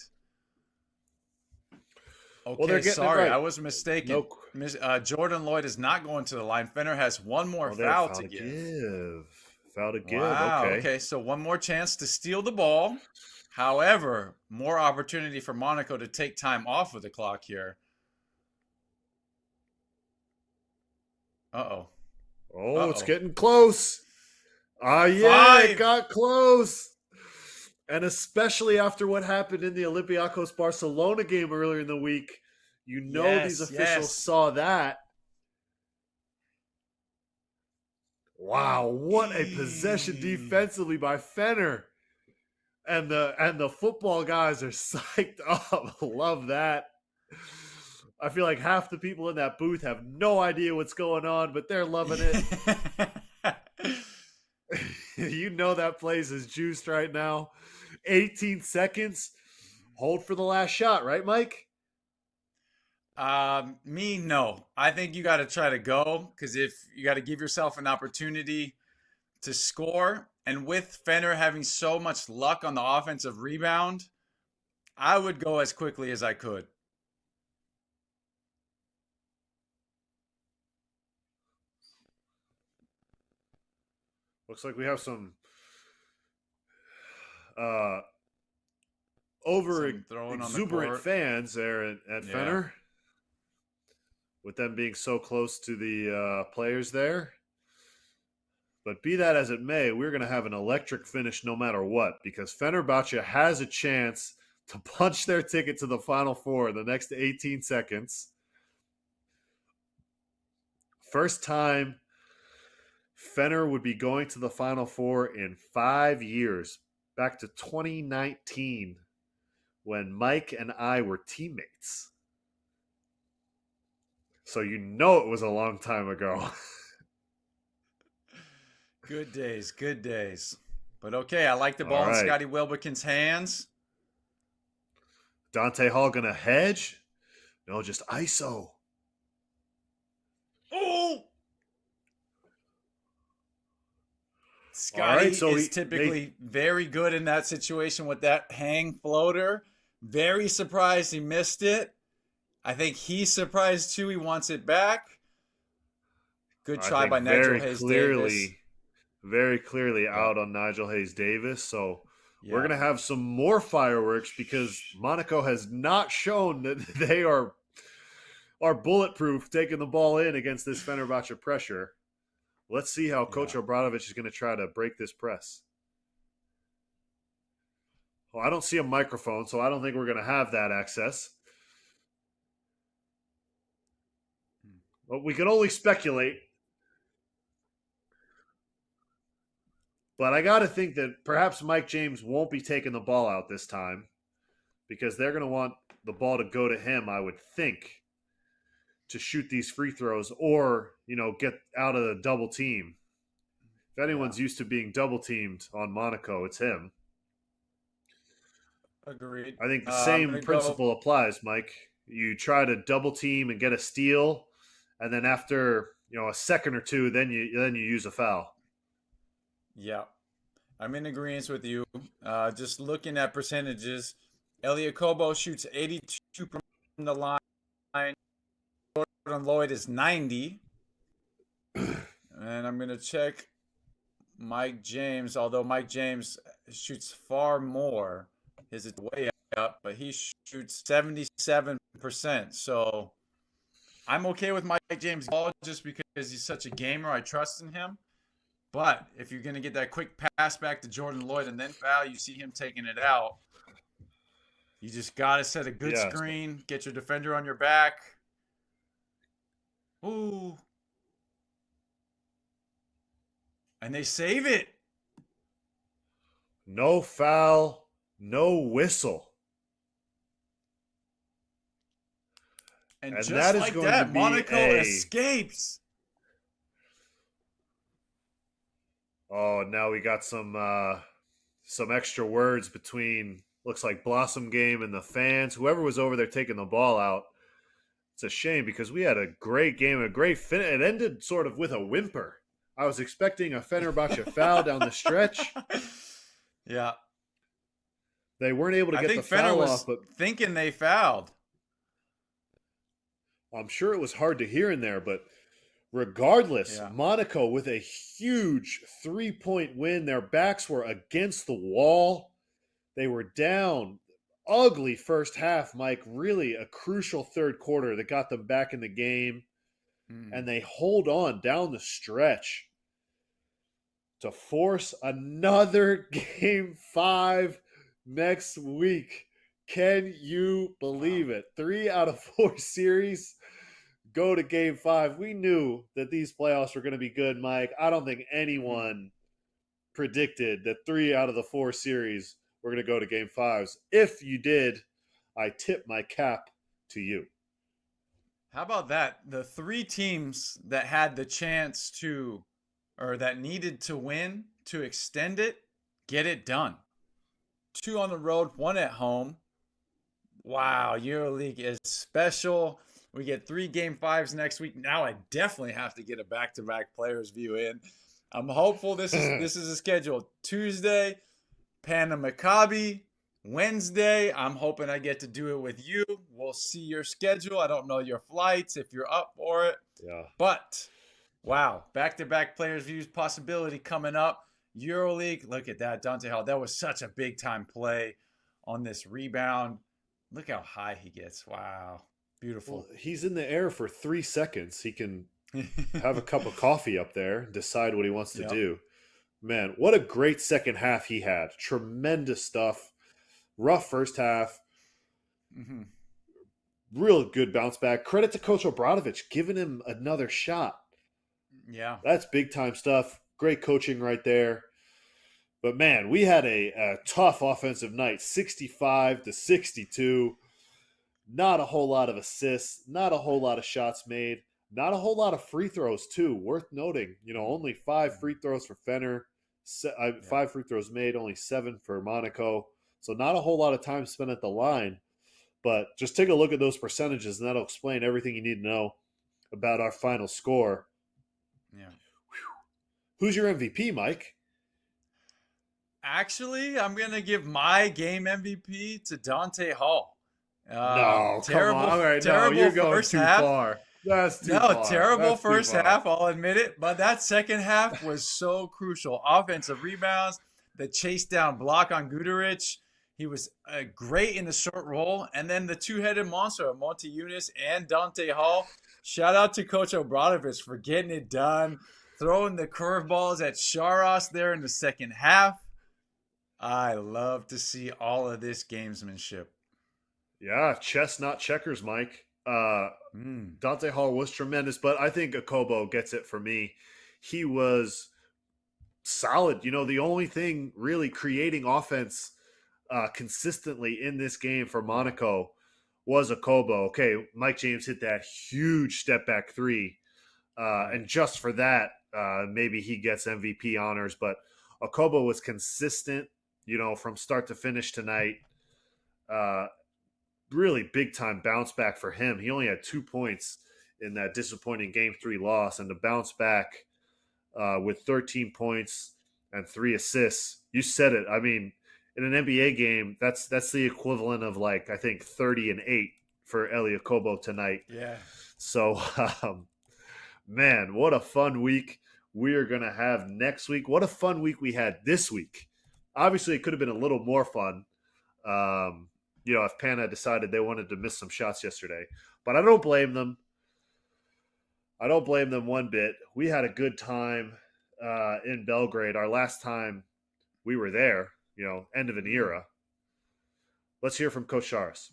Well, they're Okay, getting it sorry, right. I was mistaken. Jordan Lloyd is not going to the line. Fenner has one more foul to give. Foul to give. Wow. Okay. Okay, so one more chance to steal the ball. However, more opportunity for Monaco to take time off of the clock here. Uh-oh. Oh, it's Uh-oh. getting close. Yeah, it got close. And especially after what happened in the Olympiacos Barcelona game earlier in the week, these officials saw that. Wow, what a possession defensively by Fenner. And the football guys are psyched up. Love that. I feel like half the people in that booth have no idea what's going on, but they're loving it. That place is juiced right now. 18 seconds. Hold for the last shot, right, Mike? No. I think you got to try to go because if you got to give yourself an opportunity to score, and with Fenner having so much luck on the offensive rebound, I would go as quickly as I could. Looks like we have some exuberant fans there at Fenner, with them being so close to the players there. But be that as it may, we're going to have an electric finish no matter what, because Fenerbahce has a chance to punch their ticket to the Final Four in the next 18 seconds. First time Fenner would be going to the Final Four in 5 years, back to 2019, when Mike and I were teammates. So it was a long time ago. Good days, good days. But okay, I like the ball in Scotty Wilbekin's hands. Dante Hall gonna hedge? No, just ISO. Oh! Scotty is typically very good in that situation with that hang floater. Very surprised he missed it. I think he's surprised too. He wants it back. Good try by Nigel Hayes-Davis. Very clearly out on Nigel Hayes-Davis. So we're going to have some more fireworks because Monaco has not shown that they are bulletproof taking the ball in against this Fenerbahce pressure. Let's see how Coach Obradovic is going to try to break this press. Well, I don't see a microphone, so I don't think we're going to have that access. Well, we can only speculate. But I got to think that perhaps Mike James won't be taking the ball out this time because they're going to want the ball to go to him, I would think, to shoot these free throws or, get out of the double team. If anyone's used to being double teamed on Monaco, it's him. Agreed. I think the I'm same gonna principle applies, Mike. You try to double team and get a steal, and then after a second or two, then you use a foul. Yeah, I'm in agreement with you. Just looking at percentages, Elliot Kobo shoots 82 from the line. Jordan Lloyd is 90. And I'm going to check Mike James, although Mike James shoots far more. His is way up, but he shoots 77%. So I'm okay with Mike James' ball just because he's such a gamer. I trust in him. But if you're going to get that quick pass back to Jordan Lloyd and then foul, you see him taking it out. You just got to set a good screen, get your defender on your back. Ooh. And they save it. No foul, no whistle. And just that like that, Monaco escapes. Oh, now we got some extra words between, looks like Blossom Game and the fans. Whoever was over there taking the ball out. It's a shame because we had a great game, a great finish. It ended sort of with a whimper. I was expecting a Fenerbahce foul down the stretch. Yeah. They weren't able to get the foul off, but thinking they fouled. I'm sure it was hard to hear in there, but regardless, Monaco with a huge 3-point win. Their backs were against the wall. They were down. Ugly first half, Mike. Really a crucial third quarter that got them back in the game. And they hold on down the stretch to force another Game 5 next week. Can you believe it? 3 out of 4 series go to Game 5. We knew that these playoffs were going to be good, Mike. I don't think anyone predicted that 3 out of the 4 series were going to go to Game 5s. If you did, I tip my cap to you. How about that? The 3 teams that had the chance to, or that needed to win to extend it, get it done. 2 on the road, 1 at home. Wow, EuroLeague is special. We get 3 Game 5s next week. Now I definitely have to get a back-to-back players view in. I'm hopeful this is a schedule. Tuesday, Panama Maccabi. Wednesday, I'm hoping I get to do it with you. We'll see your schedule. I don't know your flights if you're up for it. Yeah. But, wow, back-to-back players views possibility coming up. EuroLeague, look at that. Dante Hall, that was such a big-time play on this rebound. Look how high he gets. Wow. Beautiful. Well, he's in the air for 3 seconds. He can have a cup of coffee up there, decide what he wants to do. Man, what a great second half he had. Tremendous stuff. Rough first half. Real good bounce back. Credit to Coach Obradovic, giving him another shot. Yeah. That's big time stuff. Great coaching right there. But man, we had a tough offensive night. 65-62. Not a whole lot of assists. Not a whole lot of shots made. Not a whole lot of free throws too. Worth noting, only 5 free throws for Fener. 5 free throws made, only 7 for Monaco. So not a whole lot of time spent at the line. But just take a look at those percentages, and that'll explain everything you need to know about our final score. Yeah. Who's your MVP, Mike? Actually, I'm going to give my game MVP to Dante Hall. No, terrible, come on. All right, terrible no, you're going first too half. far. That's too far. Terrible That's first half, I'll admit it. But that second half was so crucial. Offensive rebounds, the chase down block on Guduric. He was great in the short roll. And then the 2-headed monster of Monty Eunice and Dante Hall. Shout out to Coach Obradovic for getting it done, throwing the curveballs at Sharos there in the second half. I love to see all of this gamesmanship. Yeah, chess, not checkers, Mike. Dante Hall was tremendous, but I think Akobo gets it for me. He was solid. The only thing really creating offense consistently in this game for Monaco was Okobo. Okay, Mike James hit that huge step back three, and just for that, maybe he gets MVP honors. But Okobo was consistent, from start to finish tonight. Really big time bounce back for him. He only had 2 points in that disappointing Game 3 loss, and to bounce back with 13 points and 3 assists. You said it. I mean, in an NBA game, that's the equivalent of like, I think 30 and 8 for Elie Okobo tonight. Yeah. So, man, what a fun week we are going to have next week. What a fun week we had this week. Obviously, it could have been a little more fun, if Pana decided they wanted to miss some shots yesterday. But I don't blame them. I don't blame them one bit. We had a good time in Belgrade. Our last time we were there, end of an era. Let's hear from Coach Sharas.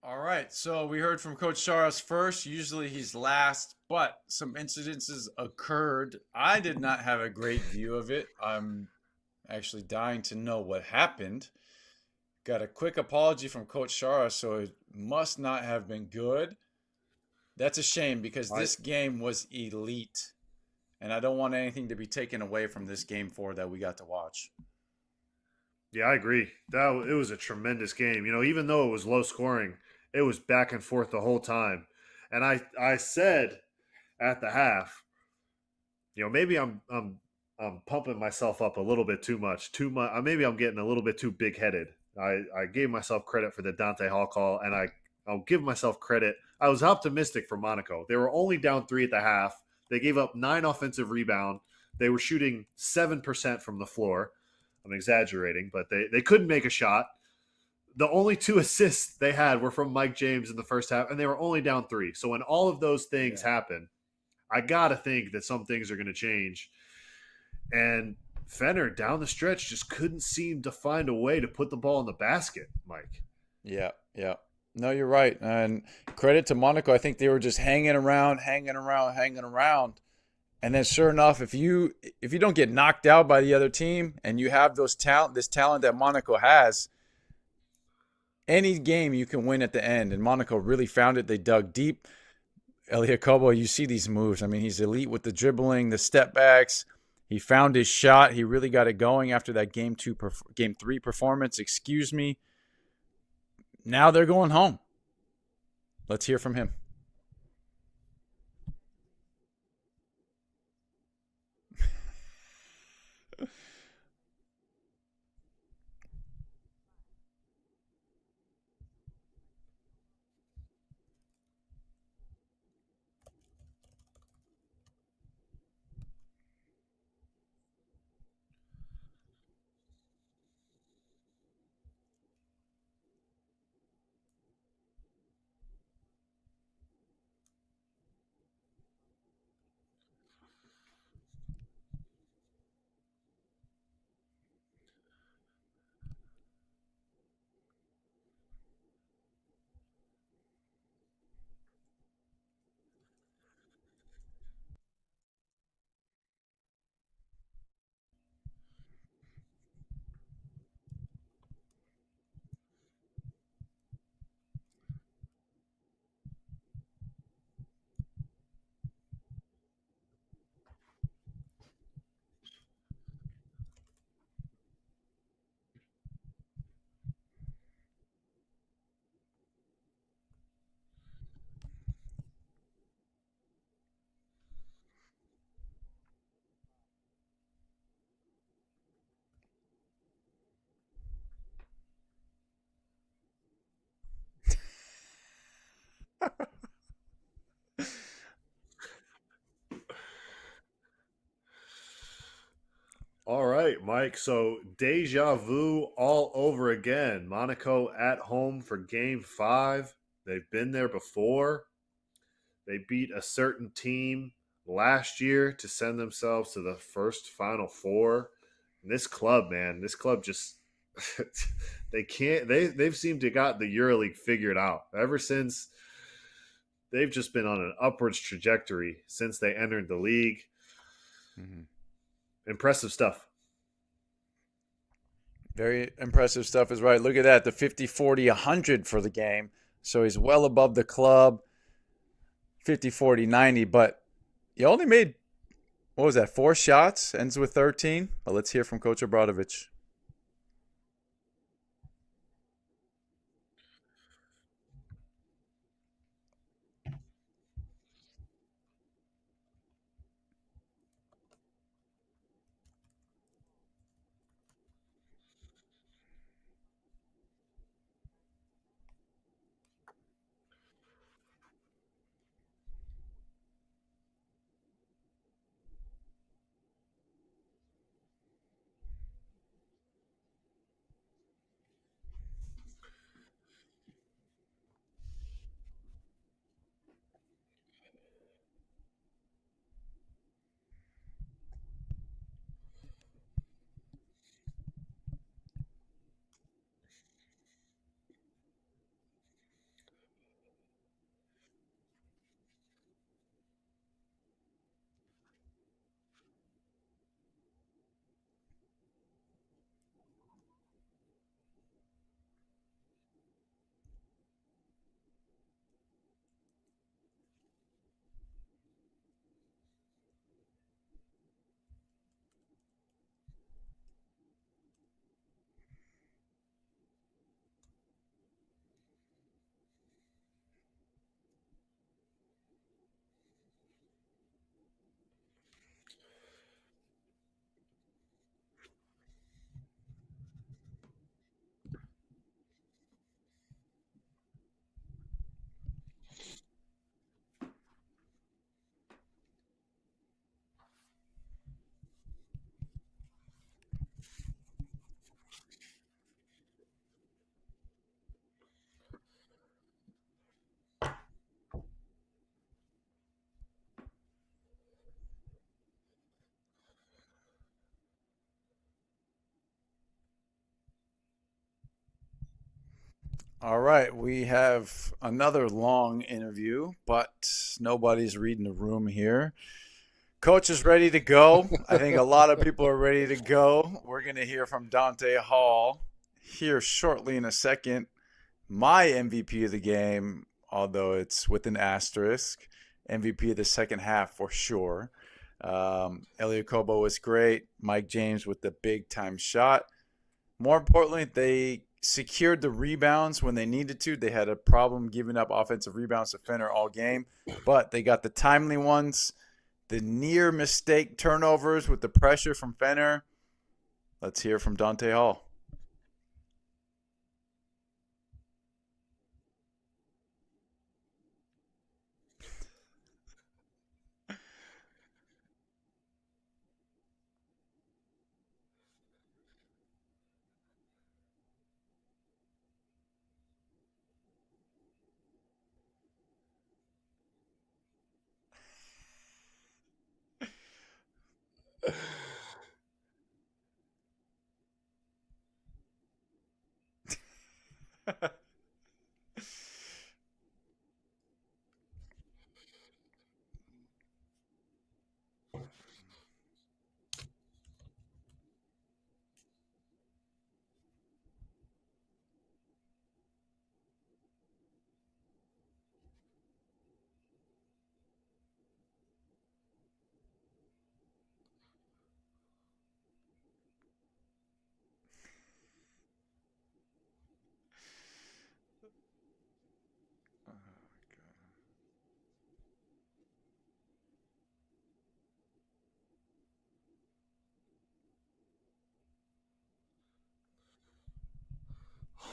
All right, so we heard from Coach Sharas first. Usually he's last, but some incidences occurred. I did not have a great view of it. I'm actually dying to know what happened. Got a quick apology from Coach Sharas, so it must not have been good. That's a shame because this game was elite, and I don't want anything to be taken away from this Game 4 that we got to watch. Yeah, I agree. It was a tremendous game. Even though it was low scoring, it was back and forth the whole time. And I said at the half, maybe I'm pumping myself up a little bit too much. Maybe I'm getting a little bit too big headed. I gave myself credit for the Dante Hall call, and I'll give myself credit. I was optimistic for Monaco. They were only down 3 at the half. They gave up 9 offensive rebound. They were shooting 7% from the floor. I'm exaggerating, but they couldn't make a shot. The only 2 assists they had were from Mike James in the first half, and they were only down 3. So when all of those things happen, I got to think that some things are going to change. And Fener, down the stretch, just couldn't seem to find a way to put the ball in the basket, Mike. Yeah. No, you're right. And credit to Monaco. I think they were just hanging around. And then sure enough, if you don't get knocked out by the other team and you have this talent that Monaco has, any game you can win at the end. And Monaco really found it. They dug deep. Elie Okobo, you see these moves. I mean, he's elite with the dribbling, the step backs. He found his shot. He really got it going after that Game 3 performance. Excuse me. Now they're going home. Let's hear from him. All right, Mike. So deja vu all over again. Monaco at home for game 5. They've been there before. They beat a certain team last year to send themselves to the first Final Four. And this club, man, this club just they can't they've seemed to got the EuroLeague figured out. Ever since they've just been on an upwards trajectory since they entered the league. Mm-hmm. Impressive stuff. Very impressive stuff is right. Look at that, the 50, 40, 100 for the game. So he's well above the club, 50, 40, 90. But he only made, what was that, 4 shots, ends with 13. But let's hear from Coach Obradovic. All right, we have another long interview, but nobody's reading the room here. Coach is ready to go. I think a lot of people are ready to go. We're going to hear from Dante Hall here shortly in a second. My MVP of the game, although it's with an asterisk, MVP of the second half for sure. Elio Kobo was great. Mike James with the big time shot. More importantly, they secured the rebounds when they needed to. They had a problem giving up offensive rebounds to Fener all game, but they got the timely ones. The near mistake turnovers with the pressure from Fener. Let's hear from Dante Hall.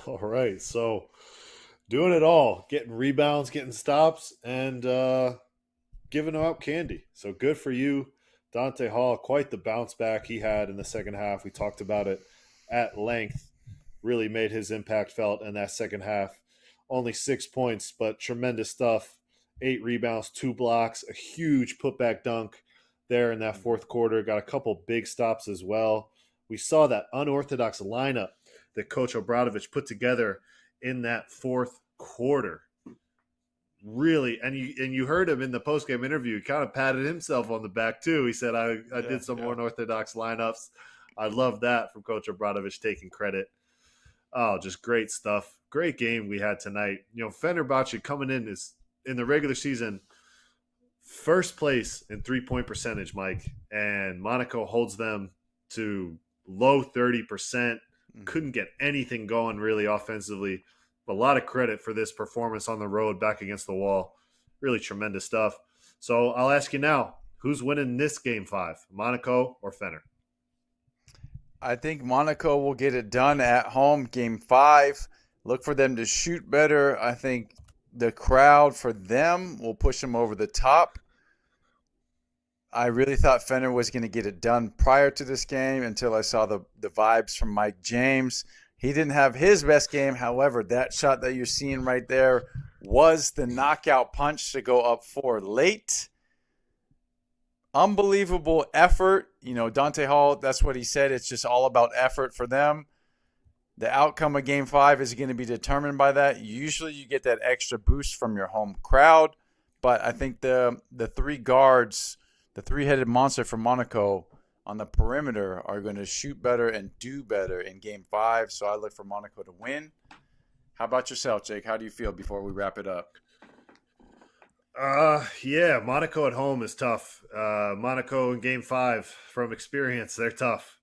All right. So doing it all, getting rebounds, getting stops, and giving them out candy. So good for you, Dante Hall, quite the bounce back he had in the second half. We talked about it at length. Really made his impact felt in that second half. Only 6 points, but tremendous stuff. 8 rebounds, 2 blocks, a huge putback dunk there in that fourth quarter. Got a couple big stops as well. We saw that unorthodox lineup that Coach Obradovic put together in that fourth quarter. Really, and you heard him in the postgame interview. He kind of patted himself on the back too. He said, I did some more unorthodox lineups. I love that from Coach Obradovic, taking credit. Oh, just great stuff. Great game we had tonight. Fenerbahce coming in is in the regular season first place in 3-point percentage, Mike, and Monaco holds them to low 30%. Couldn't get anything going really offensively. A lot of credit for this performance on the road back against the wall. Really tremendous stuff. So I'll ask you now, who's winning this Game 5, Monaco or Fener? I think Monaco will get it done at home, Game 5. Look for them to shoot better. I think the crowd for them will push them over the top. I really thought Fener was going to get it done prior to this game until I saw the vibes from Mike James. He didn't have his best game. However, that shot that you're seeing right there was the knockout punch to go up 4 late. Unbelievable effort. Dante Hall, that's what he said. It's just all about effort for them. The outcome of Game 5 is going to be determined by that. Usually you get that extra boost from your home crowd. But I think the 3 guards, the 3-headed monster from Monaco on the perimeter, are going to shoot better and do better in Game 5. So I look for Monaco to win. How about yourself, Jake? How do you feel before we wrap it up? Monaco at home is tough. Monaco in Game 5, from experience, they're tough.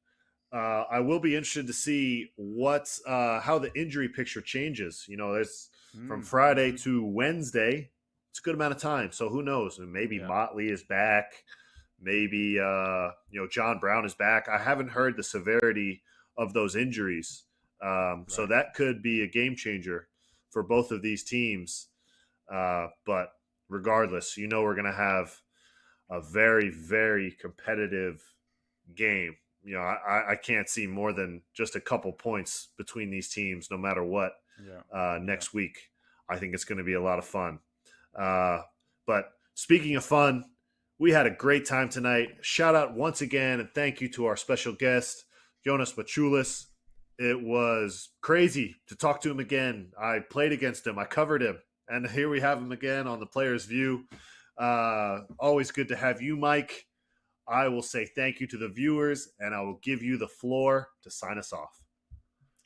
I will be interested to see how the injury picture changes. There's from Friday to Wednesday. It's a good amount of time. So who knows? Maybe Motley is back. Maybe John Brown is back. I haven't heard the severity of those injuries. So that could be a game changer for both of these teams. But regardless, we're going to have a very, very competitive game. I can't see more than just a couple points between these teams, no matter what. Next week, I think it's going to be a lot of fun. But speaking of fun, we had a great time tonight. Shout out once again and thank you to our special guest, Jonas Maciulis. It was crazy to talk to him again. I played against him. I covered him. And here we have him again on the Player's View. Always good to have you, Mike. I will say thank you to the viewers, and I will give you the floor to sign us off.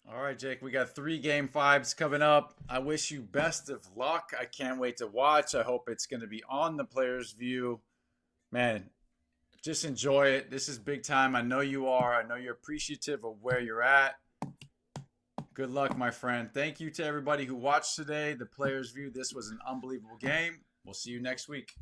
All right, Jake, we got 3 Game 5s coming up. I wish you best of luck. I can't wait to watch. I hope it's going to be on the Player's View. Man, just enjoy it. This is big time. I know you are. I know you're appreciative of where you're at. Good luck, my friend. Thank you to everybody who watched today. The Player's View. This was an unbelievable game. We'll see you next week.